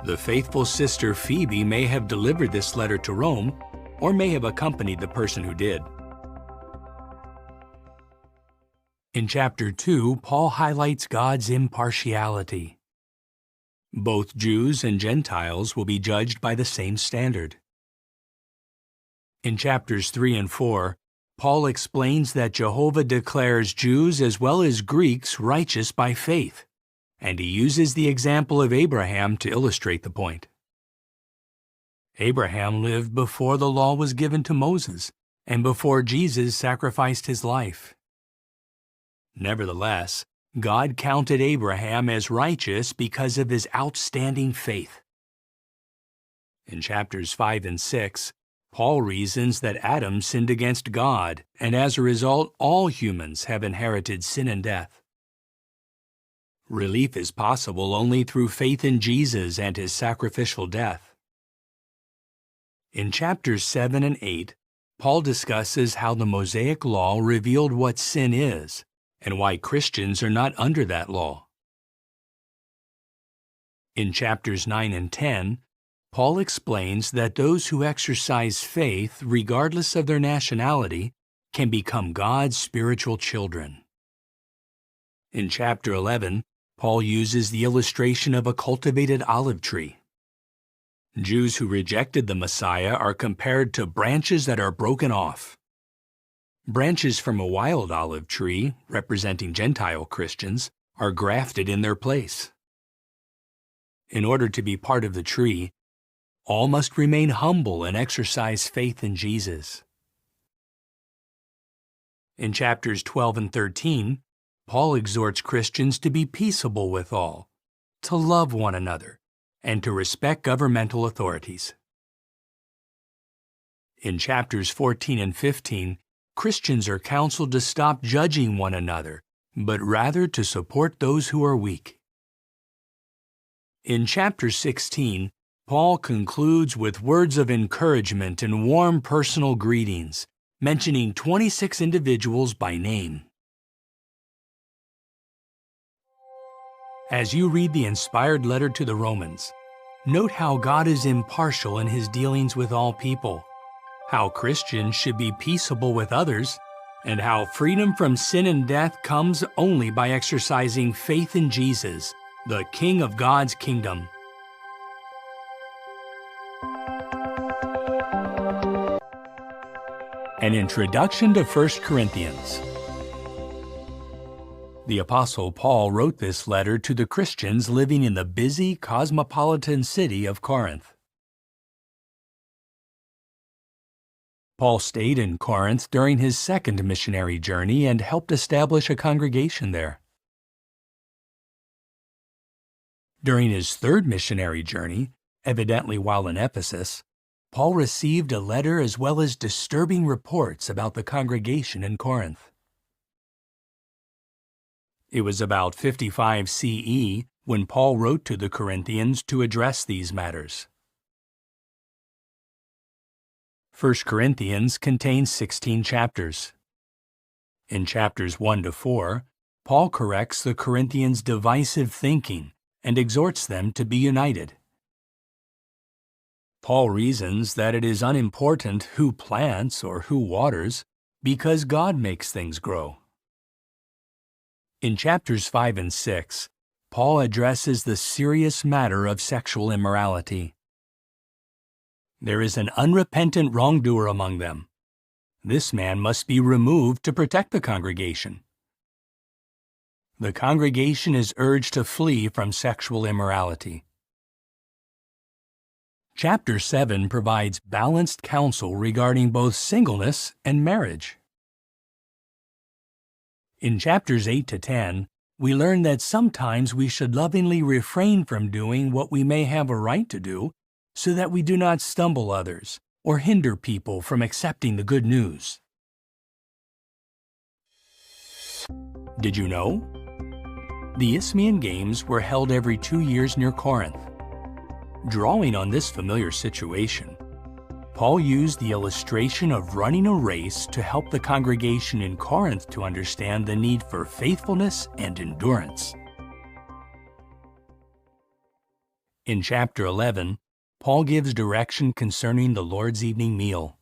[SPEAKER 1] The faithful sister Phoebe may have delivered this letter to Rome, or may have accompanied the person who did. In chapter 2, Paul highlights God's impartiality. Both Jews and Gentiles will be judged by the same standard. In chapters 3 and 4, Paul explains that Jehovah declares Jews as well as Greeks righteous by faith, and he uses the example of Abraham to illustrate the point. Abraham lived before the law was given to Moses, and before Jesus sacrificed his life. Nevertheless, God counted Abraham as righteous because of his outstanding faith. In chapters 5 and 6, Paul reasons that Adam sinned against God, and as a result, all humans have inherited sin and death. Relief is possible only through faith in Jesus and his sacrificial death. In chapters 7 and 8, Paul discusses how the Mosaic Law revealed what sin is, and why Christians are not under that law. In chapters 9 and 10, Paul explains that those who exercise faith, regardless of their nationality, can become God's spiritual children. In chapter 11, Paul uses the illustration of a cultivated olive tree. Jews who rejected the Messiah are compared to branches that are broken off. Branches from a wild olive tree, representing Gentile Christians, are grafted in their place. In order to be part of the tree, all must remain humble and exercise faith in Jesus. In chapters 12 and 13, Paul exhorts Christians to be peaceable with all, to love one another, and to respect governmental authorities. In chapters 14 and 15, Christians are counseled to stop judging one another, but rather to support those who are weak. In chapter 16, Paul concludes with words of encouragement and warm personal greetings, mentioning 26 individuals by name. As you read the inspired letter to the Romans, note how God is impartial in his dealings with all people, how Christians should be peaceable with others, and how freedom from sin and death comes only by exercising faith in Jesus, the King of God's kingdom. An introduction to 1 Corinthians. The Apostle Paul wrote this letter to the Christians living in the busy cosmopolitan city of Corinth. Paul stayed in Corinth during his second missionary journey and helped establish a congregation there. During his third missionary journey, evidently while in Ephesus, Paul received a letter as well as disturbing reports about the congregation in Corinth. It was about 55 CE when Paul wrote to the Corinthians to address these matters. 1 Corinthians contains 16 chapters. In chapters 1 to 4, Paul corrects the Corinthians' divisive thinking and exhorts them to be united. Paul reasons that it is unimportant who plants or who waters, because God makes things grow. In chapters 5 and 6, Paul addresses the serious matter of sexual immorality. There is an unrepentant wrongdoer among them. This man must be removed to protect the congregation. The congregation is urged to flee from sexual immorality. Chapter 7 provides balanced counsel regarding both singleness and marriage. In chapters 8 to 10, we learn that sometimes we should lovingly refrain from doing what we may have a right to do, so that we do not stumble others or hinder people from accepting the good news. Did you know? The Isthmian Games were held every 2 years near Corinth. Drawing on this familiar situation, Paul used the illustration of running a race to help the congregation in Corinth to understand the need for faithfulness and endurance. In chapter 11, Paul gives direction concerning the Lord's evening meal.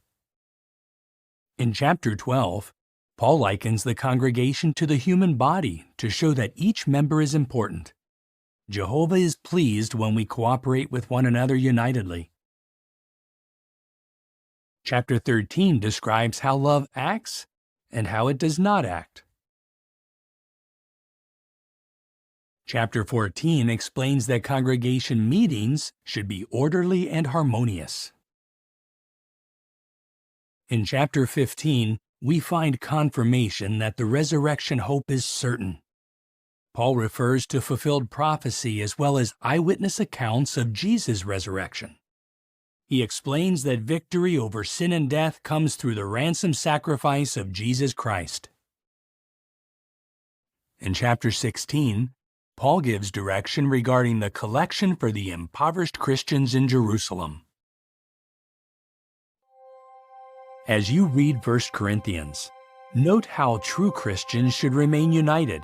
[SPEAKER 1] In chapter 12, Paul likens the congregation to the human body to show that each member is important. Jehovah is pleased when we cooperate with one another unitedly. Chapter 13 describes how love acts and how it does not act. Chapter 14 explains that congregation meetings should be orderly and harmonious. In chapter 15, we find confirmation that the resurrection hope is certain. Paul refers to fulfilled prophecy as well as eyewitness accounts of Jesus' resurrection. He explains that victory over sin and death comes through the ransom sacrifice of Jesus Christ. In chapter 16, Paul gives direction regarding the collection for the impoverished Christians in Jerusalem. As you read 1 Corinthians, note how true Christians should remain united,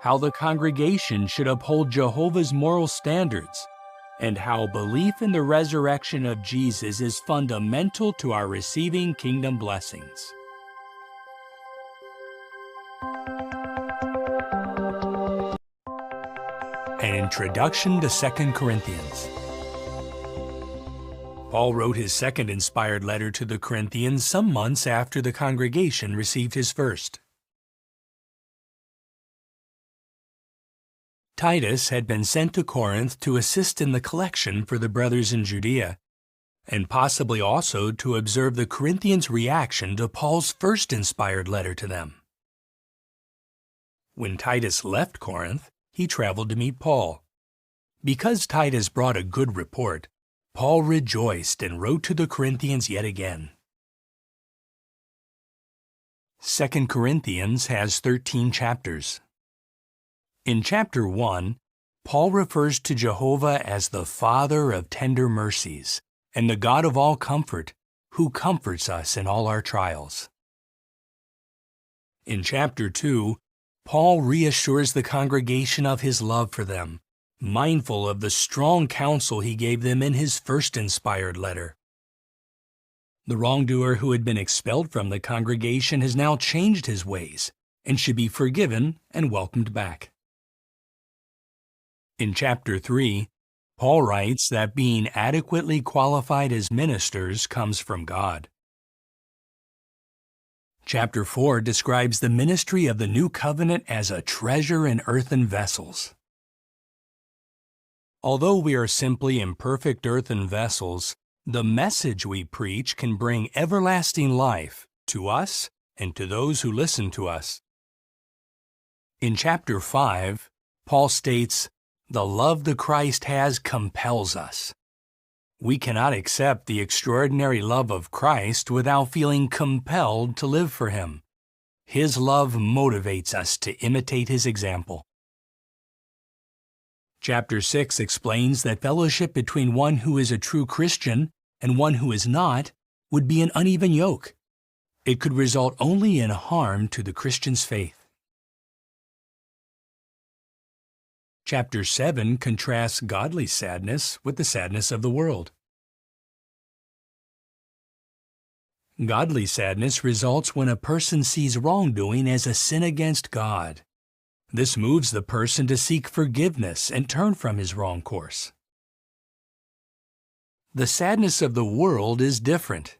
[SPEAKER 1] how the congregation should uphold Jehovah's moral standards, and how belief in the resurrection of Jesus is fundamental to our receiving kingdom blessings. An introduction to 2 Corinthians. Paul wrote his second inspired letter to the Corinthians some months after the congregation received his first. Titus had been sent to Corinth to assist in the collection for the brothers in Judea, and possibly also to observe the Corinthians' reaction to Paul's first inspired letter to them. When Titus left Corinth, he traveled to meet Paul. Because Titus brought a good report, Paul rejoiced and wrote to the Corinthians yet again. 2 Corinthians has 13 chapters. In chapter 1, Paul refers to Jehovah as the Father of tender mercies and the God of all comfort, who comforts us in all our trials. In chapter 2, Paul reassures the congregation of his love for them, mindful of the strong counsel he gave them in his first inspired letter. The wrongdoer who had been expelled from the congregation has now changed his ways and should be forgiven and welcomed back. In chapter 3, Paul writes that being adequately qualified as ministers comes from God. Chapter 4 describes the ministry of the new covenant as a treasure in earthen vessels. Although we are simply imperfect earthen vessels, the message we preach can bring everlasting life to us and to those who listen to us. In chapter 5, Paul states, "The love the Christ has compels us." We cannot accept the extraordinary love of Christ without feeling compelled to live for Him. His love motivates us to imitate His example. Chapter 6 explains that fellowship between one who is a true Christian and one who is not would be an uneven yoke. It could result only in harm to the Christian's faith. Chapter 7 contrasts godly sadness with the sadness of the world. Godly sadness results when a person sees wrongdoing as a sin against God. This moves the person to seek forgiveness and turn from his wrong course. The sadness of the world is different.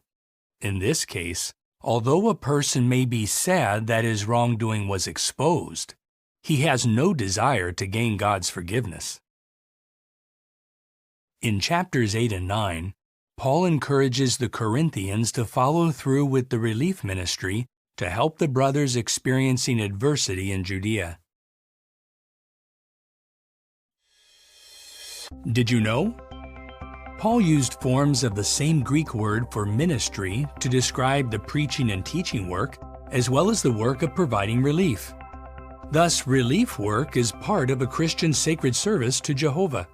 [SPEAKER 1] In this case, although a person may be sad that his wrongdoing was exposed, he has no desire to gain God's forgiveness. In chapters 8 and 9, Paul encourages the Corinthians to follow through with the relief ministry to help the brothers experiencing adversity in Judea. Did you know? Paul used forms of the same Greek word for ministry to describe the preaching and teaching work, as well as the work of providing relief. Thus, relief work is part of a Christian sacred service to Jehovah.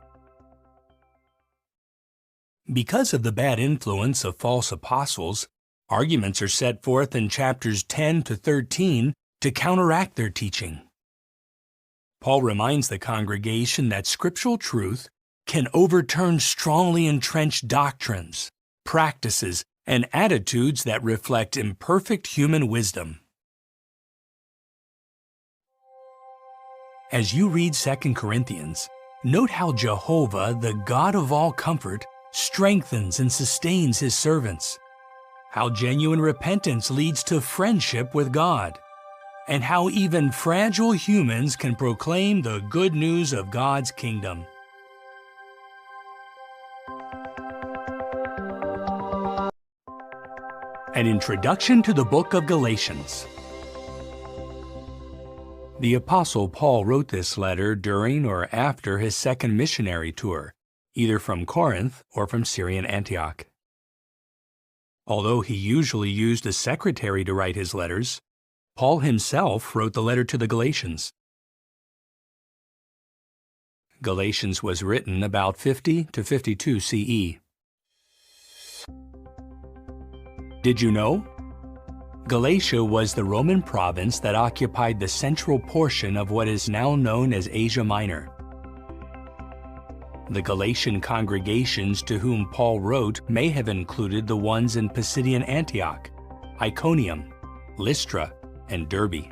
[SPEAKER 1] Because of the bad influence of false apostles, arguments are set forth in chapters 10 to 13 to counteract their teaching. Paul reminds the congregation that scriptural truth can overturn strongly entrenched doctrines, practices, and attitudes that reflect imperfect human wisdom. As you read 2 Corinthians, note how Jehovah, the God of all comfort, strengthens and sustains His servants, how genuine repentance leads to friendship with God, and how even fragile humans can proclaim the good news of God's kingdom. An introduction to the book of Galatians. The Apostle Paul wrote this letter during or after his second missionary tour, either from Corinth or from Syrian Antioch. Although he usually used a secretary to write his letters, Paul himself wrote the letter to the Galatians. Galatians was written about 50 to 52 CE. Did you know? Galatia was the Roman province that occupied the central portion of what is now known as Asia Minor. The Galatian congregations to whom Paul wrote may have included the ones in Pisidian Antioch, Iconium, Lystra, and Derbe.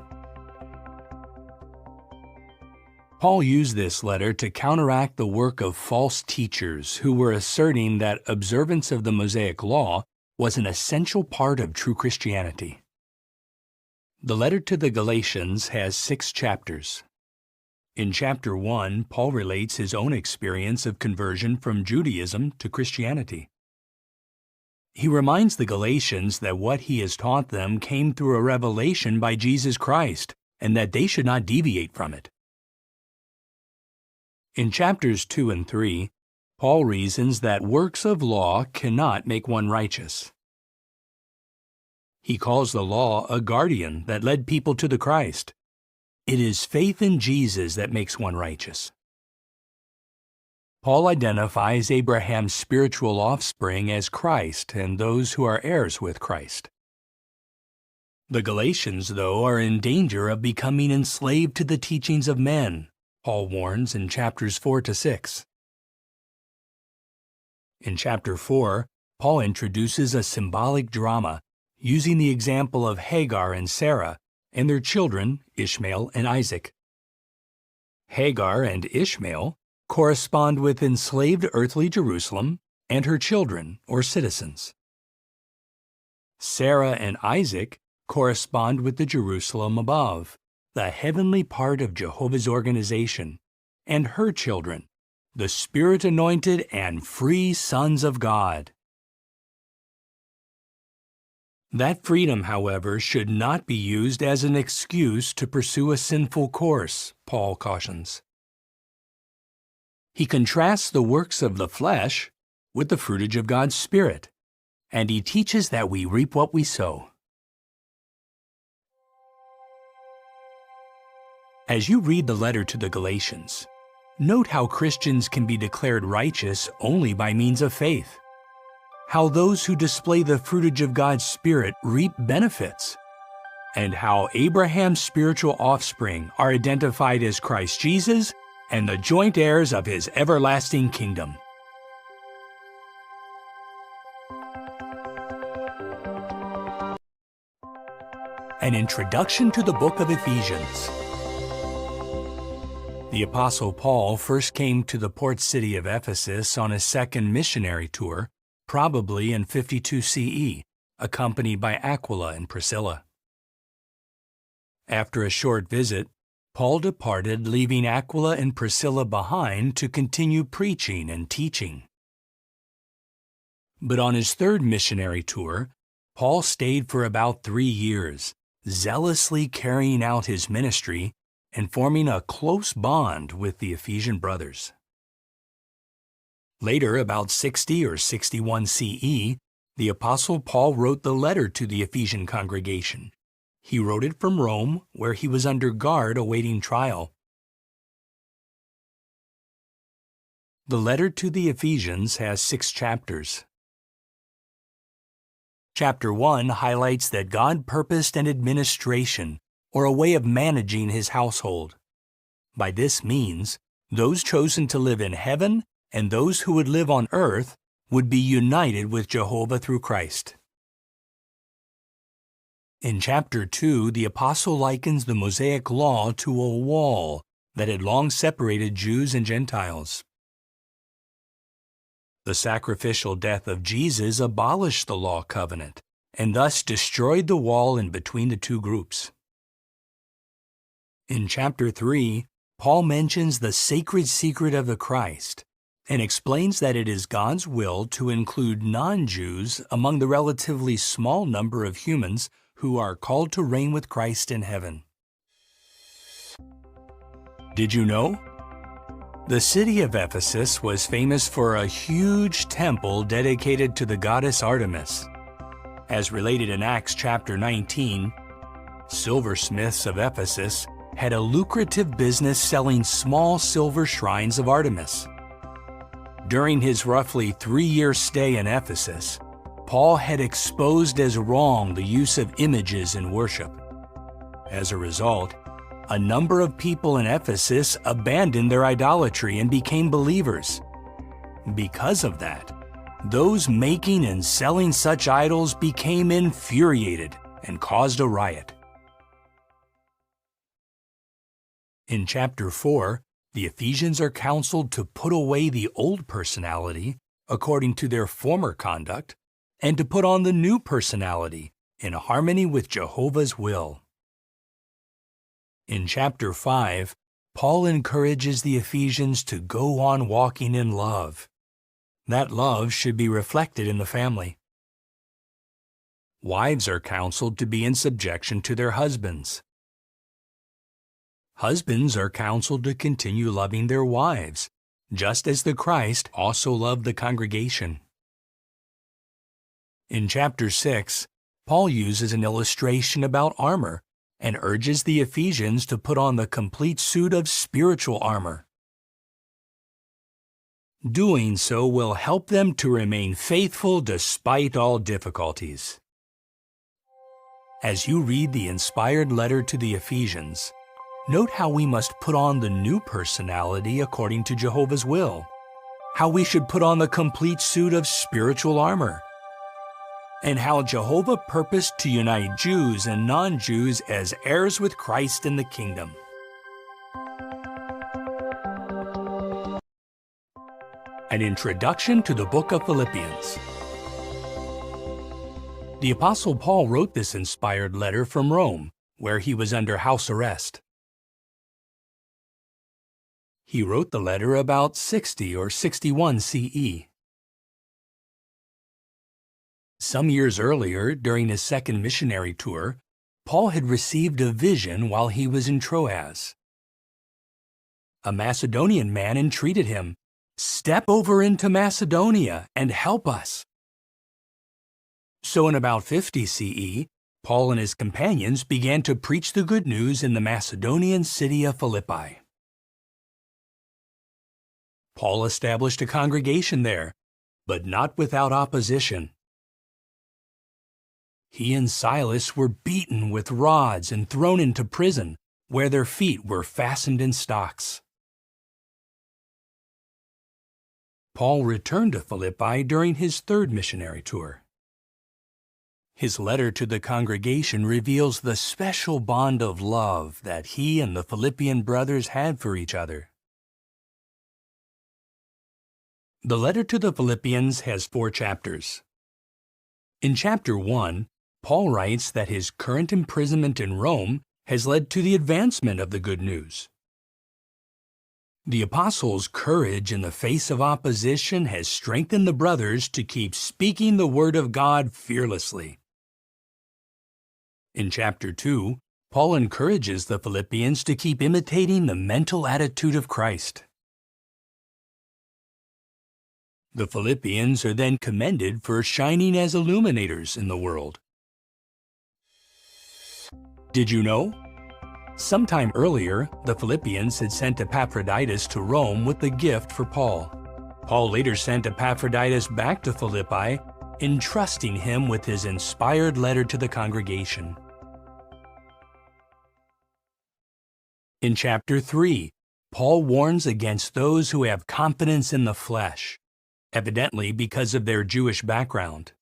[SPEAKER 1] Paul used this letter to counteract the work of false teachers who were asserting that observance of the Mosaic Law was an essential part of true Christianity. The letter to the Galatians has 6 chapters. In chapter 1, Paul relates his own experience of conversion from Judaism to Christianity. He reminds the Galatians that what he has taught them came through a revelation by Jesus Christ, and that they should not deviate from it. In chapters 2 and 3, Paul reasons that works of law cannot make one righteous. He calls the law a guardian that led people to the Christ. It is faith in Jesus that makes one righteous. Paul identifies Abraham's spiritual offspring as Christ and those who are heirs with Christ. The Galatians, though, are in danger of becoming enslaved to the teachings of men, Paul warns in chapters 4 to 6. In chapter 4, Paul introduces a symbolic drama using the example of Hagar and Sarah and their children, Ishmael and Isaac. Hagar and Ishmael correspond with enslaved earthly Jerusalem and her children or citizens. Sarah and Isaac correspond with the Jerusalem above, the heavenly part of Jehovah's organization, and her children, the Spirit-anointed and free sons of God. That freedom, however, should not be used as an excuse to pursue a sinful course, Paul cautions. He contrasts the works of the flesh with the fruitage of God's Spirit, and he teaches that we reap what we sow. As you read the letter to the Galatians, note how Christians can be declared righteous only by means of faith, how those who display the fruitage of God's Spirit reap benefits, and how Abraham's spiritual offspring are identified as Christ Jesus and the joint heirs of his everlasting kingdom. An introduction to the book of Ephesians. The Apostle Paul first came to the port city of Ephesus on his second missionary tour, probably in 52 CE, accompanied by Aquila and Priscilla. After a short visit, Paul departed, leaving Aquila and Priscilla behind to continue preaching and teaching. But on his third missionary tour, Paul stayed for about 3 years, zealously carrying out his ministry and forming a close bond with the Ephesian brothers. Later, about 60 or 61 CE, the Apostle Paul wrote the letter to the Ephesian congregation. He wrote it from Rome, where he was under guard awaiting trial. The letter to the Ephesians has 6 chapters. Chapter 1 highlights that God purposed an administration, or a way of managing his household. By this means, those chosen to live in heaven and those who would live on earth would be united with Jehovah through Christ. In chapter 2, the apostle likens the Mosaic law to a wall that had long separated Jews and Gentiles. The sacrificial death of Jesus abolished the law covenant and thus destroyed the wall in between the two groups. In chapter 3, Paul mentions the sacred secret of the Christ and explains that it is God's will to include non-Jews among the relatively small number of humans who are called to reign with Christ in heaven. Did you know? The city of Ephesus was famous for a huge temple dedicated to the goddess Artemis. As related in Acts chapter 19, silversmiths of Ephesus had a lucrative business selling small silver shrines of Artemis. During his roughly 3-year stay in Ephesus, Paul had exposed as wrong the use of images in worship. As a result, a number of people in Ephesus abandoned their idolatry and became believers. Because of that, those making and selling such idols became infuriated and caused a riot. In chapter 4, the Ephesians are counseled to put away the old personality, according to their former conduct, and to put on the new personality, in harmony with Jehovah's will. In chapter 5, Paul encourages the Ephesians to go on walking in love. That love should be reflected in the family. Wives are counseled to be in subjection to their husbands. Husbands are counseled to continue loving their wives, just as the Christ also loved the congregation. In chapter 6, Paul uses an illustration about armor and urges the Ephesians to put on the complete suit of spiritual armor. Doing so will help them to remain faithful despite all difficulties. As you read the inspired letter to the Ephesians, note how we must put on the new personality according to Jehovah's will, how we should put on the complete suit of spiritual armor, and how Jehovah purposed to unite Jews and non-Jews as heirs with Christ in the kingdom. An introduction to the book of Philippians. The Apostle Paul wrote this inspired letter from Rome, where he was under house arrest. He wrote the letter about 60 or 61 CE. Some years earlier, during his second missionary tour, Paul had received a vision while he was in Troas. A Macedonian man entreated him, "Step over into Macedonia and help us." So in about 50 CE, Paul and his companions began to preach the good news in the Macedonian city of Philippi. Paul established a congregation there, but not without opposition. He and Silas were beaten with rods and thrown into prison, where their feet were fastened in stocks. Paul returned to Philippi during his third missionary tour. His letter to the congregation reveals the special bond of love that he and the Philippian brothers had for each other. The letter to the Philippians has 4 chapters. In chapter 1, Paul writes that his current imprisonment in Rome has led to the advancement of the good news. The apostle's courage in the face of opposition has strengthened the brothers to keep speaking the word of God fearlessly. In chapter 2, Paul encourages the Philippians to keep imitating the mental attitude of Christ. The Philippians are then commended for shining as illuminators in the world. Did you know? Sometime earlier, the Philippians had sent Epaphroditus to Rome with a gift for Paul. Paul later sent Epaphroditus back to Philippi, entrusting him with his inspired letter to the congregation. In chapter 3, Paul warns against those who have confidence in the flesh, evidently because of their Jewish background.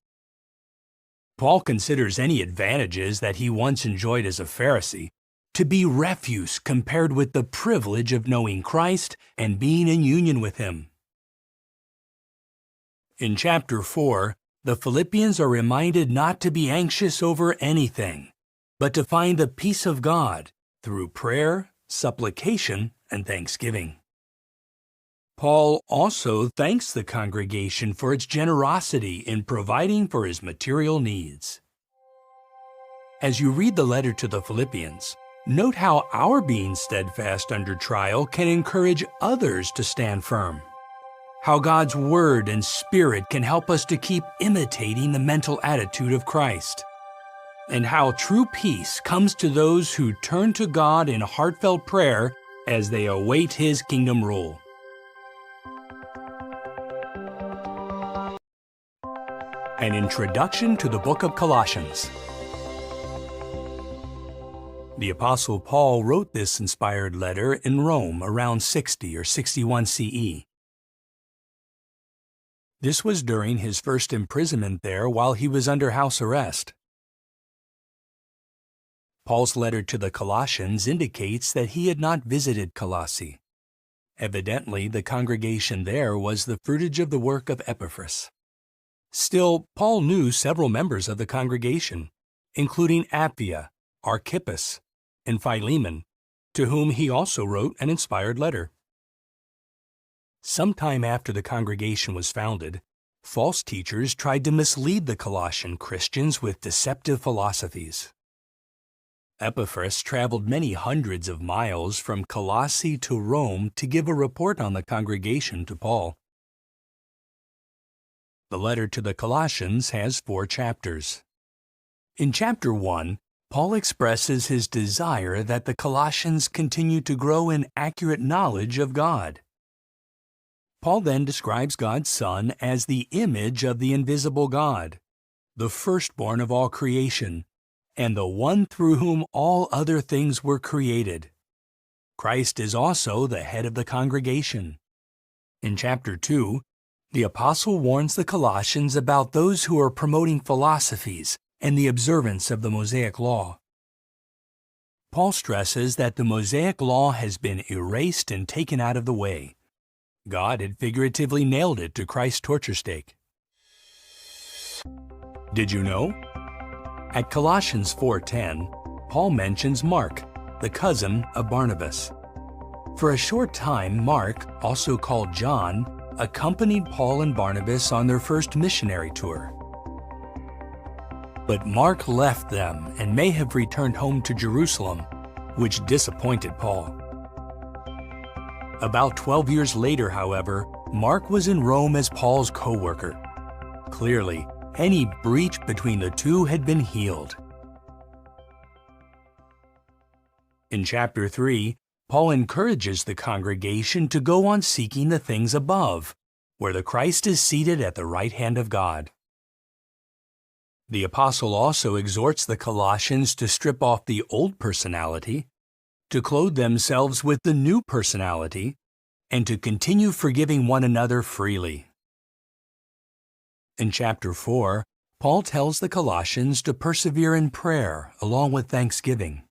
[SPEAKER 1] Paul considers any advantages that he once enjoyed as a Pharisee to be refuse compared with the privilege of knowing Christ and being in union with Him. In chapter 4, the Philippians are reminded not to be anxious over anything, but to find the peace of God through prayer, supplication, and thanksgiving. Paul also thanks the congregation for its generosity in providing for his material needs. As you read the letter to the Philippians, note how our being steadfast under trial can encourage others to stand firm. How God's Word and Spirit can help us to keep imitating the mental attitude of Christ. And how true peace comes to those who turn to God in heartfelt prayer as they await His kingdom rule. An introduction to the book of Colossians. The Apostle Paul wrote this inspired letter in Rome around 60 or 61 CE. This was during his first imprisonment there while he was under house arrest. Paul's letter to the Colossians indicates that he had not visited Colossae. Evidently, the congregation there was the fruitage of the work of Epaphras. Still, Paul knew several members of the congregation, including Apphia, Archippus, and Philemon, to whom he also wrote an inspired letter. Sometime after the congregation was founded, false teachers tried to mislead the Colossian Christians with deceptive philosophies. Epaphras traveled many hundreds of miles from Colossae to Rome to give a report on the congregation to Paul. The letter to the Colossians has 4 chapters. In chapter 1, Paul expresses his desire that the Colossians continue to grow in accurate knowledge of God. Paul then describes God's Son as the image of the invisible God, the firstborn of all creation, and the one through whom all other things were created. Christ is also the head of the congregation. In chapter 2, the apostle warns the Colossians about those who are promoting philosophies and the observance of the Mosaic Law. Paul stresses that the Mosaic Law has been erased and taken out of the way. God had figuratively nailed it to Christ's torture stake. Did you know? At Colossians 4:10, Paul mentions Mark, the cousin of Barnabas. For a short time, Mark, also called John, accompanied Paul and Barnabas on their first missionary tour. But Mark left them and may have returned home to Jerusalem, which disappointed Paul. About 12 years later, however, Mark was in Rome as Paul's co-worker. Clearly, any breach between the two had been healed. In chapter 3, Paul encourages the congregation to go on seeking the things above, where the Christ is seated at the right hand of God. The apostle also exhorts the Colossians to strip off the old personality, to clothe themselves with the new personality, and to continue forgiving one another freely. In chapter 4, Paul tells the Colossians to persevere in prayer along with thanksgiving.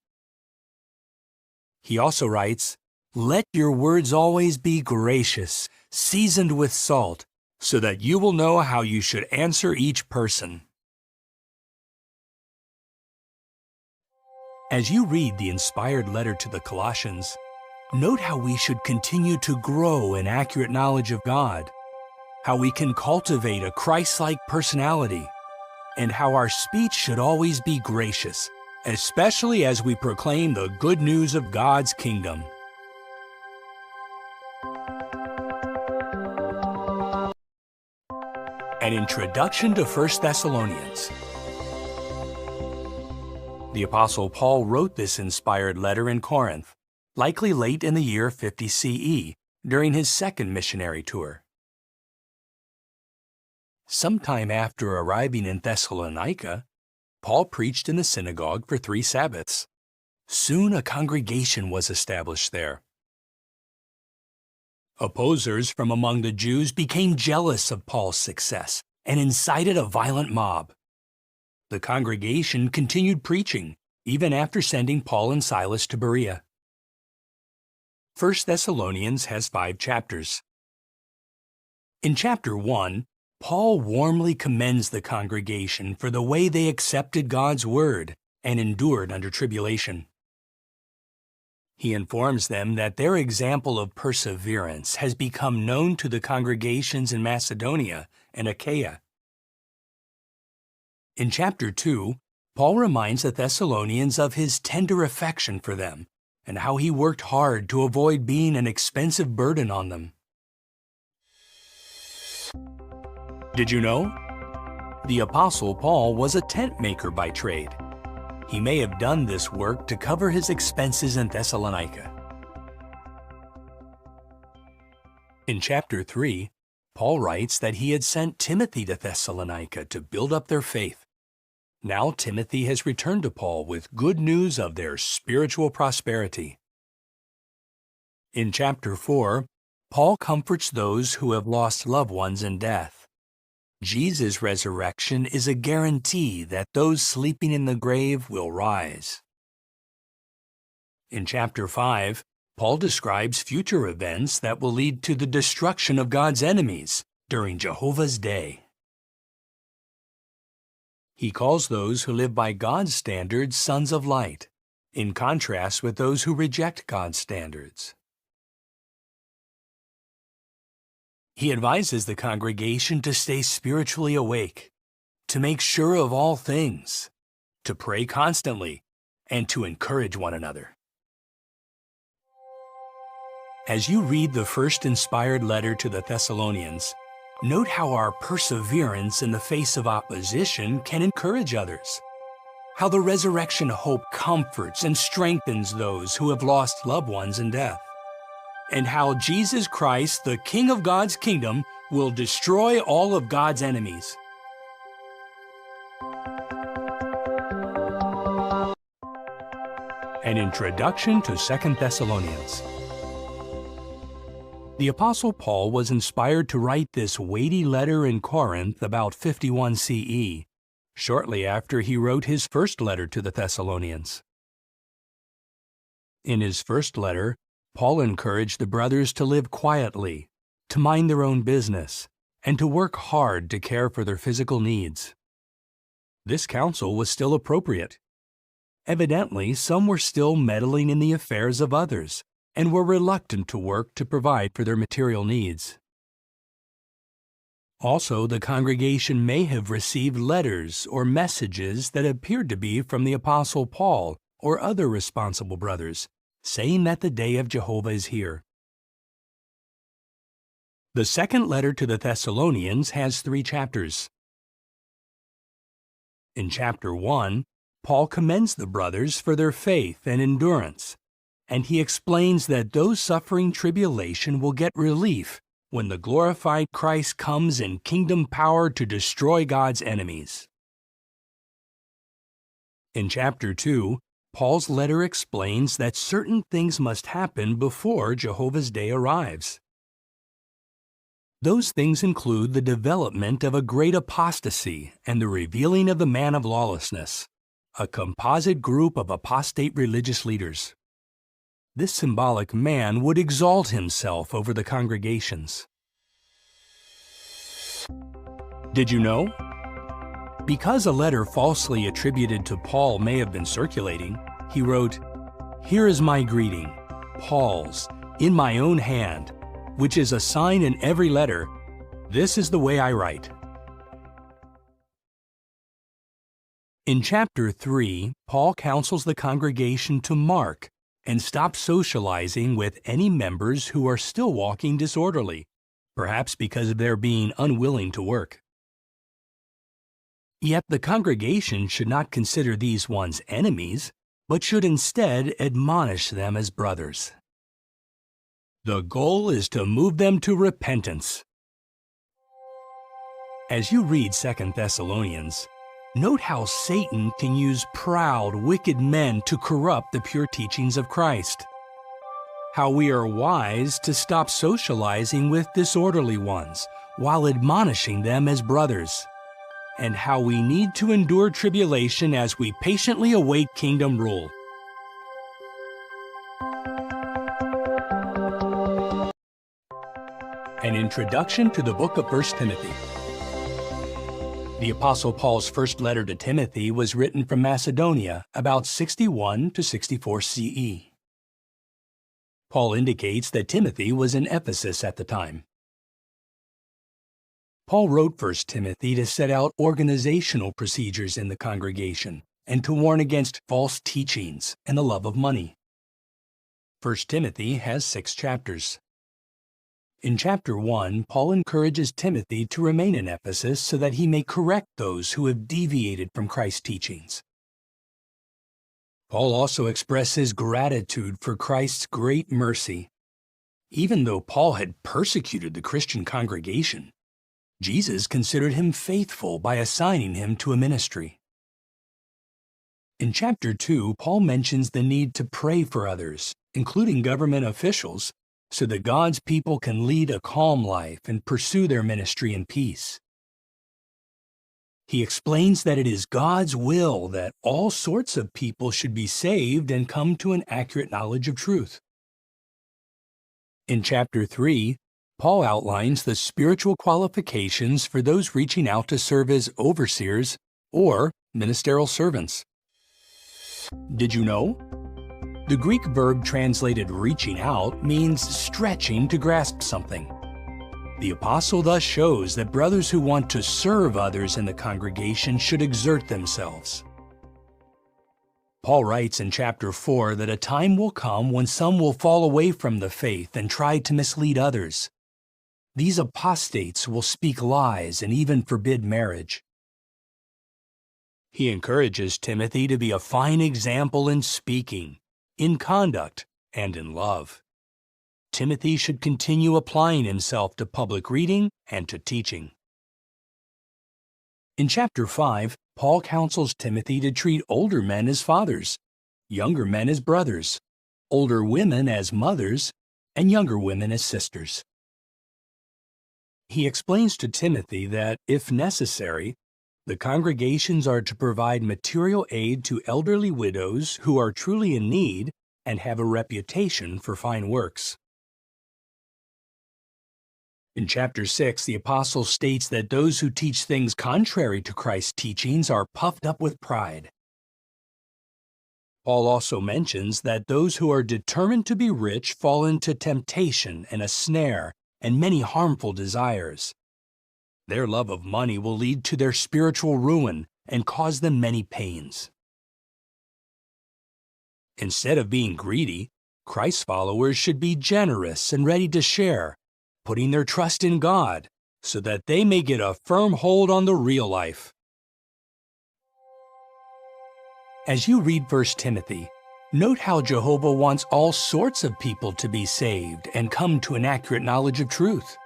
[SPEAKER 1] He also writes, "Let your words always be gracious, seasoned with salt, so that you will know how you should answer each person." As you read the inspired letter to the Colossians, note how we should continue to grow in accurate knowledge of God, how we can cultivate a Christ-like personality, and how our speech should always be gracious, especially as we proclaim the good news of God's kingdom. An introduction to 1 Thessalonians. The Apostle Paul wrote this inspired letter in Corinth, likely late in the year 50 CE, during his second missionary tour. Sometime after arriving in Thessalonica, Paul preached in the synagogue for 3 Sabbaths. Soon a congregation was established there. Opposers from among the Jews became jealous of Paul's success and incited a violent mob. The congregation continued preaching, even after sending Paul and Silas to Berea. 1 Thessalonians has 5 chapters. In chapter 1, Paul warmly commends the congregation for the way they accepted God's word and endured under tribulation. He informs them that their example of perseverance has become known to the congregations in Macedonia and Achaia. In chapter 2, Paul reminds the Thessalonians of his tender affection for them and how he worked hard to avoid being an expensive burden on them. Did you know? The Apostle Paul was a tent maker by trade. He may have done this work to cover his expenses in Thessalonica. In chapter 3, Paul writes that he had sent Timothy to Thessalonica to build up their faith. Now Timothy has returned to Paul with good news of their spiritual prosperity. In chapter 4, Paul comforts those who have lost loved ones in death. Jesus' resurrection is a guarantee that those sleeping in the grave will rise. In chapter 5, Paul describes future events that will lead to the destruction of God's enemies during Jehovah's day. He calls those who live by God's standards sons of light, in contrast with those who reject God's standards. He advises the congregation to stay spiritually awake, to make sure of all things, to pray constantly, and to encourage one another. As you read the first inspired letter to the Thessalonians, note how our perseverance in the face of opposition can encourage others, how the resurrection hope comforts and strengthens those who have lost loved ones in death, and how Jesus Christ, the King of God's kingdom, will destroy all of God's enemies. An introduction to 2 Thessalonians. The Apostle Paul was inspired to write this weighty letter in Corinth about 51 CE, shortly after he wrote his first letter to the Thessalonians. In his first letter, Paul encouraged the brothers to live quietly, to mind their own business, and to work hard to care for their physical needs. This counsel was still appropriate. Evidently, some were still meddling in the affairs of others and were reluctant to work to provide for their material needs. Also, the congregation may have received letters or messages that appeared to be from the Apostle Paul or other responsible brothers, saying that the day of Jehovah is here. The second letter to the Thessalonians has 3 chapters. In chapter 1, Paul commends the brothers for their faith and endurance, and he explains that those suffering tribulation will get relief when the glorified Christ comes in kingdom power to destroy God's enemies. In chapter 2, Paul's letter explains that certain things must happen before Jehovah's day arrives. Those things include the development of a great apostasy and the revealing of the man of lawlessness, a composite group of apostate religious leaders. This symbolic man would exalt himself over the congregations. Did you know? Because a letter falsely attributed to Paul may have been circulating, he wrote, "Here is my greeting, Paul's, in my own hand, which is a sign in every letter. This is the way I write." In chapter 3, Paul counsels the congregation to mark and stop socializing with any members who are still walking disorderly, perhaps because of their being unwilling to work. Yet the congregation should not consider these ones enemies, but should instead admonish them as brothers. The goal is to move them to repentance. As you read 2 Thessalonians, note how Satan can use proud, wicked men to corrupt the pure teachings of Christ. How we are wise to stop socializing with disorderly ones while admonishing them as brothers. And how we need to endure tribulation as we patiently await kingdom rule. An introduction to the book of 1 Timothy. The Apostle Paul's first letter to Timothy was written from Macedonia about 61 to 64 CE. Paul indicates that Timothy was in Ephesus at the time. Paul wrote 1 Timothy to set out organizational procedures in the congregation and to warn against false teachings and the love of money. 1 Timothy has 6 chapters. In chapter 1, Paul encourages Timothy to remain in Ephesus so that he may correct those who have deviated from Christ's teachings. Paul also expresses gratitude for Christ's great mercy. Even though Paul had persecuted the Christian congregation, Jesus considered him faithful by assigning him to a ministry. In chapter 2, Paul mentions the need to pray for others, including government officials, so that God's people can lead a calm life and pursue their ministry in peace. He explains that it is God's will that all sorts of people should be saved and come to an accurate knowledge of truth. In chapter 3, Paul outlines the spiritual qualifications for those reaching out to serve as overseers or ministerial servants. Did you know? The Greek verb translated reaching out means stretching to grasp something. The apostle thus shows that brothers who want to serve others in the congregation should exert themselves. Paul writes in chapter 4 that a time will come when some will fall away from the faith and try to mislead others. These apostates will speak lies and even forbid marriage. He encourages Timothy to be a fine example in speaking, in conduct, and in love. Timothy should continue applying himself to public reading and to teaching. In chapter 5, Paul counsels Timothy to treat older men as fathers, younger men as brothers, older women as mothers, and younger women as sisters. He explains to Timothy that, if necessary, the congregations are to provide material aid to elderly widows who are truly in need and have a reputation for fine works. In chapter 6, the apostle states that those who teach things contrary to Christ's teachings are puffed up with pride. Paul also mentions that those who are determined to be rich fall into temptation and a snare and many harmful desires. Their love of money will lead to their spiritual ruin and cause them many pains. Instead of being greedy, Christ's followers should be generous and ready to share, putting their trust in God so that they may get a firm hold on the real life. As you read 1 Timothy, note how Jehovah wants all sorts of people to be saved and come to an accurate knowledge of truth,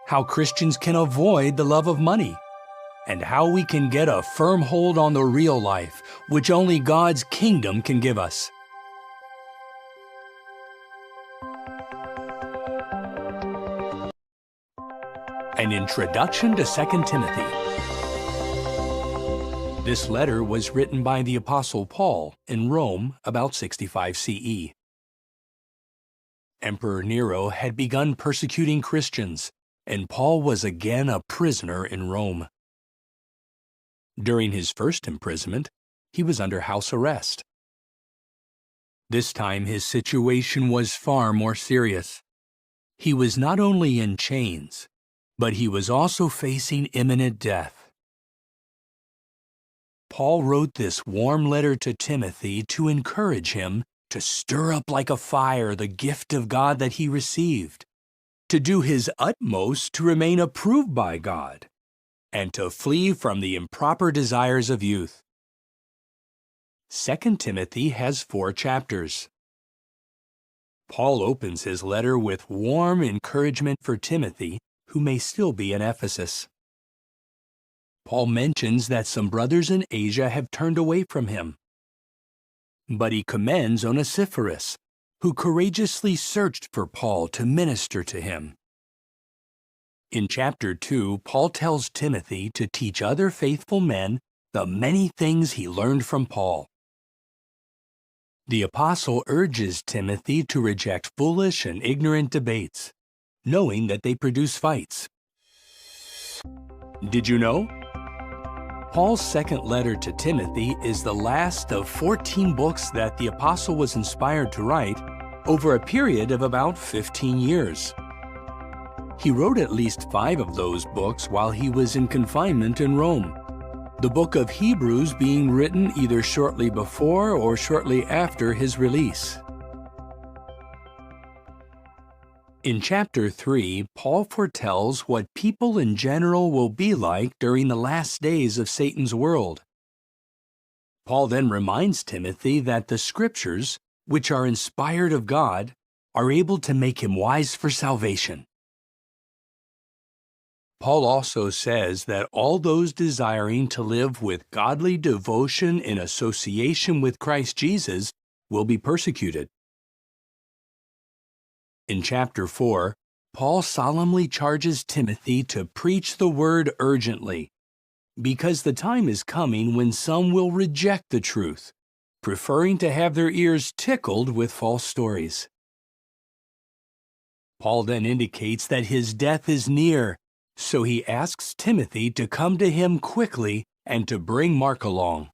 [SPEAKER 1] how Christians can avoid the love of money, and how we can get a firm hold on the real life, which only God's kingdom can give us. An introduction to 2 Timothy. This letter was written by the Apostle Paul in Rome about 65 CE. Emperor Nero had begun persecuting Christians, and Paul was again a prisoner in Rome. During his first imprisonment, he was under house arrest. This time his situation was far more serious. He was not only in chains, but he was also facing imminent death. Paul wrote this warm letter to Timothy to encourage him to stir up like a fire the gift of God that he received, to do his utmost to remain approved by God, and to flee from the improper desires of youth. 2 Timothy has 4 chapters. Paul opens his letter with warm encouragement for Timothy, who may still be in Ephesus. Paul mentions that some brothers in Asia have turned away from him. But he commends Onesiphorus, who courageously searched for Paul to minister to him. In chapter 2, Paul tells Timothy to teach other faithful men the many things he learned from Paul. The apostle urges Timothy to reject foolish and ignorant debates, knowing that they produce fights. Did you know? Paul's second letter to Timothy is the last of 14 books that the apostle was inspired to write over a period of about 15 years. He wrote at least 5 of those books while he was in confinement in Rome, the book of Hebrews being written either shortly before or shortly after his release. In chapter 3, Paul foretells what people in general will be like during the last days of Satan's world. Paul then reminds Timothy that the Scriptures, which are inspired of God, are able to make him wise for salvation. Paul also says that all those desiring to live with godly devotion in association with Christ Jesus will be persecuted. In chapter 4, Paul solemnly charges Timothy to preach the word urgently, because the time is coming when some will reject the truth, preferring to have their ears tickled with false stories. Paul then indicates that his death is near, so he asks Timothy to come to him quickly and to bring Mark along.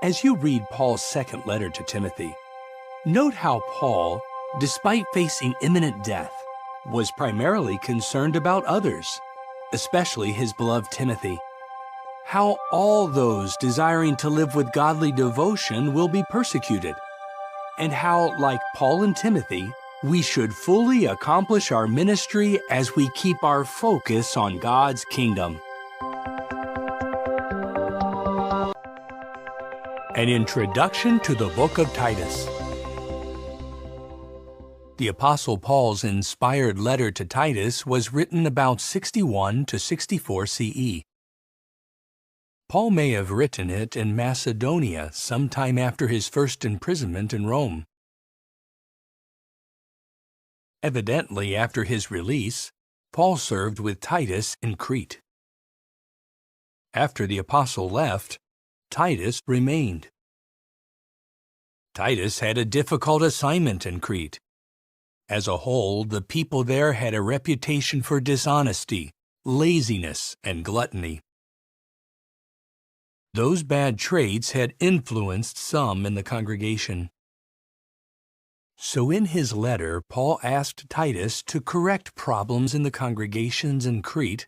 [SPEAKER 1] As you read Paul's second letter to Timothy, note how Paul, despite facing imminent death, was primarily concerned about others, especially his beloved Timothy. How all those desiring to live with godly devotion will be persecuted, and how, like Paul and Timothy, we should fully accomplish our ministry as we keep our focus on God's kingdom. An introduction to the book of Titus. The Apostle Paul's inspired letter to Titus was written about 61 to 64 CE. Paul may have written it in Macedonia sometime after his first imprisonment in Rome. Evidently, after his release, Paul served with Titus in Crete. After the apostle left, Titus remained. Titus had a difficult assignment in Crete. As a whole, the people there had a reputation for dishonesty, laziness, and gluttony. Those bad traits had influenced some in the congregation. So in his letter, Paul asked Titus to correct problems in the congregations in Crete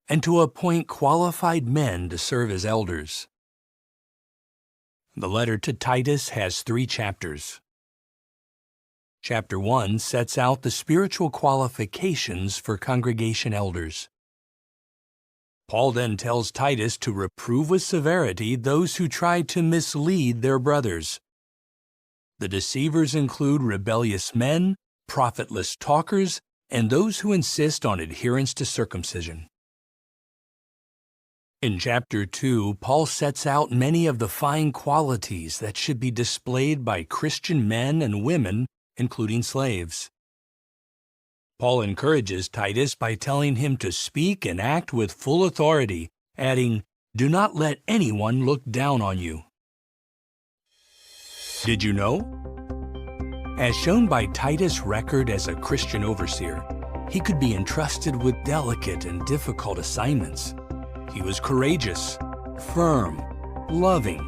[SPEAKER 1] and to appoint qualified men to serve as elders. The letter to Titus has 3 chapters. Chapter 1 sets out the spiritual qualifications for congregation elders. Paul then tells Titus to reprove with severity those who try to mislead their brothers. The deceivers include rebellious men, profitless talkers, and those who insist on adherence to circumcision. In chapter 2, Paul sets out many of the fine qualities that should be displayed by Christian men and women, including slaves. Paul encourages Titus by telling him to speak and act with full authority, adding, "Do not let anyone look down on you." Did you know? As shown by Titus' record as a Christian overseer, he could be entrusted with delicate and difficult assignments. He was courageous, firm, loving,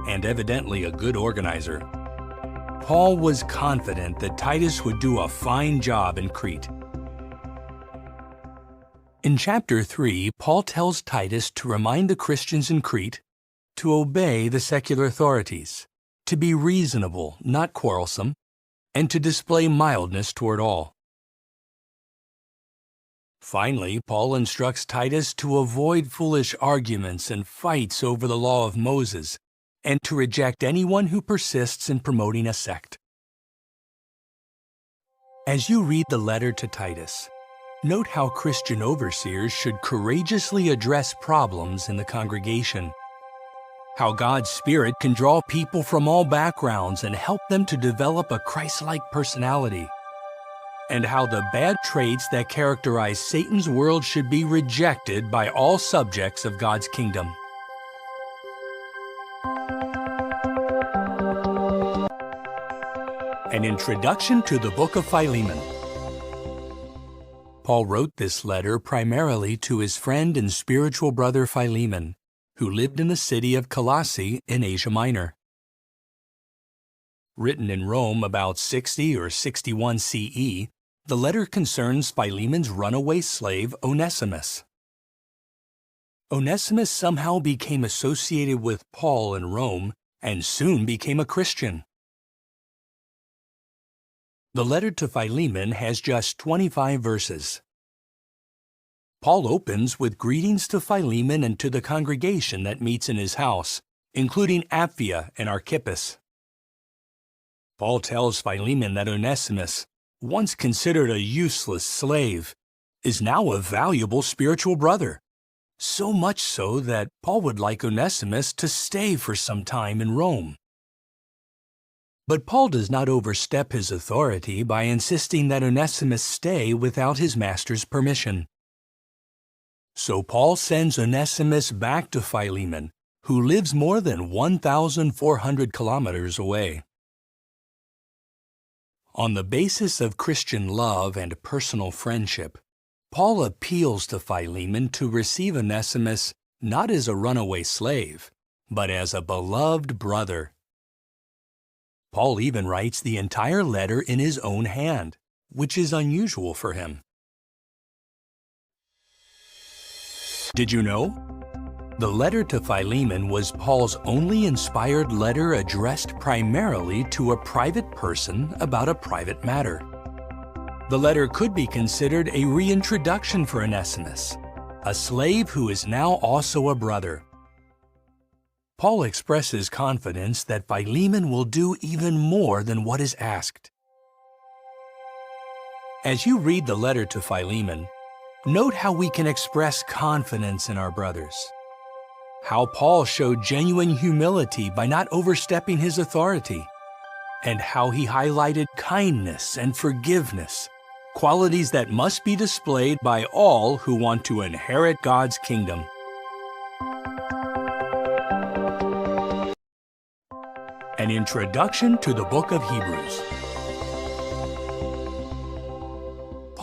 [SPEAKER 1] and evidently a good organizer. Paul was confident that Titus would do a fine job in Crete. In chapter 3, Paul tells Titus to remind the Christians in Crete to obey the secular authorities, to be reasonable, not quarrelsome, and to display mildness toward all. Finally, Paul instructs Titus to avoid foolish arguments and fights over the law of Moses, and to reject anyone who persists in promoting a sect. As you read the letter to Titus, note how Christian overseers should courageously address problems in the congregation, how God's Spirit can draw people from all backgrounds and help them to develop a Christ-like personality, and how the bad traits that characterize Satan's world should be rejected by all subjects of God's kingdom. An introduction to the book of Philemon. Paul wrote this letter primarily to his friend and spiritual brother Philemon, who lived in the city of Colossae in Asia Minor. Written in Rome about 60 or 61 CE, the letter concerns Philemon's runaway slave Onesimus. Onesimus somehow became associated with Paul in Rome and soon became a Christian. The letter to Philemon has just 25 verses. Paul opens with greetings to Philemon and to the congregation that meets in his house, including Apphia and Archippus. Paul tells Philemon that Onesimus, once considered a useless slave, is now a valuable spiritual brother, so much so that Paul would like Onesimus to stay for some time in Rome. But Paul does not overstep his authority by insisting that Onesimus stay without his master's permission. So Paul sends Onesimus back to Philemon, who lives more than 1,400 kilometers away. On the basis of Christian love and personal friendship, Paul appeals to Philemon to receive Onesimus not as a runaway slave, but as a beloved brother. Paul even writes the entire letter in his own hand, which is unusual for him. Did you know? The letter to Philemon was Paul's only inspired letter addressed primarily to a private person about a private matter. The letter could be considered a reintroduction for Onesimus, a slave who is now also a brother. Paul expresses confidence that Philemon will do even more than what is asked. As you read the letter to Philemon, note how we can express confidence in our brothers, how Paul showed genuine humility by not overstepping his authority, and how he highlighted kindness and forgiveness, qualities that must be displayed by all who want to inherit God's kingdom. An introduction to the book of Hebrews.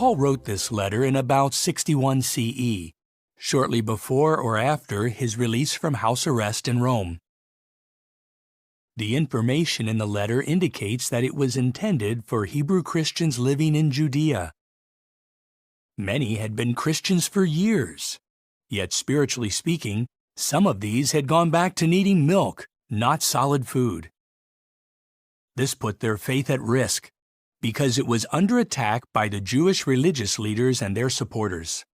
[SPEAKER 1] Paul wrote this letter in about 61 CE, shortly before or after his release from house arrest in Rome. The information in the letter indicates that it was intended for Hebrew Christians living in Judea. Many had been Christians for years, yet spiritually speaking, some of these had gone back to needing milk, not solid food. This put their faith at risk, because it was under attack by the Jewish religious leaders and their supporters.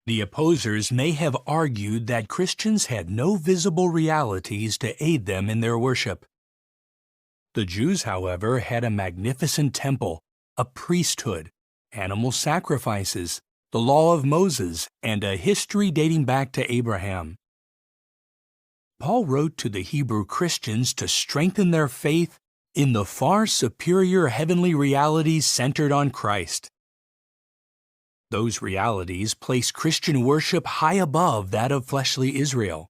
[SPEAKER 1] The opposers may have argued that Christians had no visible realities to aid them in their worship. The Jews, however, had a magnificent temple, a priesthood, animal sacrifices, the law of Moses, and a history dating back to Abraham. Paul wrote to the Hebrew Christians to strengthen their faith in the far superior heavenly realities centered on Christ. Those realities place Christian worship high above that of fleshly Israel.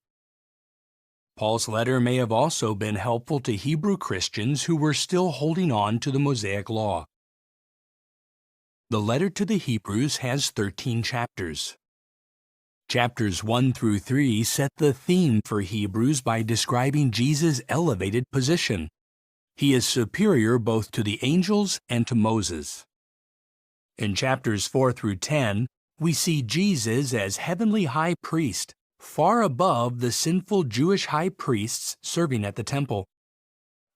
[SPEAKER 1] Paul's letter may have also been helpful to Hebrew Christians who were still holding on to the Mosaic Law. The letter to the Hebrews has 13 chapters. Chapters 1 through 3 set the theme for Hebrews by describing Jesus' elevated position. He is superior both to the angels and to Moses. In chapters 4 through 10, we see Jesus as heavenly high priest, far above the sinful Jewish high priests serving at the temple.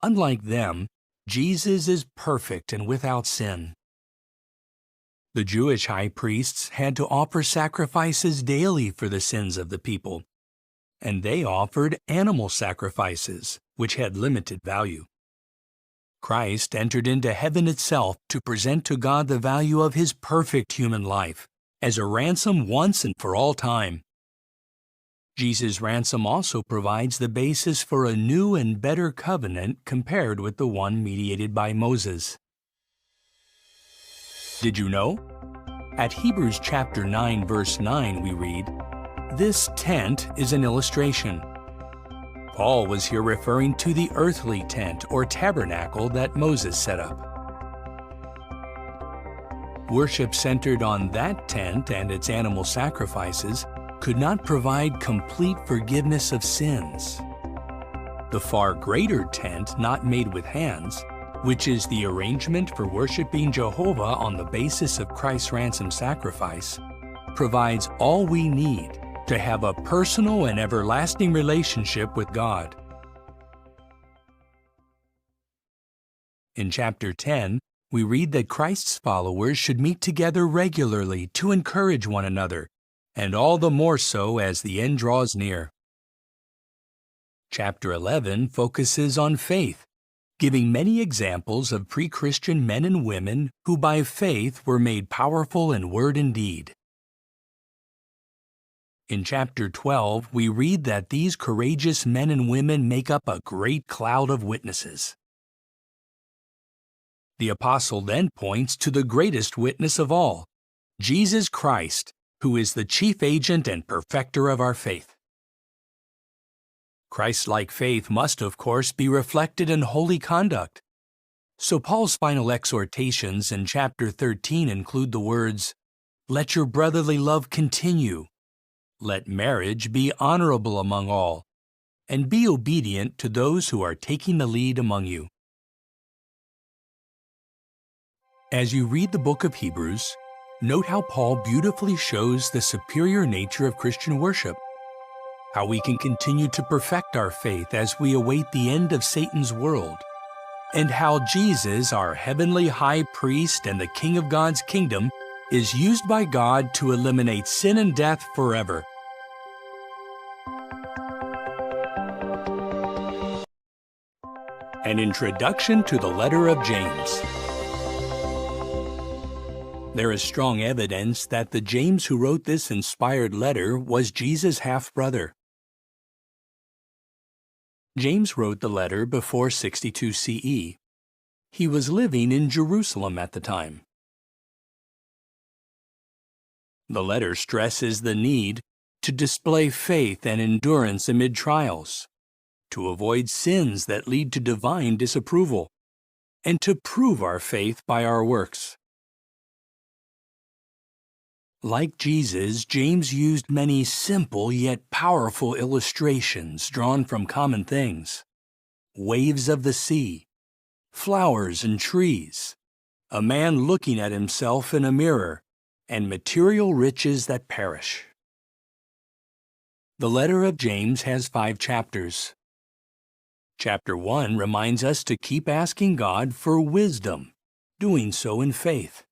[SPEAKER 1] Unlike them, Jesus is perfect and without sin. The Jewish high priests had to offer sacrifices daily for the sins of the people, and they offered animal sacrifices, which had limited value. Christ entered into heaven itself to present to God the value of his perfect human life as a ransom once and for all time. Jesus' ransom also provides the basis for a new and better covenant compared with the one mediated by Moses. Did you know? At Hebrews chapter 9, verse 9, we read, "This tent is an illustration." Paul was here referring to the earthly tent or tabernacle that Moses set up. Worship centered on that tent and its animal sacrifices could not provide complete forgiveness of sins. The far greater tent, not made with hands, which is the arrangement for worshiping Jehovah on the basis of Christ's ransom sacrifice, provides all we need to have a personal and everlasting relationship with God. In chapter 10, we read that Christ's followers should meet together regularly to encourage one another, and all the more so as the end draws near. Chapter 11 focuses on faith, giving many examples of pre-Christian men and women who by faith were made powerful in word and deed. In chapter 12, we read that these courageous men and women make up a great cloud of witnesses. The apostle then points to the greatest witness of all, Jesus Christ, who is the chief agent and perfecter of our faith. Christ-like faith must, of course, be reflected in holy conduct. So Paul's final exhortations in chapter 13 include the words, "Let your brotherly love continue. Let marriage be honorable among all, and be obedient to those who are taking the lead among you." As you read the book of Hebrews, note how Paul beautifully shows the superior nature of Christian worship, how we can continue to perfect our faith as we await the end of Satan's world, and how Jesus, our heavenly high priest and the King of God's kingdom, is used by God to eliminate sin and death forever. An introduction to the letter of James. There is strong evidence that the James who wrote this inspired letter was Jesus' half-brother. James wrote the letter before 62 CE. He was living in Jerusalem at the time. The letter stresses the need to display faith and endurance amid trials, to avoid sins that lead to divine disapproval, and to prove our faith by our works. Like Jesus, James used many simple yet powerful illustrations drawn from common things. Waves of the sea, flowers and trees, a man looking at himself in a mirror, and material riches that perish. The letter of James has 5 chapters. Chapter 1 reminds us to keep asking God for wisdom, doing so in faith,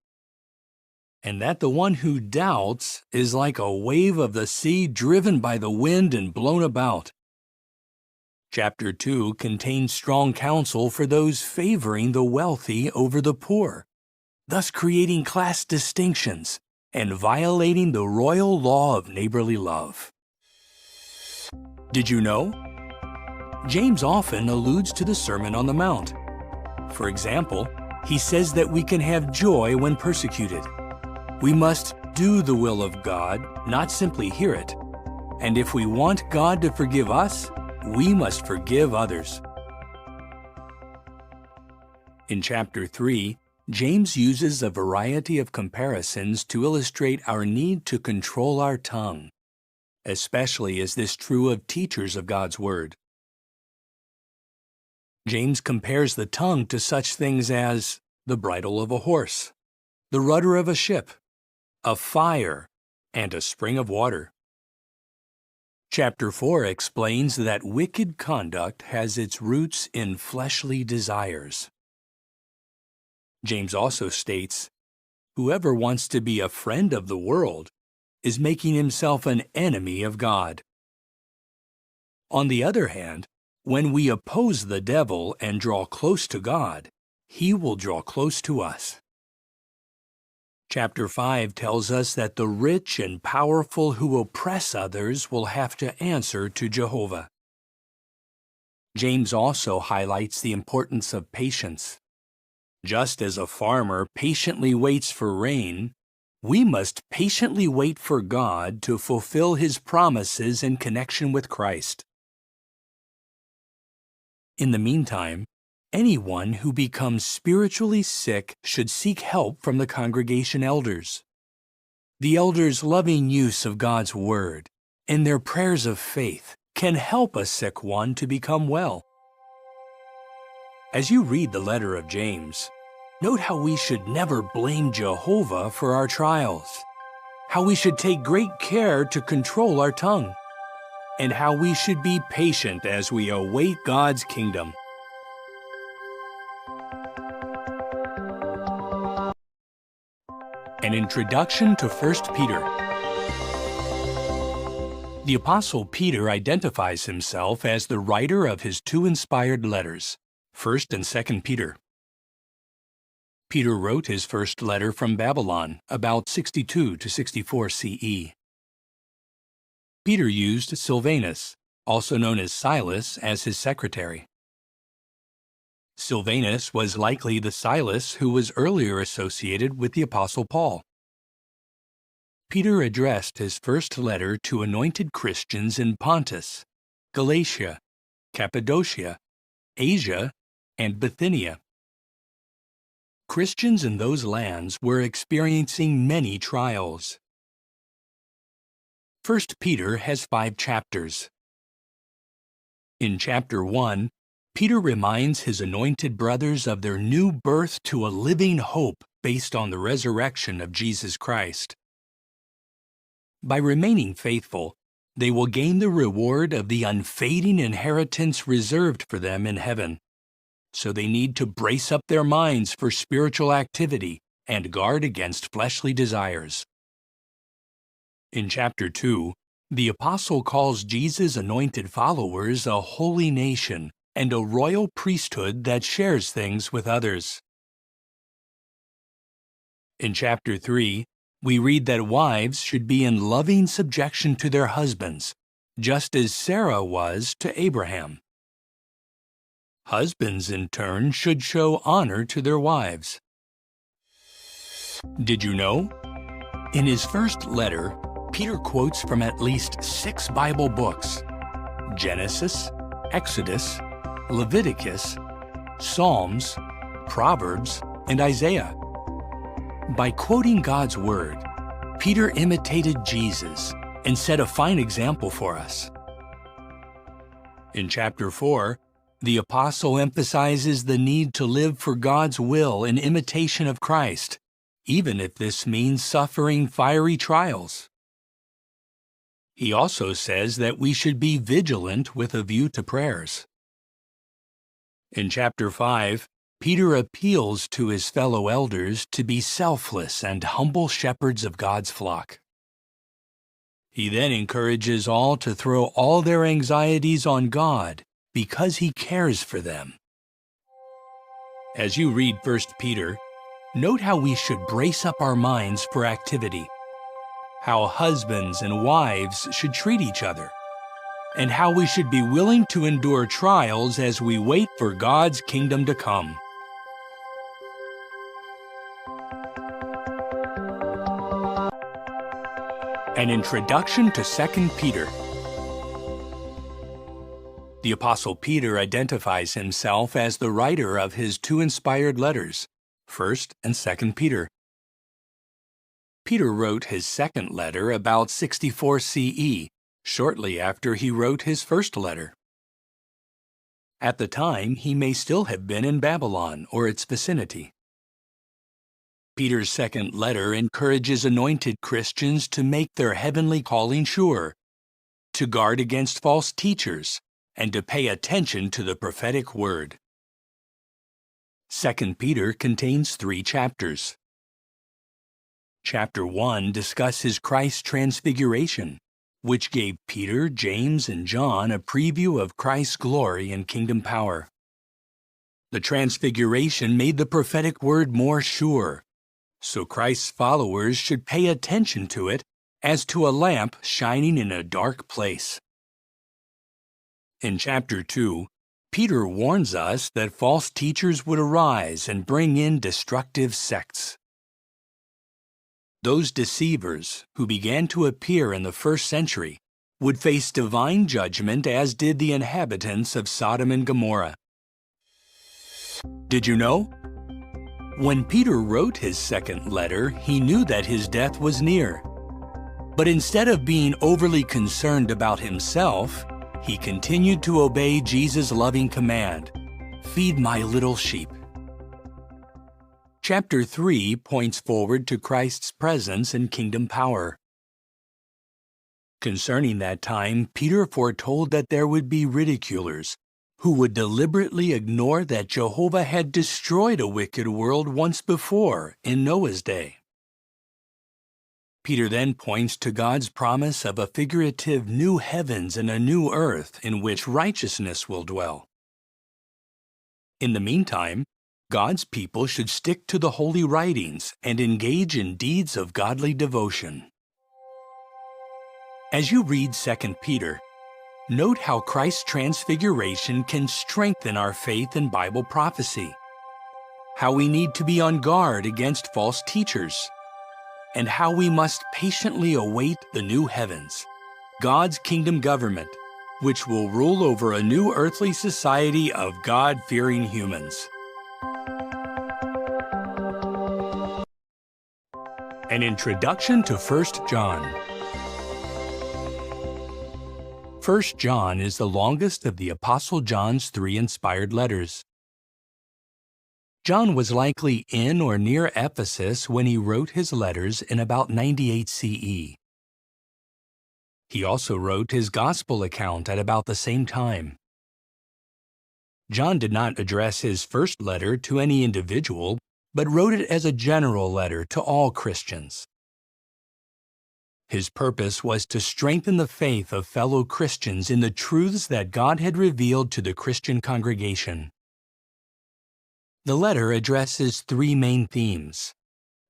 [SPEAKER 1] and that the one who doubts is like a wave of the sea driven by the wind and blown about. Chapter 2 contains strong counsel for those favoring the wealthy over the poor, thus creating class distinctions and violating the royal law of neighborly love. Did you know? James often alludes to the Sermon on the Mount. For example, he says that we can have joy when persecuted. We must do the will of God, not simply hear it. And if we want God to forgive us, we must forgive others. In chapter 3, James uses a variety of comparisons to illustrate our need to control our tongue. Especially is this true of teachers of God's Word. James compares the tongue to such things as the bridle of a horse, the rudder of a ship, a fire, and a spring of water. Chapter 4 explains that wicked conduct has its roots in fleshly desires. James also states, "Whoever wants to be a friend of the world is making himself an enemy of God." On the other hand, when we oppose the devil and draw close to God, he will draw close to us. Chapter 5 tells us that the rich and powerful who oppress others will have to answer to Jehovah. James also highlights the importance of patience. Just as a farmer patiently waits for rain, we must patiently wait for God to fulfill His promises in connection with Christ. In the meantime, anyone who becomes spiritually sick should seek help from the congregation elders. The elders' loving use of God's Word and their prayers of faith can help a sick one to become well. As you read the letter of James, note how we should never blame Jehovah for our trials, how we should take great care to control our tongue, and how we should be patient as we await God's kingdom. An introduction to 1 Peter. The Apostle Peter identifies himself as the writer of his 2 inspired letters, 1 and 2 Peter. Peter wrote his first letter from Babylon about 62 to 64 CE. Peter used Silvanus, also known as Silas, as his secretary. Silvanus was likely the Silas who was earlier associated with the Apostle Paul. Peter addressed his first letter to anointed Christians in Pontus, Galatia, Cappadocia, Asia, and Bithynia. Christians in those lands were experiencing many trials. 1 Peter has 5 chapters. In chapter 1, Peter reminds his anointed brothers of their new birth to a living hope based on the resurrection of Jesus Christ. By remaining faithful, they will gain the reward of the unfading inheritance reserved for them in heaven. So they need to brace up their minds for spiritual activity and guard against fleshly desires. In chapter 2, the apostle calls Jesus' anointed followers a holy nation and a royal priesthood that shares things with others. In chapter 3, we read that wives should be in loving subjection to their husbands, just as Sarah was to Abraham. Husbands, in turn, should show honor to their wives. Did you know? In his first letter, Peter quotes from at least 6 Bible books: Genesis, Exodus, Leviticus, Psalms, Proverbs, and Isaiah. By quoting God's Word, Peter imitated Jesus and set a fine example for us. In chapter 4, the apostle emphasizes the need to live for God's will in imitation of Christ, even if this means suffering fiery trials. He also says that we should be vigilant with a view to prayers. In chapter 5, Peter appeals to his fellow elders to be selfless and humble shepherds of God's flock. He then encourages all to throw all their anxieties on God because He cares for them. As you read 1 Peter, note how we should brace up our minds for activity, how husbands and wives should treat each other, and how we should be willing to endure trials as we wait for God's kingdom to come. An introduction to 2 Peter. The Apostle Peter identifies himself as the writer of his two inspired letters, 1 and 2 Peter. Peter wrote his second letter about 64 CE, shortly after he wrote his first letter. At the time, he may still have been in Babylon or its vicinity. Peter's second letter encourages anointed Christians to make their heavenly calling sure, to guard against false teachers, and to pay attention to the prophetic word. 2 Peter contains 3 chapters. Chapter 1 discusses Christ's transfiguration, which gave Peter, James, and John a preview of Christ's glory and kingdom power. The transfiguration made the prophetic word more sure, so Christ's followers should pay attention to it as to a lamp shining in a dark place. In chapter 2, Peter warns us that false teachers would arise and bring in destructive sects. Those deceivers, who began to appear in the first century, would face divine judgment as did the inhabitants of Sodom and Gomorrah. Did you know? When Peter wrote his second letter, he knew that his death was near. But instead of being overly concerned about himself, he continued to obey Jesus' loving command, "Feed my little sheep." Chapter 3 points forward to Christ's presence and kingdom power. Concerning that time, Peter foretold that there would be ridiculers who would deliberately ignore that Jehovah had destroyed a wicked world once before in Noah's day. Peter then points to God's promise of a figurative new heavens and a new earth in which righteousness will dwell. In the meantime, God's people should stick to the holy writings and engage in deeds of godly devotion. As you read 2 Peter, note how Christ's transfiguration can strengthen our faith in Bible prophecy, how we need to be on guard against false teachers, and how we must patiently await the new heavens, God's kingdom government, which will rule over a new earthly society of God-fearing humans. An introduction to 1 John. 1 John is the longest of the Apostle John's 3 inspired letters. John was likely in or near Ephesus when he wrote his letters in about 98 CE. He also wrote his gospel account at about the same time. John did not address his first letter to any individual, but wrote it as a general letter to all Christians. His purpose was to strengthen the faith of fellow Christians in the truths that God had revealed to the Christian congregation. The letter addresses 3 main themes: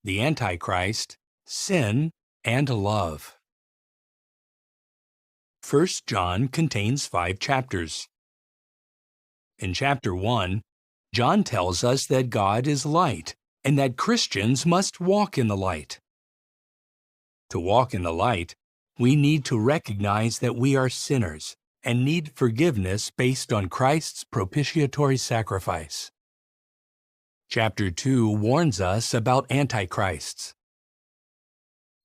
[SPEAKER 1] the Antichrist, sin, and love. 1 John contains 5 chapters. In chapter 1, John tells us that God is light and that Christians must walk in the light. To walk in the light, we need to recognize that we are sinners and need forgiveness based on Christ's propitiatory sacrifice. Chapter 2 warns us about antichrists.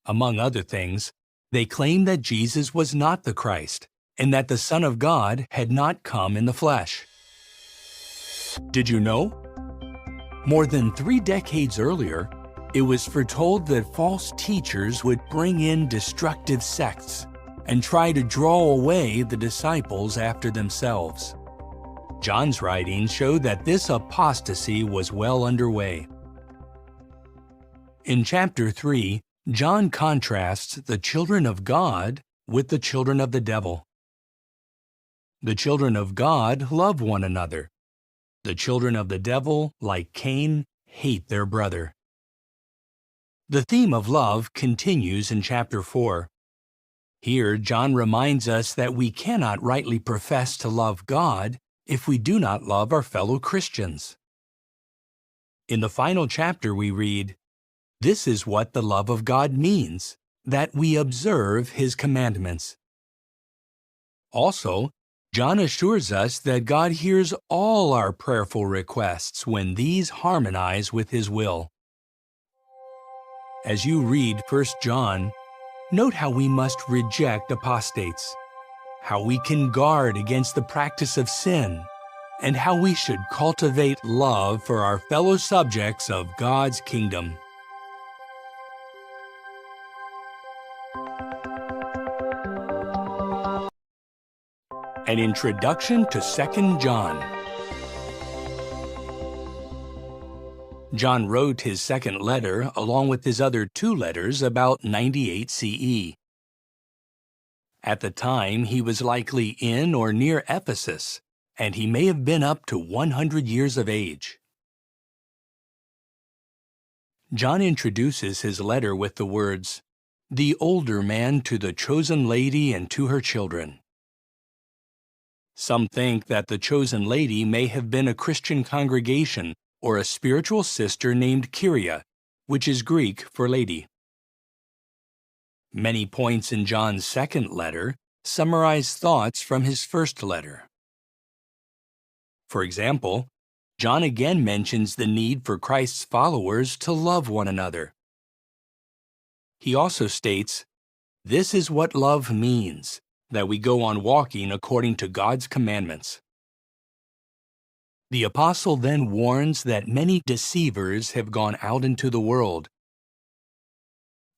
[SPEAKER 1] Among other things, they claim that Jesus was not the Christ and that the Son of God had not come in the flesh. Did you know? More than 3 decades earlier, it was foretold that false teachers would bring in destructive sects and try to draw away the disciples after themselves. John's writings show that this apostasy was well underway. In chapter 3, John contrasts the children of God with the children of the devil. The children of God love one another. The children of the devil, like Cain, hate their brother. The theme of love continues in chapter 4. Here, John reminds us that we cannot rightly profess to love God if we do not love our fellow Christians. In the final chapter we read, "This is what the love of God means, that we observe His commandments." Also, John assures us that God hears all our prayerful requests when these harmonize with His will. As you read 1 John, note how we must reject apostates, how we can guard against the practice of sin, and how we should cultivate love for our fellow subjects of God's kingdom. An introduction to 2 John. John wrote his second letter along with his other 2 letters about 98 CE. At the time, he was likely in or near Ephesus, and he may have been up to 100 years of age. John introduces his letter with the words, "The older man to the chosen lady and to her children." Some think that the chosen lady may have been a Christian congregation or a spiritual sister named Kyria, which is Greek for lady. Many points in John's second letter summarize thoughts from his first letter. For example, John again mentions the need for Christ's followers to love one another. He also states, "This is what love means, that we go on walking according to God's commandments." The apostle then warns that many deceivers have gone out into the world.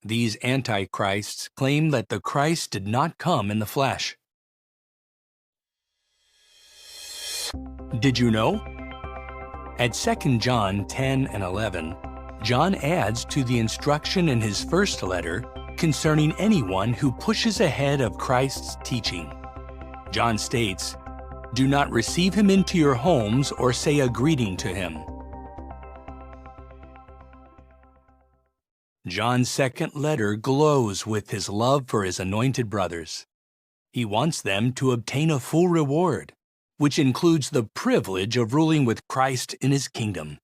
[SPEAKER 1] These antichrists claim that the Christ did not come in the flesh. Did you know? At 2 John 10 and 11, John adds to the instruction in his first letter concerning anyone who pushes ahead of Christ's teaching. John states, "Do not receive him into your homes or say a greeting to him." John's second letter glows with his love for his anointed brothers. He wants them to obtain a full reward, which includes the privilege of ruling with Christ in his kingdom.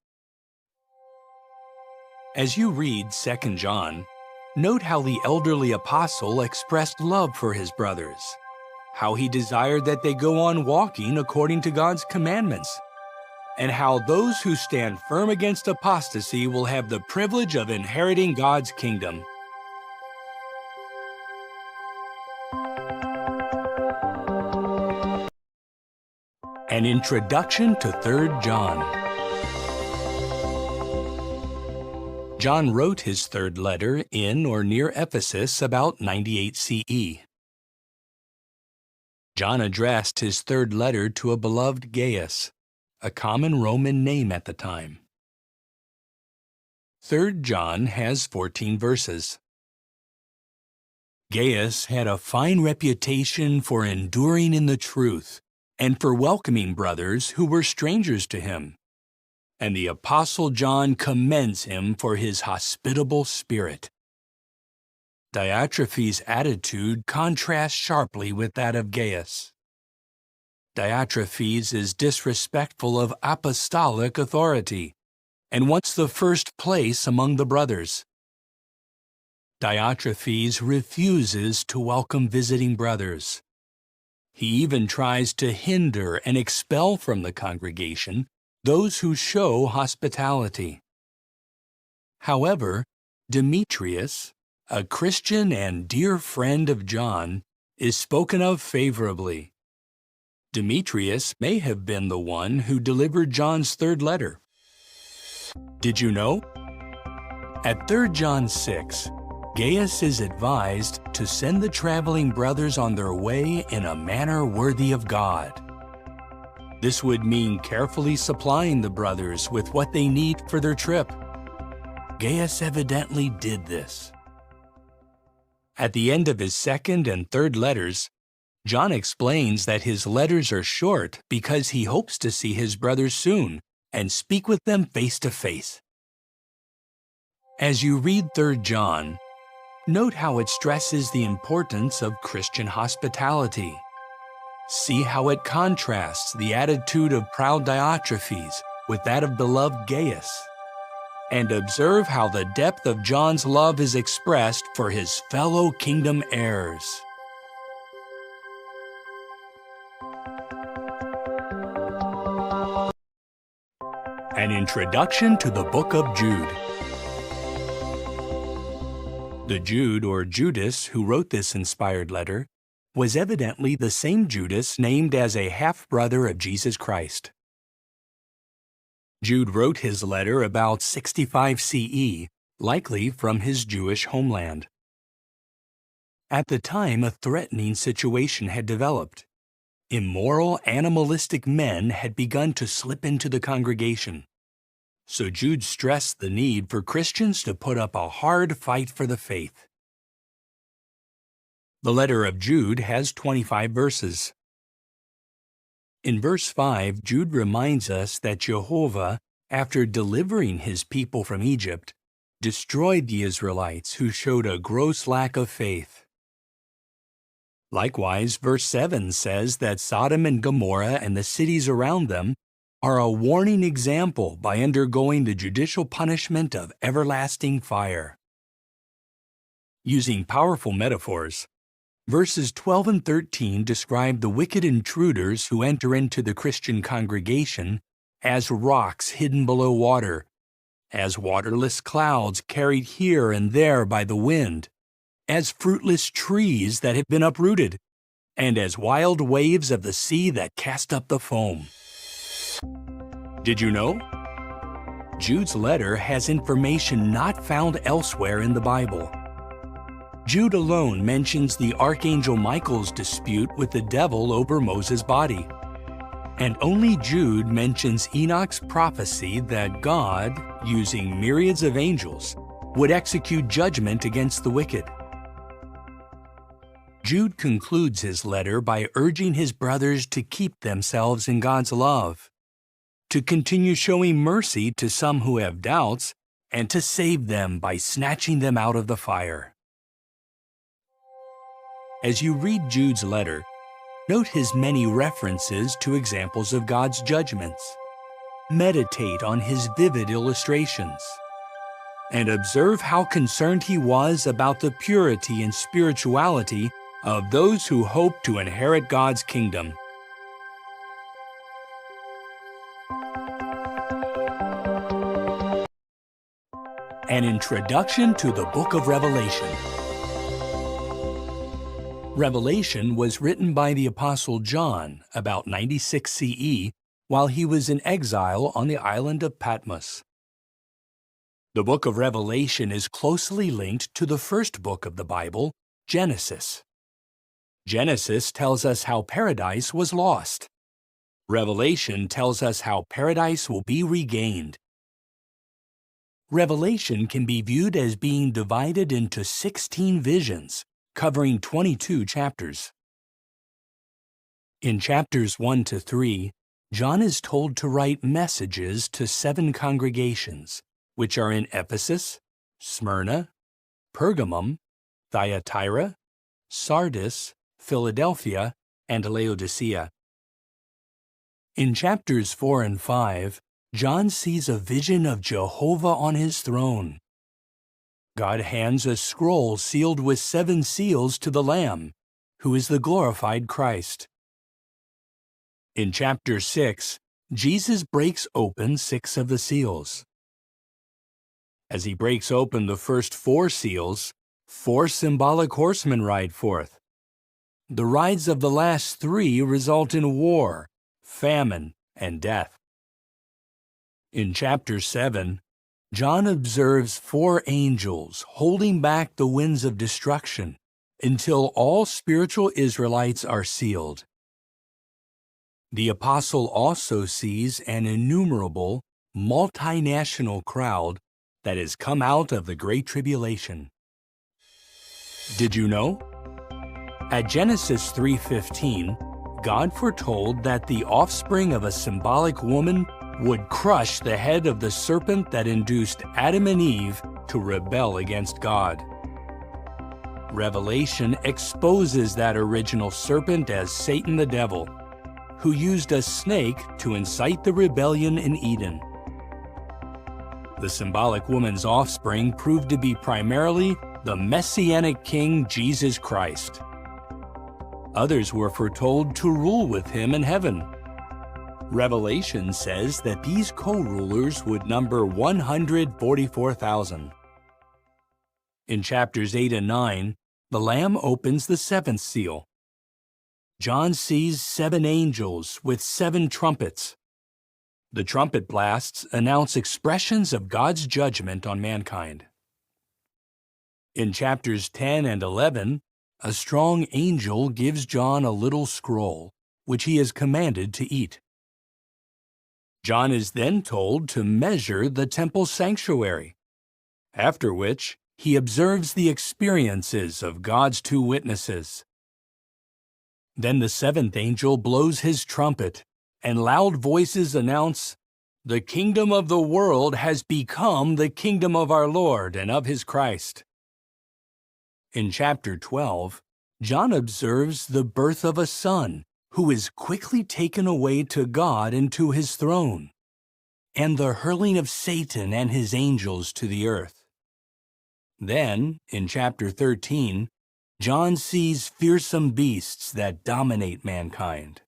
[SPEAKER 1] As you read 2 John, note how the elderly apostle expressed love for his brothers, how he desired that they go on walking according to God's commandments, and how those who stand firm against apostasy will have the privilege of inheriting God's kingdom. An introduction to 3 John. John wrote his third letter in or near Ephesus about 98 CE. John addressed his third letter to a beloved Gaius, a common Roman name at the time. 3 John has 14 verses. Gaius had a fine reputation for enduring in the truth and for welcoming brothers who were strangers to him, and the Apostle John commends him for his hospitable spirit. Diotrephes' attitude contrasts sharply with that of Gaius. Diotrephes is disrespectful of apostolic authority and wants the first place among the brothers. Diotrephes refuses to welcome visiting brothers. He even tries to hinder and expel from the congregation those who show hospitality. However, Demetrius, a Christian and dear friend of John, is spoken of favorably. Demetrius may have been the one who delivered John's third letter. Did you know? At 3 John 6, Gaius is advised to send the traveling brothers on their way in a manner worthy of God. This would mean carefully supplying the brothers with what they need for their trip. Gaius evidently did this. At the end of his second and third letters, John explains that his letters are short because he hopes to see his brothers soon and speak with them face to face. As you read 3 John, note how it stresses the importance of Christian hospitality. See how it contrasts the attitude of proud Diotrephes with that of beloved Gaius. And observe how the depth of John's love is expressed for his fellow kingdom heirs. An introduction to the book of Jude. The Jude or Judas who wrote this inspired letter was evidently the same Judas named as a half-brother of Jesus Christ. Jude wrote his letter about 65 CE, likely from his Jewish homeland. At the time, a threatening situation had developed. Immoral, animalistic men had begun to slip into the congregation. So Jude stressed the need for Christians to put up a hard fight for the faith. The letter of Jude has 25 verses. In verse 5, Jude reminds us that Jehovah, after delivering his people from Egypt, destroyed the Israelites who showed a gross lack of faith. Likewise, verse 7 says that Sodom and Gomorrah and the cities around them are a warning example by undergoing the judicial punishment of everlasting fire. Using powerful metaphors, verses 12 and 13 describe the wicked intruders who enter into the Christian congregation as rocks hidden below water, as waterless clouds carried here and there by the wind, as fruitless trees that have been uprooted, and as wild waves of the sea that cast up the foam. Did you know? Jude's letter has information not found elsewhere in the Bible. Jude alone mentions the Archangel Michael's dispute with the devil over Moses' body. And only Jude mentions Enoch's prophecy that God, using myriads of angels, would execute judgment against the wicked. Jude concludes his letter by urging his brothers to keep themselves in God's love, to continue showing mercy to some who have doubts, and to save them by snatching them out of the fire. As you read Jude's letter, note his many references to examples of God's judgments. Meditate on his vivid illustrations, and observe how concerned he was about the purity and spirituality of those who hope to inherit God's kingdom. An introduction to the book of Revelation. Revelation was written by the Apostle John about 96 CE while he was in exile on the island of Patmos. The book of Revelation is closely linked to the first book of the Bible, Genesis. Genesis tells us how paradise was lost. Revelation tells us how paradise will be regained. Revelation can be viewed as being divided into 16 visions, covering 22 chapters. In chapters 1 to 3, John is told to write messages to 7 congregations, which are in Ephesus, Smyrna, Pergamum, Thyatira, Sardis, Philadelphia, and Laodicea. In chapters 4 and 5, John sees a vision of Jehovah on his throne. God hands a scroll sealed with 7 seals to the Lamb, who is the glorified Christ. In chapter 6, Jesus breaks open 6 of the seals. As he breaks open the first 4 seals, 4 symbolic horsemen ride forth. The rides of the last 3 result in war, famine, and death. In chapter 7, John observes 4 angels holding back the winds of destruction until all spiritual Israelites are sealed. The apostle also sees an innumerable, multinational crowd that has come out of the Great Tribulation. Did you know? At Genesis 3:15, God foretold that the offspring of a symbolic woman would crush the head of the serpent that induced Adam and Eve to rebel against God. Revelation exposes that original serpent as Satan the devil, who used a snake to incite the rebellion in Eden. The symbolic woman's offspring proved to be primarily the Messianic King Jesus Christ. Others were foretold to rule with him in heaven. Revelation says that these co-rulers would number 144,000. In chapters 8 and 9, the Lamb opens the 7th seal. John sees 7 angels with 7 trumpets. The trumpet blasts announce expressions of God's judgment on mankind. In chapters 10 and 11, a strong angel gives John a little scroll, which he is commanded to eat. John is then told to measure the temple sanctuary, after which he observes the experiences of God's 2 witnesses. Then the 7th angel blows his trumpet, and loud voices announce, "The kingdom of the world has become the kingdom of our Lord and of his Christ." In chapter 12, John observes the birth of a son who is quickly taken away to God and to his throne, and the hurling of Satan and his angels to the earth. Then, in chapter 13, John sees fearsome beasts that dominate mankind.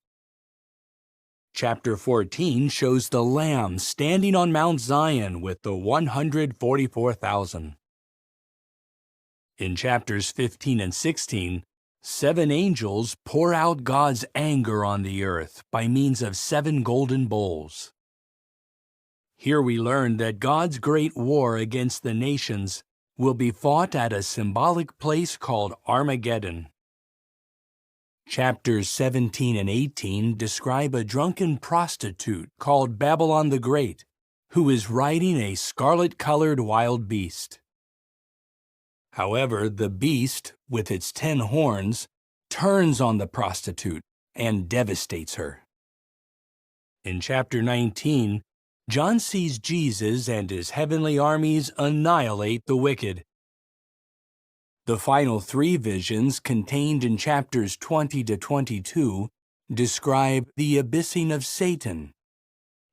[SPEAKER 1] Chapter 14 shows the Lamb standing on Mount Zion with the 144,000. In chapters 15 and 16, 7 angels pour out God's anger on the earth by means of 7 golden bowls. Here we learn that God's great war against the nations will be fought at a symbolic place called Armageddon. Chapters 17 and 18 describe a drunken prostitute called Babylon the Great, who is riding a scarlet-colored wild beast. However, the beast, with its 10 horns, turns on the prostitute and devastates her. In chapter 19, John sees Jesus and his heavenly armies annihilate the wicked. The final 3 visions contained in chapters 20 to 22 describe the abyssing of Satan,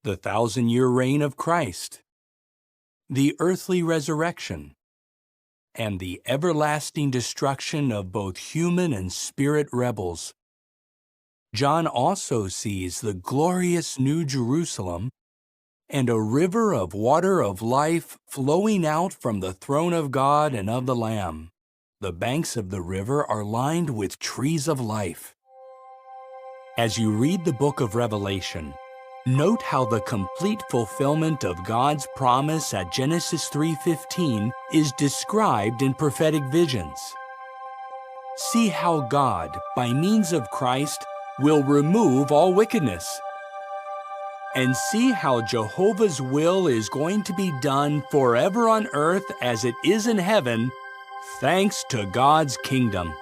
[SPEAKER 1] the 1,000-year reign of Christ, the earthly resurrection, and the everlasting destruction of both human and spirit rebels. John also sees the glorious New Jerusalem and a river of water of life flowing out from the throne of God and of the Lamb. The banks of the river are lined with trees of life. As you read the book of Revelation, note how the complete fulfillment of God's promise at Genesis 3:15 is described in prophetic visions. See how God, by means of Christ, will remove all wickedness. And see how Jehovah's will is going to be done forever on earth as it is in heaven, thanks to God's kingdom.